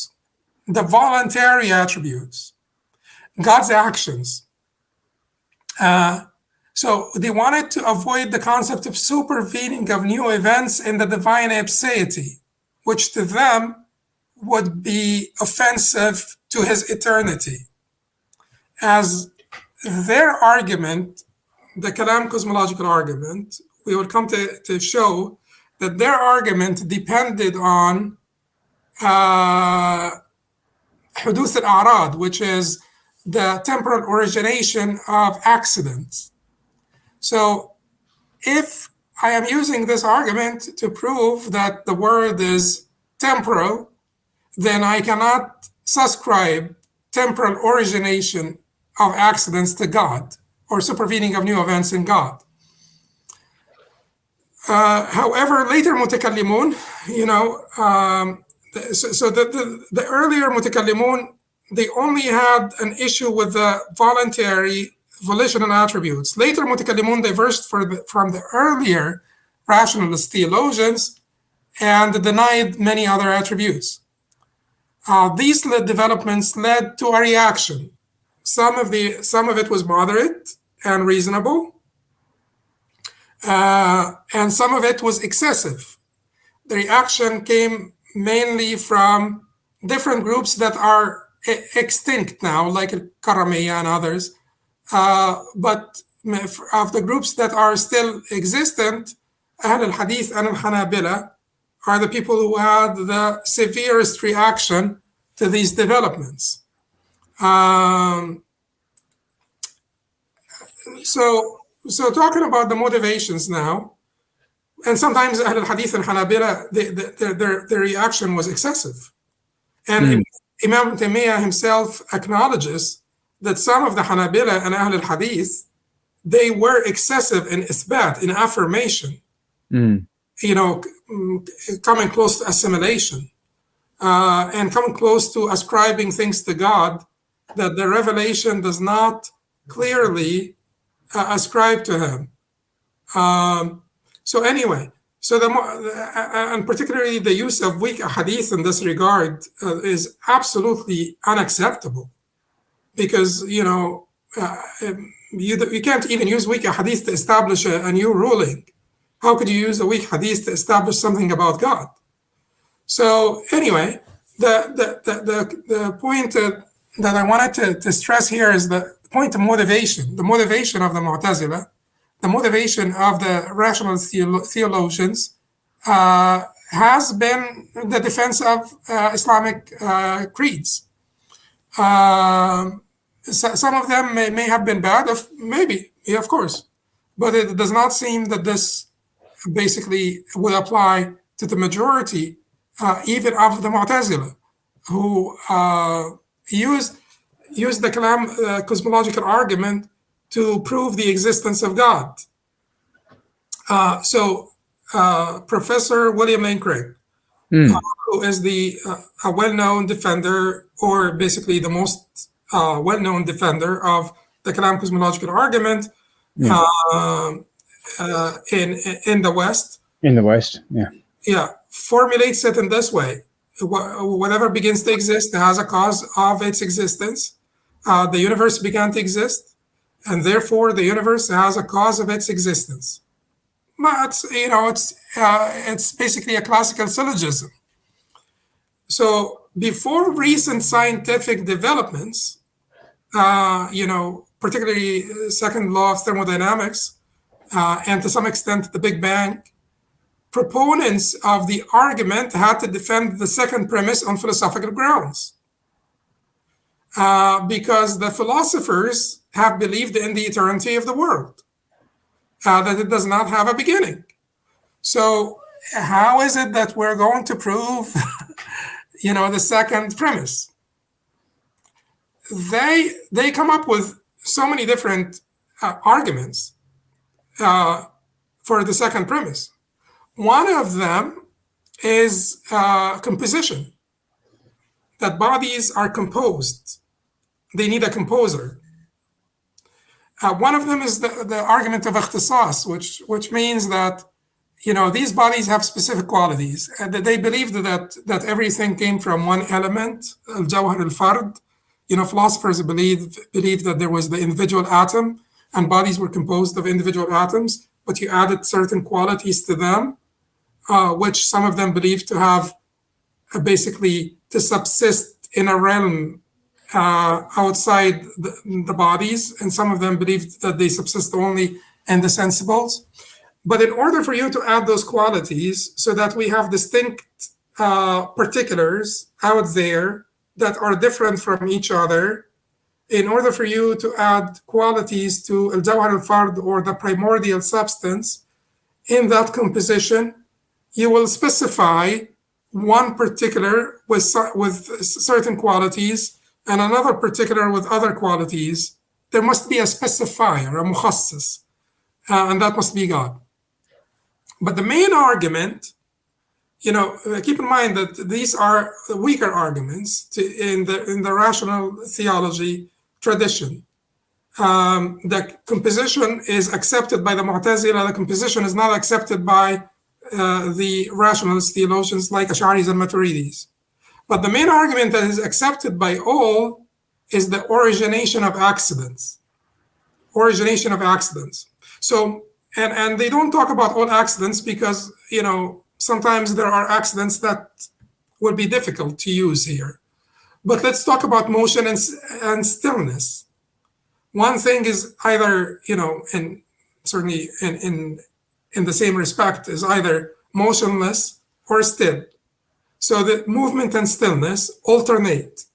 the voluntary attributes, God's actions. So they wanted to avoid the concept of supervening of new events in the divine ipseity, which to them would be offensive to his eternity. As their argument, the Kalam cosmological argument, we would come to show that their argument depended on huduth al-a'rad, which is the temporal origination of accidents. So if I am using this argument to prove that the world is temporal, then I cannot subscribe temporal origination of accidents to God, or supervening of new events in God. However, later mutakallimun, so the earlier mutakallimun, they only had an issue with the voluntary volitional attributes. Later mutakallimun diverged from the earlier rationalist theologians and denied many other attributes. These developments led to a reaction. Some of it was moderate and reasonable, and some of it was excessive. The reaction came mainly from different groups that are extinct now, like Qabeeh and others. But of the groups that are still existent, Ahl al-Hadith and al-Hanabila are the people who had the severest reaction to these developments. So talking about the motivations now, and sometimes Ahl al-Hadith and Hanabila, their reaction was excessive. And Imam Taymiyyah himself acknowledges that some of the Hanabila and Ahl al-Hadith, they were excessive in ithbat, in affirmation, coming close to assimilation, and coming close to ascribing things to God that the revelation does not clearly ascribe to him. So anyway, and particularly the use of weak hadith in this regard is absolutely unacceptable, because you can't even use weak hadith to establish a new ruling. How could you use a weak hadith to establish something about God? So anyway, the point that I wanted to stress here is the point of motivation. The motivation of the Mu'tazila, the motivation of the rational theologians has been the defense of Islamic creeds. Some of them may have been bad, of course, but it does not seem that this basically would apply to the majority, even of the Mu'tazila, who use the cosmological argument to prove the existence of God. Professor William Lane Craig, who is a well-known defender, or basically the most well-known defender of the Kalam cosmological argument in the West. In the West, yeah. Yeah, formulates it in this way. Whatever begins to exist has a cause of its existence. The universe began to exist, and therefore the universe has a cause of its existence. But it's basically a classical syllogism. So before recent scientific developments, particularly second law of thermodynamics, and to some extent the Big Bang, proponents of the argument had to defend the second premise on philosophical grounds. Because the philosophers have believed in the eternity of the world, that it does not have a beginning. So how is it that we're going to prove, the second premise? They come up with so many different arguments for the second premise. One of them is composition, that bodies are composed. They need a composer. One of them is the argument of ikhtisas, which means that these bodies have specific qualities, and that they believed that everything came from one element, al-jawhar al-fard. Philosophers believe that there was the individual atom, and bodies were composed of individual atoms, but you added certain qualities to them, which some of them believed to have basically to subsist in a realm outside the bodies, and some of them believed that they subsist only in the sensibles. But in order for you to add those qualities so that we have distinct particulars out there that are different from each other, in order for you to add qualities to al-jawhar al-fard, or the primordial substance, in that composition, you will specify one particular with certain qualities and another particular with other qualities, there must be a specifier, a mukhassis, and that must be God. But the main argument, keep in mind that these are weaker arguments in the rational theology tradition. The composition is accepted by the Mu'tazila. The composition is not accepted by the rationalist theologians like Ash'aris and Maturidis. But the main argument that is accepted by all is the origination of accidents. Origination of accidents. So, and they don't talk about all accidents because, sometimes there are accidents that will be difficult to use here. But let's talk about motion and stillness. One thing is either, and certainly in the same respect, is either motionless or still. So the movement and stillness alternate.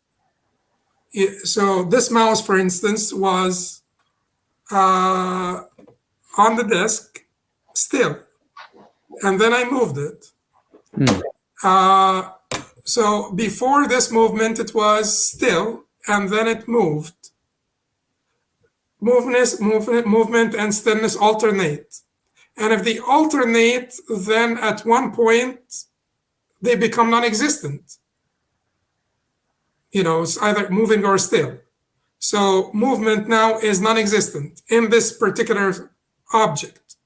So this mouse, for instance, was on the desk, still, and then I moved it. So before this movement, it was still, and then it moved. Movement and stillness alternate. And if they alternate, then at one point, they become non-existent. It's either moving or still. So movement now is non-existent in this particular object.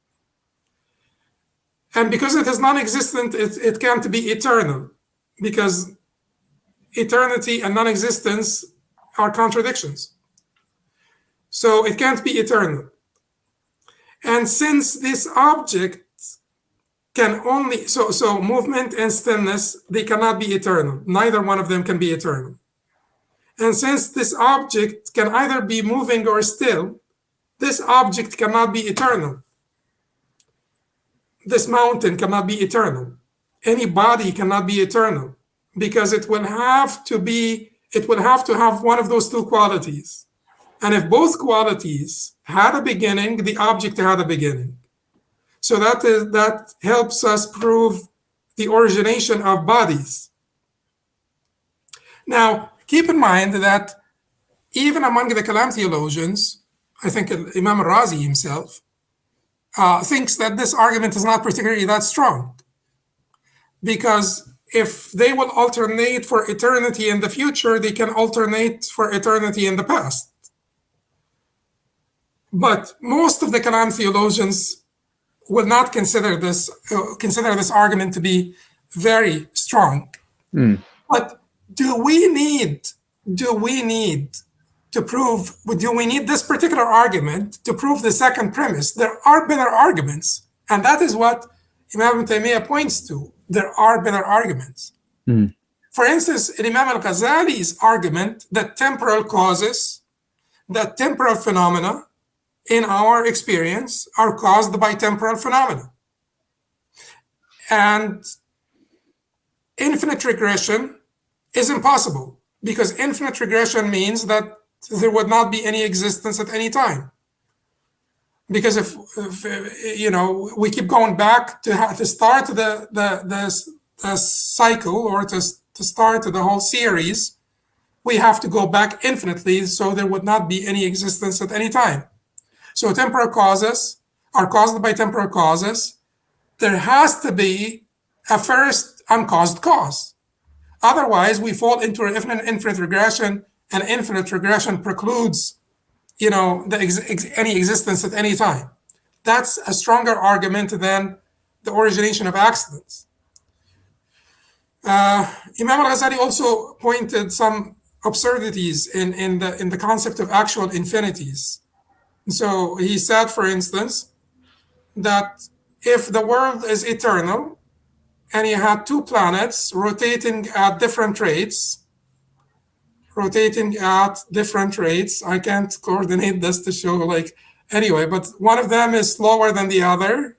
And because it is non-existent, it can't be eternal, because eternity and non-existence are contradictions. So it can't be eternal. And since this object can only, so movement and stillness, they cannot be eternal. Neither one of them can be eternal. And since this object can either be moving or still, this object cannot be eternal. This mountain cannot be eternal. Any body cannot be eternal, because it will have to have one of those two qualities. And if both qualities had a beginning, the object had a beginning. So that helps us prove the origination of bodies. Now, keep in mind that even among the Kalam theologians, I think Imam al-Razi himself thinks that this argument is not particularly that strong, because if they will alternate for eternity in the future, they can alternate for eternity in the past. But most of the Kalam theologians will not consider this argument to be very strong. But do we need this particular argument to prove the second premise? There are better arguments, and that is what Imam Taymiyyah points to. There are better arguments. For instance, in Imam al-Ghazali's argument that temporal causes, that temporal phenomena in our experience are caused by temporal phenomena. And infinite regression is impossible, because infinite regression means that there would not be any existence at any time. Because if we keep going back to start the cycle, or to start the whole series, we have to go back infinitely, so there would not be any existence at any time. So temporal causes are caused by temporal causes. There has to be a first uncaused cause. Otherwise, we fall into an infinite regression, and infinite regression precludes, any existence at any time. That's a stronger argument than the origination of accidents. Imam al-Ghazali also pointed some absurdities in the concept of actual infinities. So he said, for instance, that if the world is eternal and you had two planets rotating at different rates, I can't coordinate this to show anyway, but one of them is slower than the other.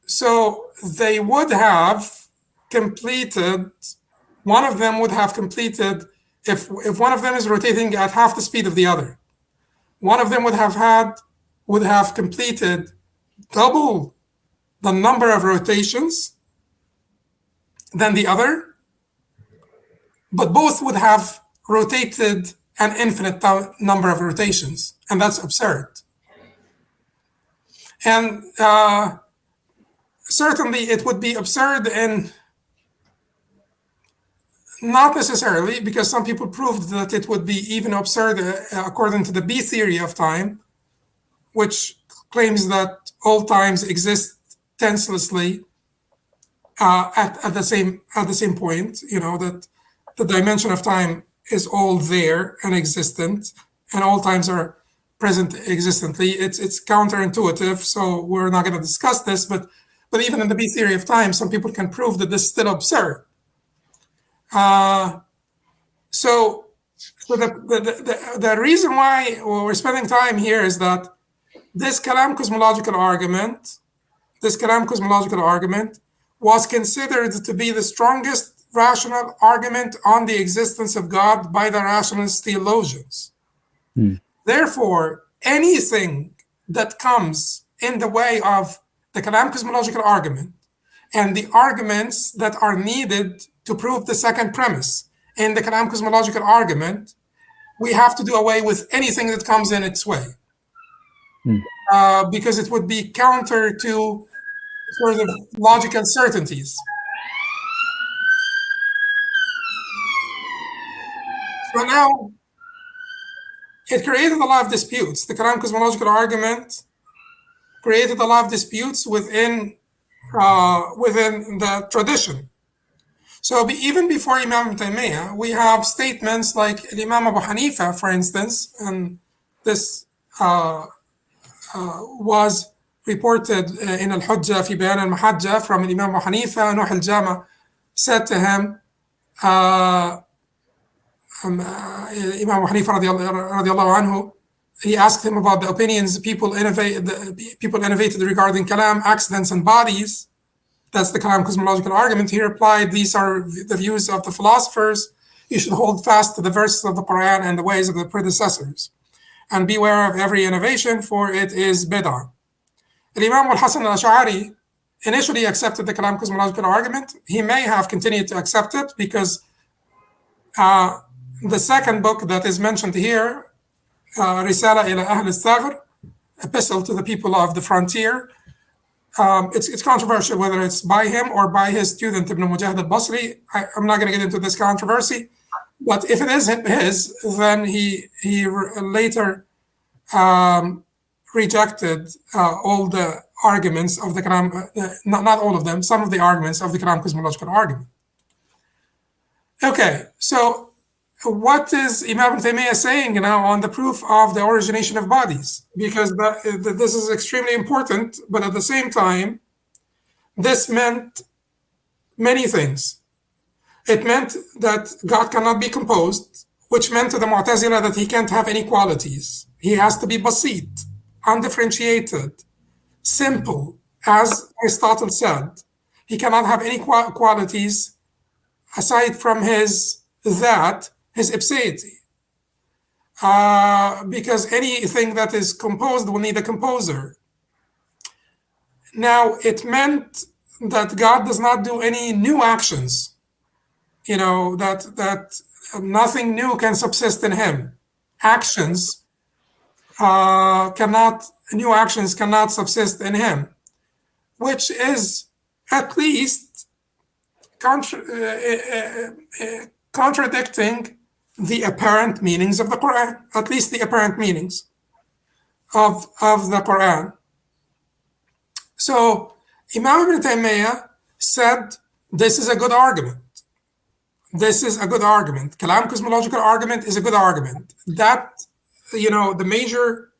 So they would have completed, one of them would have completed, if one of them is rotating at half the speed of the other, one of them would have completed double the number of rotations than the other, but both would have rotated an infinite number of rotations, and that's absurd. And certainly it would be absurd in not necessarily, because some people proved that it would be even absurd according to the B theory of time, which claims that all times exist tenselessly at the same point. That the dimension of time is all there and existent, and all times are present existently. It's counterintuitive, so we're not going to discuss this. But even in the B theory of time, some people can prove that this is still absurd. So the reason why we're spending time here is that this Kalam cosmological argument was considered to be the strongest rational argument on the existence of God by the rationalist theologians. Therefore, anything that comes in the way of the Kalam cosmological argument and the arguments that are needed to prove the second premise in the Kalam cosmological argument, we have to do away with anything that comes in its way. Because it would be counter to sort of logical certainties. So now, it created a lot of disputes. The Kalam cosmological argument created a lot of disputes within the tradition. So even before Imam Taymiyyah, we have statements like Imam Abu Hanifa, for instance, and this was reported in al-Hujjah fi Bayan al-Mahajjah from Imam Abu Hanifa. Nuh al-Jama said to him, Imam Abu Hanifa radiallahu anhu, he asked him about the opinions people innovated regarding kalam, accidents, and bodies. That's the Kalam cosmological argument. He replied, these are the views of the philosophers. You should hold fast to the verses of the Qur'an and the ways of the predecessors, and beware of every innovation, for it is bid'ah. Imam al-Hasan al-Ash'ari initially accepted the Kalam cosmological argument. He may have continued to accept it because the second book that is mentioned here, Risala ila Ahl al-Thaghr, Epistle to the People of the Frontier, it's controversial whether it's by him or by his student Ibn Mujahid al-Basri. I'm not going to get into this controversy, but if it is his, then he later rejected all the arguments of the Kalam, not all of them, some of the arguments of the Kalam cosmological argument. Okay, so what is Imam Taymiyyah saying now on the proof of the origination of bodies? Because this is extremely important, but at the same time, this meant many things. It meant that God cannot be composed, which meant to the Mu'tazila that he can't have any qualities. He has to be basit, undifferentiated, simple, as Aristotle said. He cannot have any qualities aside from his ipseity. Because anything that is composed will need a composer. Now, it meant that God does not do any new actions. That nothing new can subsist in him. New actions cannot subsist in him, which is at least contradicting the apparent meanings of the Qur'an, at least the apparent meanings of the Qur'an. So Imam Ibn Taymiyyah said, this is a good argument. This is a good argument. Kalam cosmological argument is a good argument. That, the major,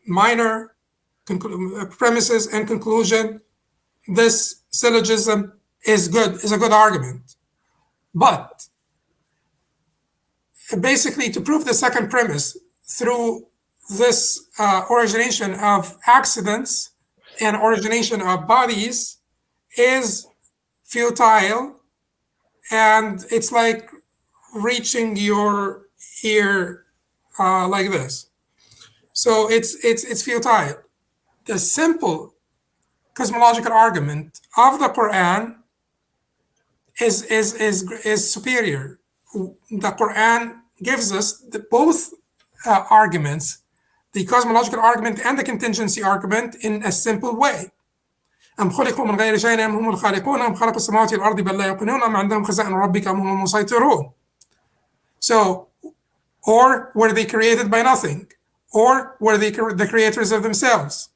minor premises and conclusion, this syllogism is a good argument. But basically, to prove the second premise through this origination of accidents and origination of bodies is futile, and it's like reaching your ear like this. So it's futile. The simple cosmological argument of the Qur'an is superior. The Qur'an gives us both arguments, the cosmological argument and the contingency argument, in a simple way. أم خلقوا من غير شيء أم هم الخالقون أم خلقوا السماوات والأرض بل لا يوقنون أم عندهم خزائن ربك أم هم المسيطرون. So, or were they created by nothing? Or were they the creators of themselves?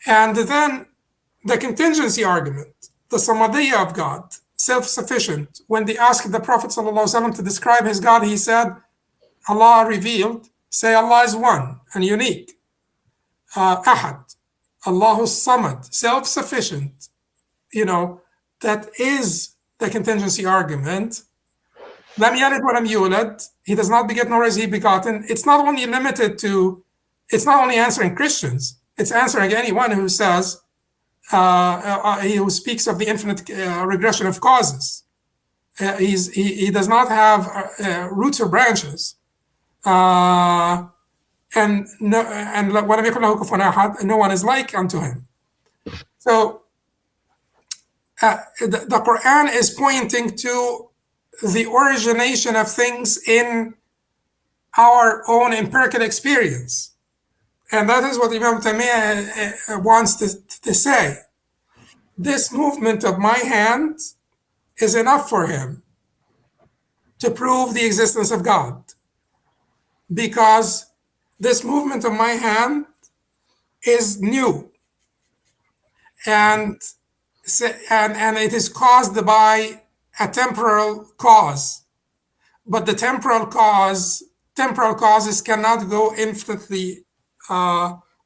And then the contingency argument, the Samadiyya of God, self-sufficient. When they asked the Prophet ﷺ to describe his God, he said, Allah revealed, say Allah is one and unique. Ahad, Allahu Samad, self-sufficient. That is the contingency argument. Lam yalid wa lam yulad, he does not beget nor is he begotten. It's not only limited to, it's not only answering Christians, it's answering anyone who says, who speaks of the infinite regression of causes. He does not have roots or branches. And no one is like unto him. So the Qur'an is pointing to the origination of things in our own empirical experience. And that is what Imam Taymiyyah wants to say. This movement of my hand is enough for him to prove the existence of God. Because this movement of my hand is new. And it is caused by a temporal cause. But the temporal causes cannot go infinitely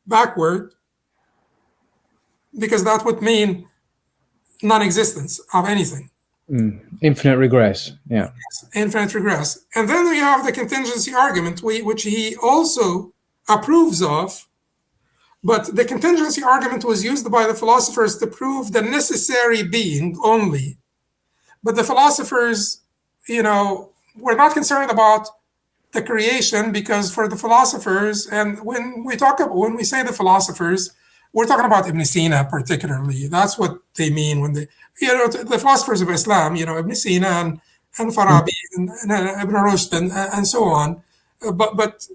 backward, because that would mean non-existence of anything. Infinite regress, yeah. Yes, infinite regress. And then we have the contingency argument, which he also approves of. But the contingency argument was used by the philosophers to prove the necessary being only. But the philosophers, were not concerned about the creation, because for the philosophers, and when we say the philosophers, we're talking about Ibn Sina particularly. That's what they mean when they, the philosophers of Islam, Ibn Sina and Farabi and Ibn Rushd and so on. But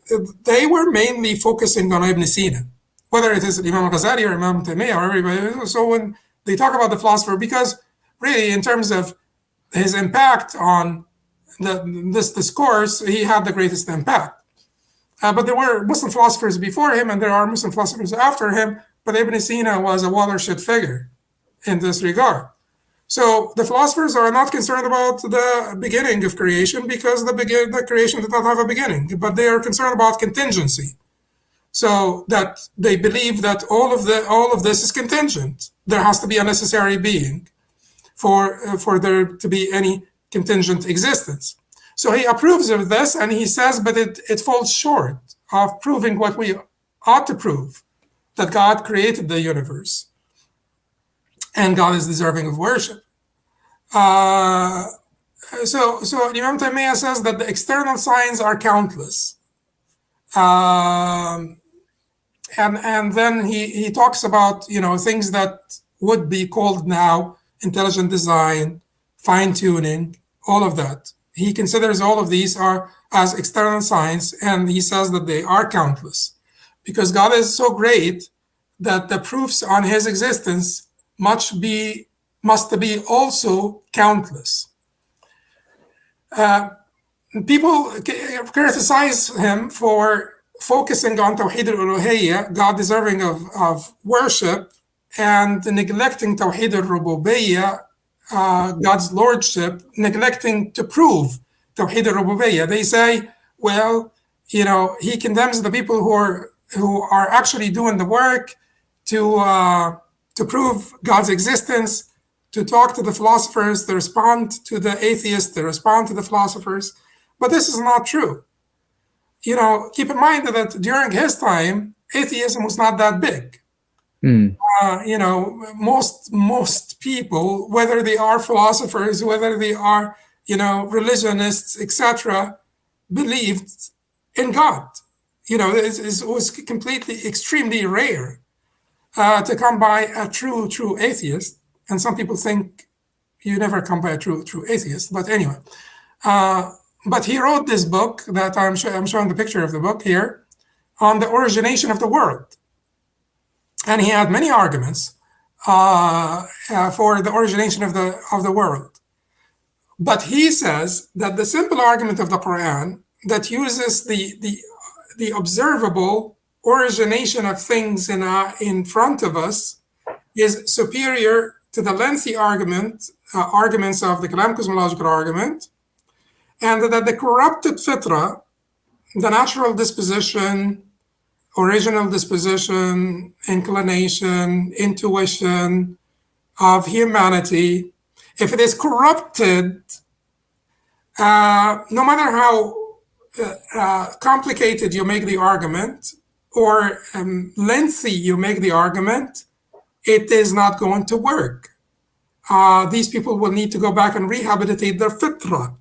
they were mainly focusing on Ibn Sina, whether it is Imam Ghazali or Imam Taymiyyah or everybody. So when they talk about the philosopher, because really in terms of his impact on this discourse, he had the greatest impact. But there were Muslim philosophers before him, and there are Muslim philosophers after him, but Ibn Sina was a watershed figure in this regard. So the philosophers are not concerned about the beginning of creation, because the creation did not have a beginning, but they are concerned about contingency. So that they believe that all of this is contingent. There has to be a necessary being for there to be any contingent existence. So he approves of this, and he says, but it falls short of proving what we ought to prove, that God created the universe and God is deserving of worship. So Imam Taymiyyah says that the external signs are countless. And then he talks about things that would be called now intelligent design, fine-tuning, all of that. He considers all of these as external signs, and he says that they are countless, because God is so great that the proofs on his existence must be also countless. People criticize him for focusing on Tawheed al-Uluhiyyah, God deserving of worship, and neglecting Tawheed al-Rububiyyah, God's lordship, neglecting to prove Tawheed al-Rububiyyah. They say, well, he condemns the people who are actually doing the work to prove God's existence, to talk to the philosophers, to respond to the atheists, to respond to the philosophers. But this is not true. Keep in mind that during his time, atheism was not that big. Most people, whether they are philosophers, whether they are, religionists, etc., believed in God. It was completely, extremely rare to come by a true atheist. And some people think you never come by a true atheist. But anyway, But he wrote this book that I'm showing the picture of the book here on the origination of the world. And he had many arguments for the origination of the world. But he says that the simple argument of the Qur'an that uses the observable origination of things in front of us is superior to the lengthy arguments of the Kalam cosmological argument, and that the corrupted fitra, the natural disposition, original disposition, inclination, intuition of humanity, if it is corrupted, no matter how complicated you make the argument or lengthy you make the argument, it is not going to work. These people will need to go back and rehabilitate their fitra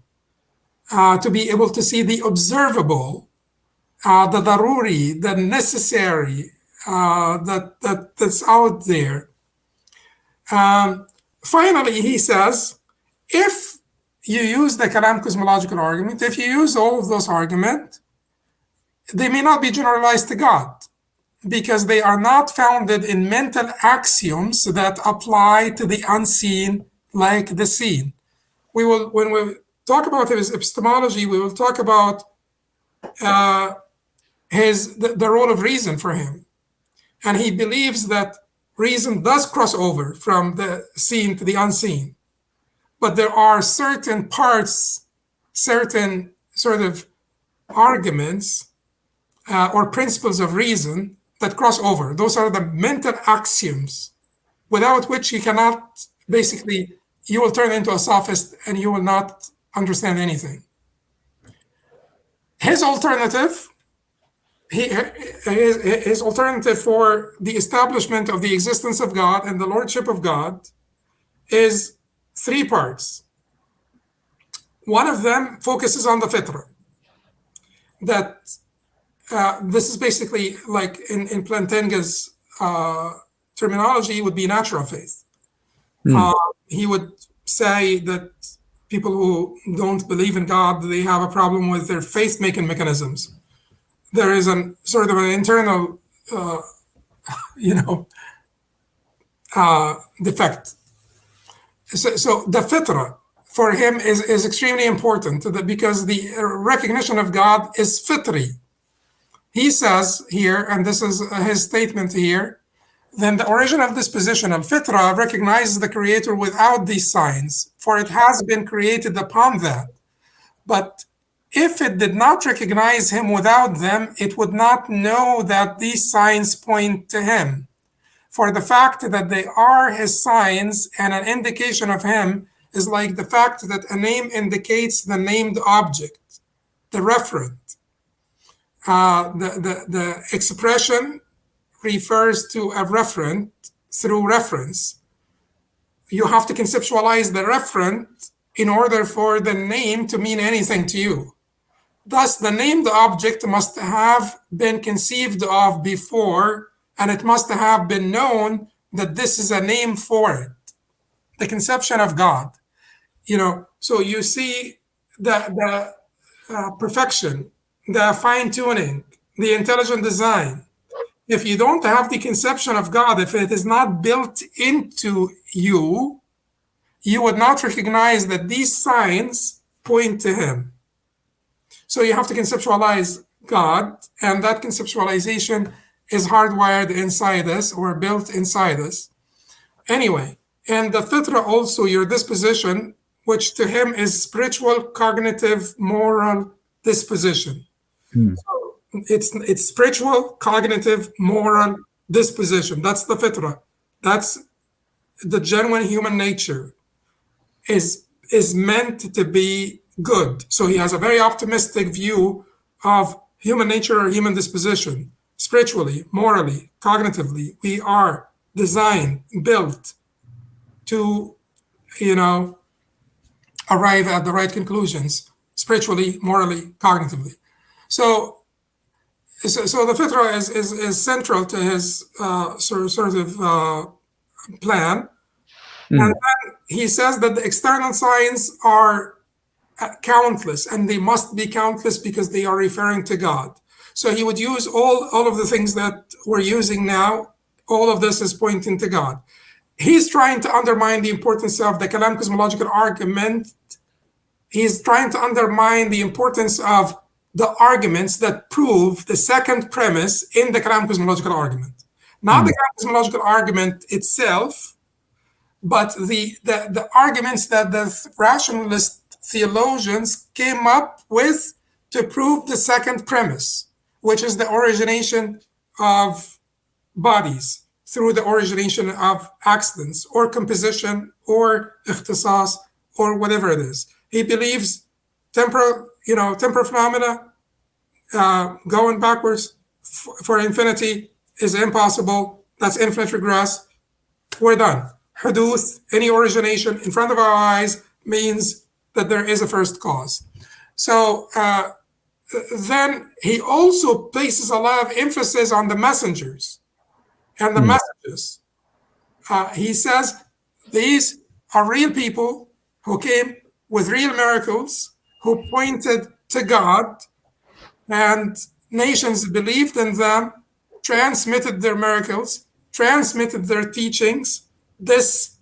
to be able to see the observable, the daruri, the necessary, that's out there. Finally, he says, if you use the Kalam cosmological argument, if you use all of those arguments, they may not be generalized to God because they are not founded in mental axioms that apply to the unseen like the seen. We will, when we talk about his epistemology, we will talk about the role of reason for him. And he believes that reason does cross over from the seen to the unseen. But there are certain parts, certain sort of arguments or principles of reason that cross over. Those are the mental axioms without which you cannot, basically, you will turn into a sophist and you will not understand anything. His alternative, his alternative for the establishment of the existence of God and the lordship of God is three parts. One of them focuses on the fitra. That this is basically like in Plantinga's terminology would be natural faith. He would say that people who don't believe in God, they have a problem with their faith-making mechanisms. There is an sort of an internal, defect. So the fitra for him is extremely important because the recognition of God is fitri. He says here, and this is his statement here, then the original disposition of fitra recognizes the creator without these signs, for it has been created upon that. But if it did not recognize him without them, it would not know that these signs point to him. For the fact that they are his signs and an indication of him is like the fact that a name indicates the named object, the referent. The expression refers to a referent through reference. You have to conceptualize the referent in order for the name to mean anything to you. Thus, the named object must have been conceived of before, and it must have been known that this is a name for it. The conception of God. So you see the perfection, the fine-tuning, the intelligent design. If you don't have the conception of God, if it is not built into you, you would not recognize that these signs point to him. So you have to conceptualize God, and that conceptualization is hardwired inside us or built inside us. Anyway, and the fitra also, your disposition, which to him is spiritual, cognitive, moral disposition. So it's spiritual, cognitive, moral disposition. That's the fitra. That's the genuine human nature is meant to be good. So he has a very optimistic view of human nature or human disposition. Spiritually, morally, cognitively, we are designed, built to, arrive at the right conclusions, spiritually, morally, cognitively. So the fitra is central to his sort of plan. And then he says that the external signs are countless, and they must be countless because they are referring to God. So he would use all of the things that we're using now. All of this is pointing to God. He's trying to undermine the importance of the Kalam cosmological argument. He's trying to undermine the importance of the arguments that prove the second premise in the Kalam cosmological argument. Not the Kalam cosmological argument itself, but the arguments that the rationalist theologians came up with to prove the second premise, which is the origination of bodies through the origination of accidents or composition or ikhtisas or whatever it is. He believes temporal phenomena going backwards for infinity is impossible. That's infinite regress. We're done. Huduth, any origination in front of our eyes, means that there is a first cause. So then he also places a lot of emphasis on the messengers and the messages. He says these are real people who came with real miracles, who pointed to God, and nations believed in them, transmitted their miracles, transmitted their teachings. This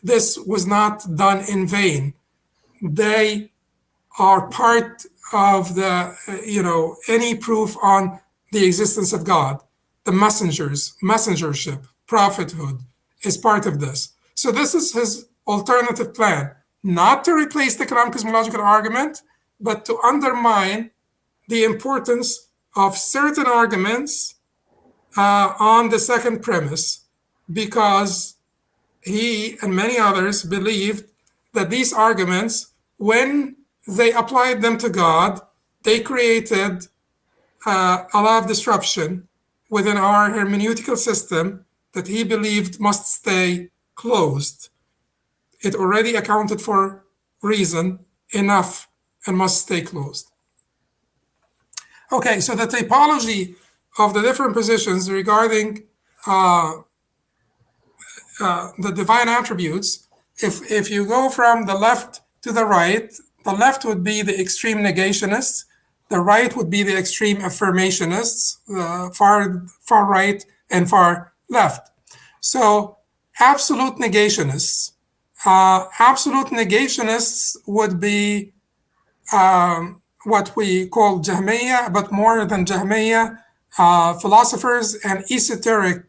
was not done in vain. They are part of the, any proof on the existence of God. The messengership, prophethood is part of this. So this is his alternative plan, not to replace the Kalam cosmological argument, but to undermine the importance of certain arguments on the second premise, because he and many others believed that these arguments, when they applied them to God, they created a lot of disruption within our hermeneutical system that he believed must stay closed. It already accounted for reason enough and must stay closed. Okay, so the typology of the different positions regarding the divine attributes, if you go from the left to the right, the left would be the extreme negationists, the right would be the extreme affirmationists, far right and far left. So absolute negationists would be what we call Jahmiyyah, but more than Jahmiyyah, philosophers and esoteric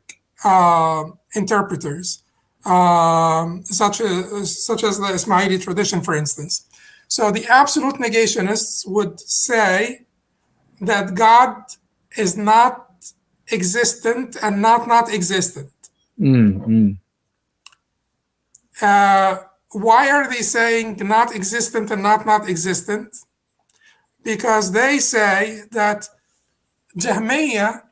interpreters, such as the Ismaili tradition, for instance. So the absolute negationists would say that God is not existent and not existent. Why are they saying not existent and not existent? Because they say that Jahmiyyah,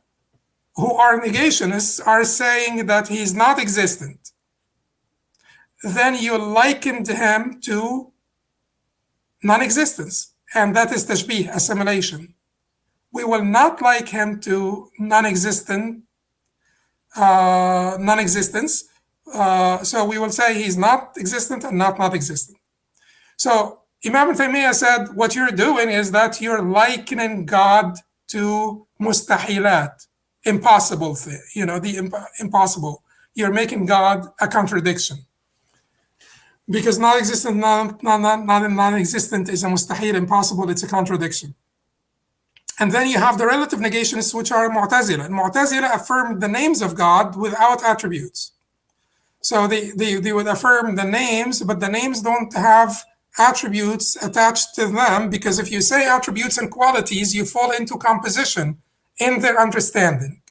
who are negationists, are saying that he's not existent. Then you likened him to non-existence, and that is tashbih, assimilation. We will not like him to non-existence. So we will say he's not existent and not existent. So Imam Taymiyyah said, what you're doing is that you're likening God to mustahilat, impossible thing, the impossible. You're making God a contradiction. Because non-existent, non-existent is a mustahil, impossible, it's a contradiction. And then you have the relative negationists, which are Mu'tazila. Mu'tazila affirm the names of God without attributes. So they would affirm the names, but the names don't have attributes attached to them, because if you say attributes and qualities, you fall into composition in their understanding.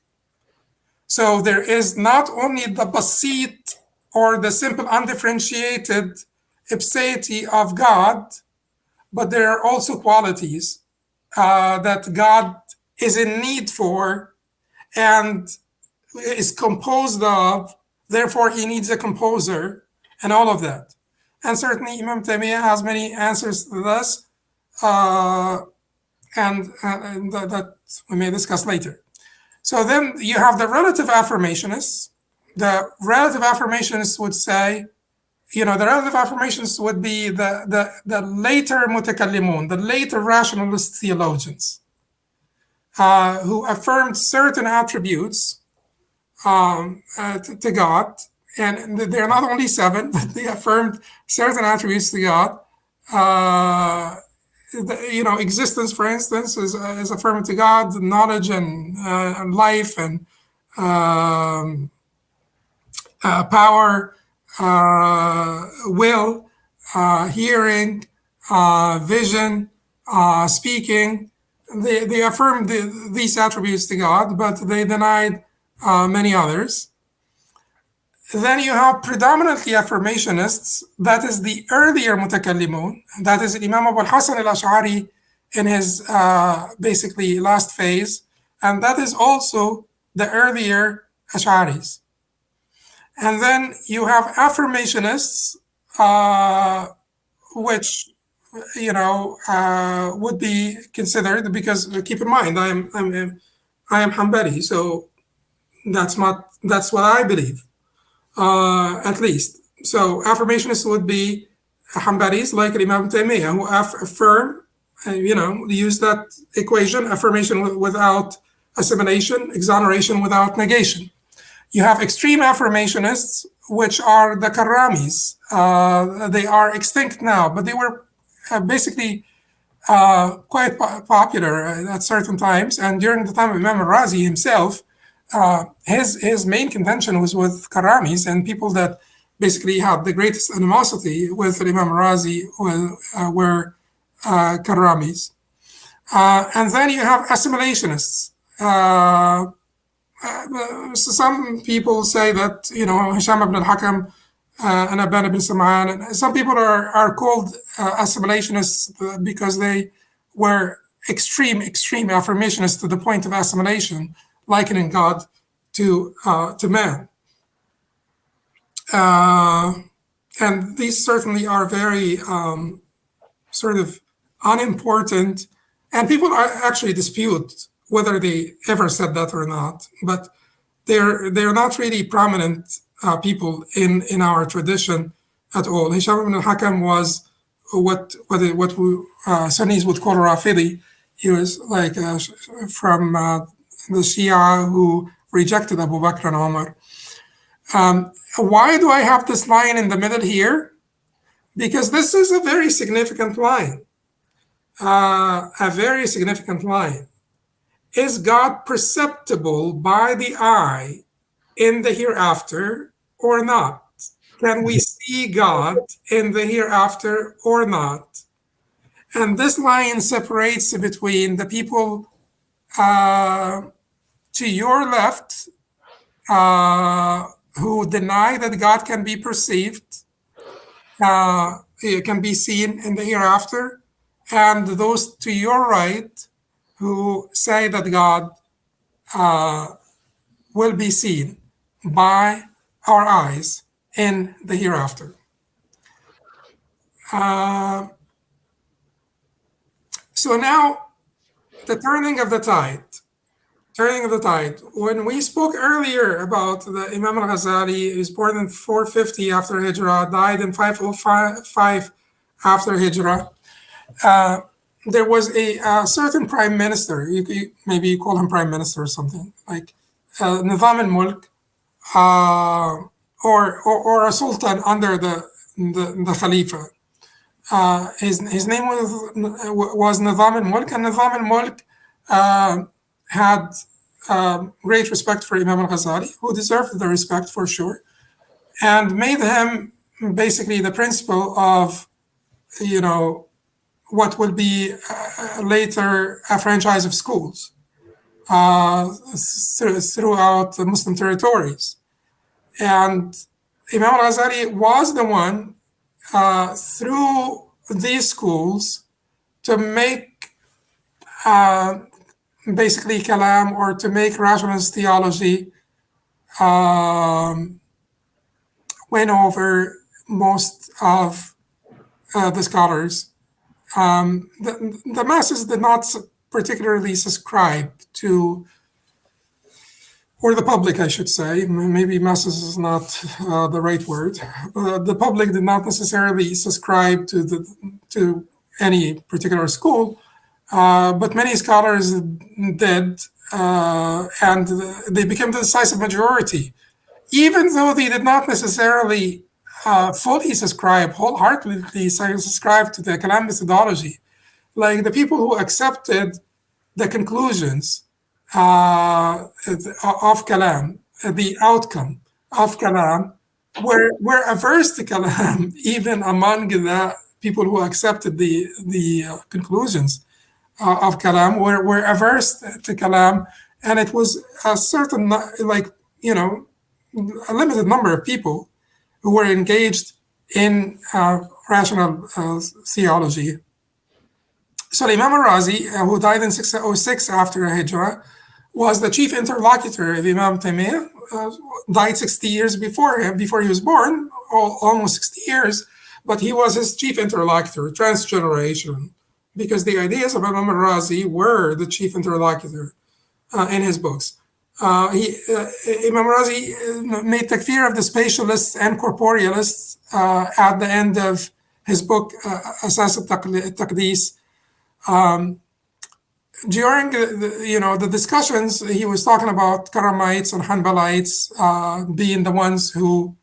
So there is not only the basit, or the simple undifferentiated ipseity of God, but there are also qualities that God is in need for and is composed of, therefore he needs a composer, and all of that. And certainly Imam Taymiyyah has many answers to this, and that we may discuss later. So then you have the relative affirmationists. The relative affirmationists would say the relative affirmationists would be the later mutakallimun, the later rationalist theologians, who affirmed certain attributes to God, and they're not only 7, but they affirmed certain attributes to God. Existence, for instance, is affirmed to God, knowledge and life and power, will, hearing, vision, speaking. They affirmed these attributes to God, but they denied many others. Then you have predominantly affirmationists. That is the earlier mutakallimun. That is Imam Abu al-Hasan al-Ash'ari in his basically last phase. And that is also the earlier Ash'aris. And then you have affirmationists, which would be considered, because keep in mind I am Hanbali, so that's what I believe, at least. So affirmationists would be Hanbalis like Imam Taymiyyah, who affirm, use that equation: affirmation without assimilation, exoneration without negation. You have extreme affirmationists, which are the Karramis. They are extinct now, but they were basically quite popular at certain times. And during the time of Imam al-Razi himself, his main contention was with Karramis, and people that basically had the greatest animosity with Imam al-Razi were Karramis. And then you have assimilationists. Some people say that, Hisham ibn al-Hakam and Aban ibn Sam'an, some people are called assimilationists because they were extreme affirmationists to the point of assimilation, likening God to man. And these certainly are very sort of unimportant, and people actually dispute whether they ever said that or not, but they're not really prominent people in our tradition at all. Hisham ibn al-Hakam was what Sunnis would call a Rafidi. He was like from the Shia who rejected Abu Bakr and Omar. Why do I have this line in the middle here? Because this is a very significant line. A very significant line. Is God perceptible by the eye in the hereafter or not? Can we see God in the hereafter or not? And this line separates between the people to your left, who deny that God can be perceived, it can be seen in the hereafter, and those to your right who say that God will be seen by our eyes in the hereafter. So now, the turning of the tide. When we spoke earlier about the Imam al-Ghazali, he was born in 450 after Hijrah, died in 505 after Hijrah. There was a certain prime minister, maybe you call him prime minister or something, like Nizam al-Mulk, or a sultan under the Khalifa. His name was Nizam al-Mulk, and Nizam al-Mulk had great respect for Imam al-Ghazali, who deserved the respect for sure, and made him basically the principal of, what will be later a franchise of schools throughout the Muslim territories. And Imam al-Ghazali was the one through these schools to make basically kalam, or to make rationalist theology, win over most of the scholars. The masses did not particularly subscribe to or the public, I should say, maybe masses is not the right word. The public did not necessarily subscribe to any particular school, but many scholars did, and they became the decisive majority, even though they did not necessarily fully subscribe, wholeheartedly subscribe to the Kalam methodology. Like the people who accepted the conclusions of Kalam, the outcome of Kalam, were averse to Kalam, even among the people who accepted the conclusions of Kalam were averse to Kalam, and it was a certain, like, a limited number of people who were engaged in rational theology. So Imam al-Razi, who died in 606 after Hijrah, was the chief interlocutor of Imam Taymiyyah, died 60 years before him, before he was born, almost 60 years, but he was his chief interlocutor, transgeneration, because the ideas of Imam al-Razi were the chief interlocutor in his books. Imam Razi made takfir of the spatialists and corporealists at the end of his book, Asas al-Taqdis. During the discussions, he was talking about Karamites and Hanbalites being the ones who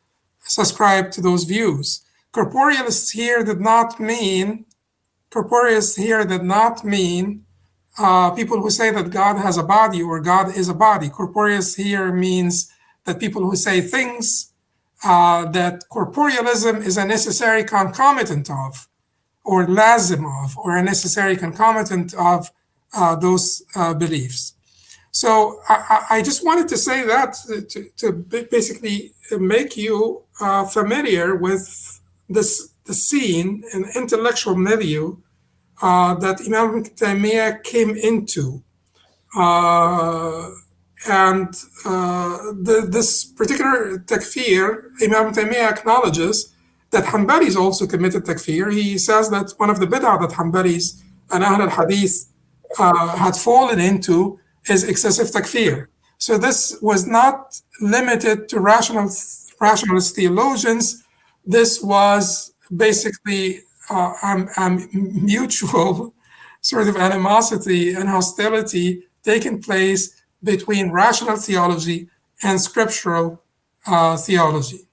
subscribe to those views. Corporealists here did not mean people who say that God has a body or God is a body. Corporealists here means that people who say things that corporealism is a necessary concomitant of, or lazim of, or a necessary concomitant of those beliefs. So I just wanted to say that to basically make you familiar with the scene and intellectual milieu that Imam Taymiyyah came into. This particular takfir, Imam Taymiyyah acknowledges that Hanbalis also committed takfir. He says that one of the bid'ah that Hanbalis and Ahl al-Hadith had fallen into is excessive takfir. So this was not limited to rationalist theologians. This was basically mutual sort of animosity and hostility taking place between rational theology and scriptural theology.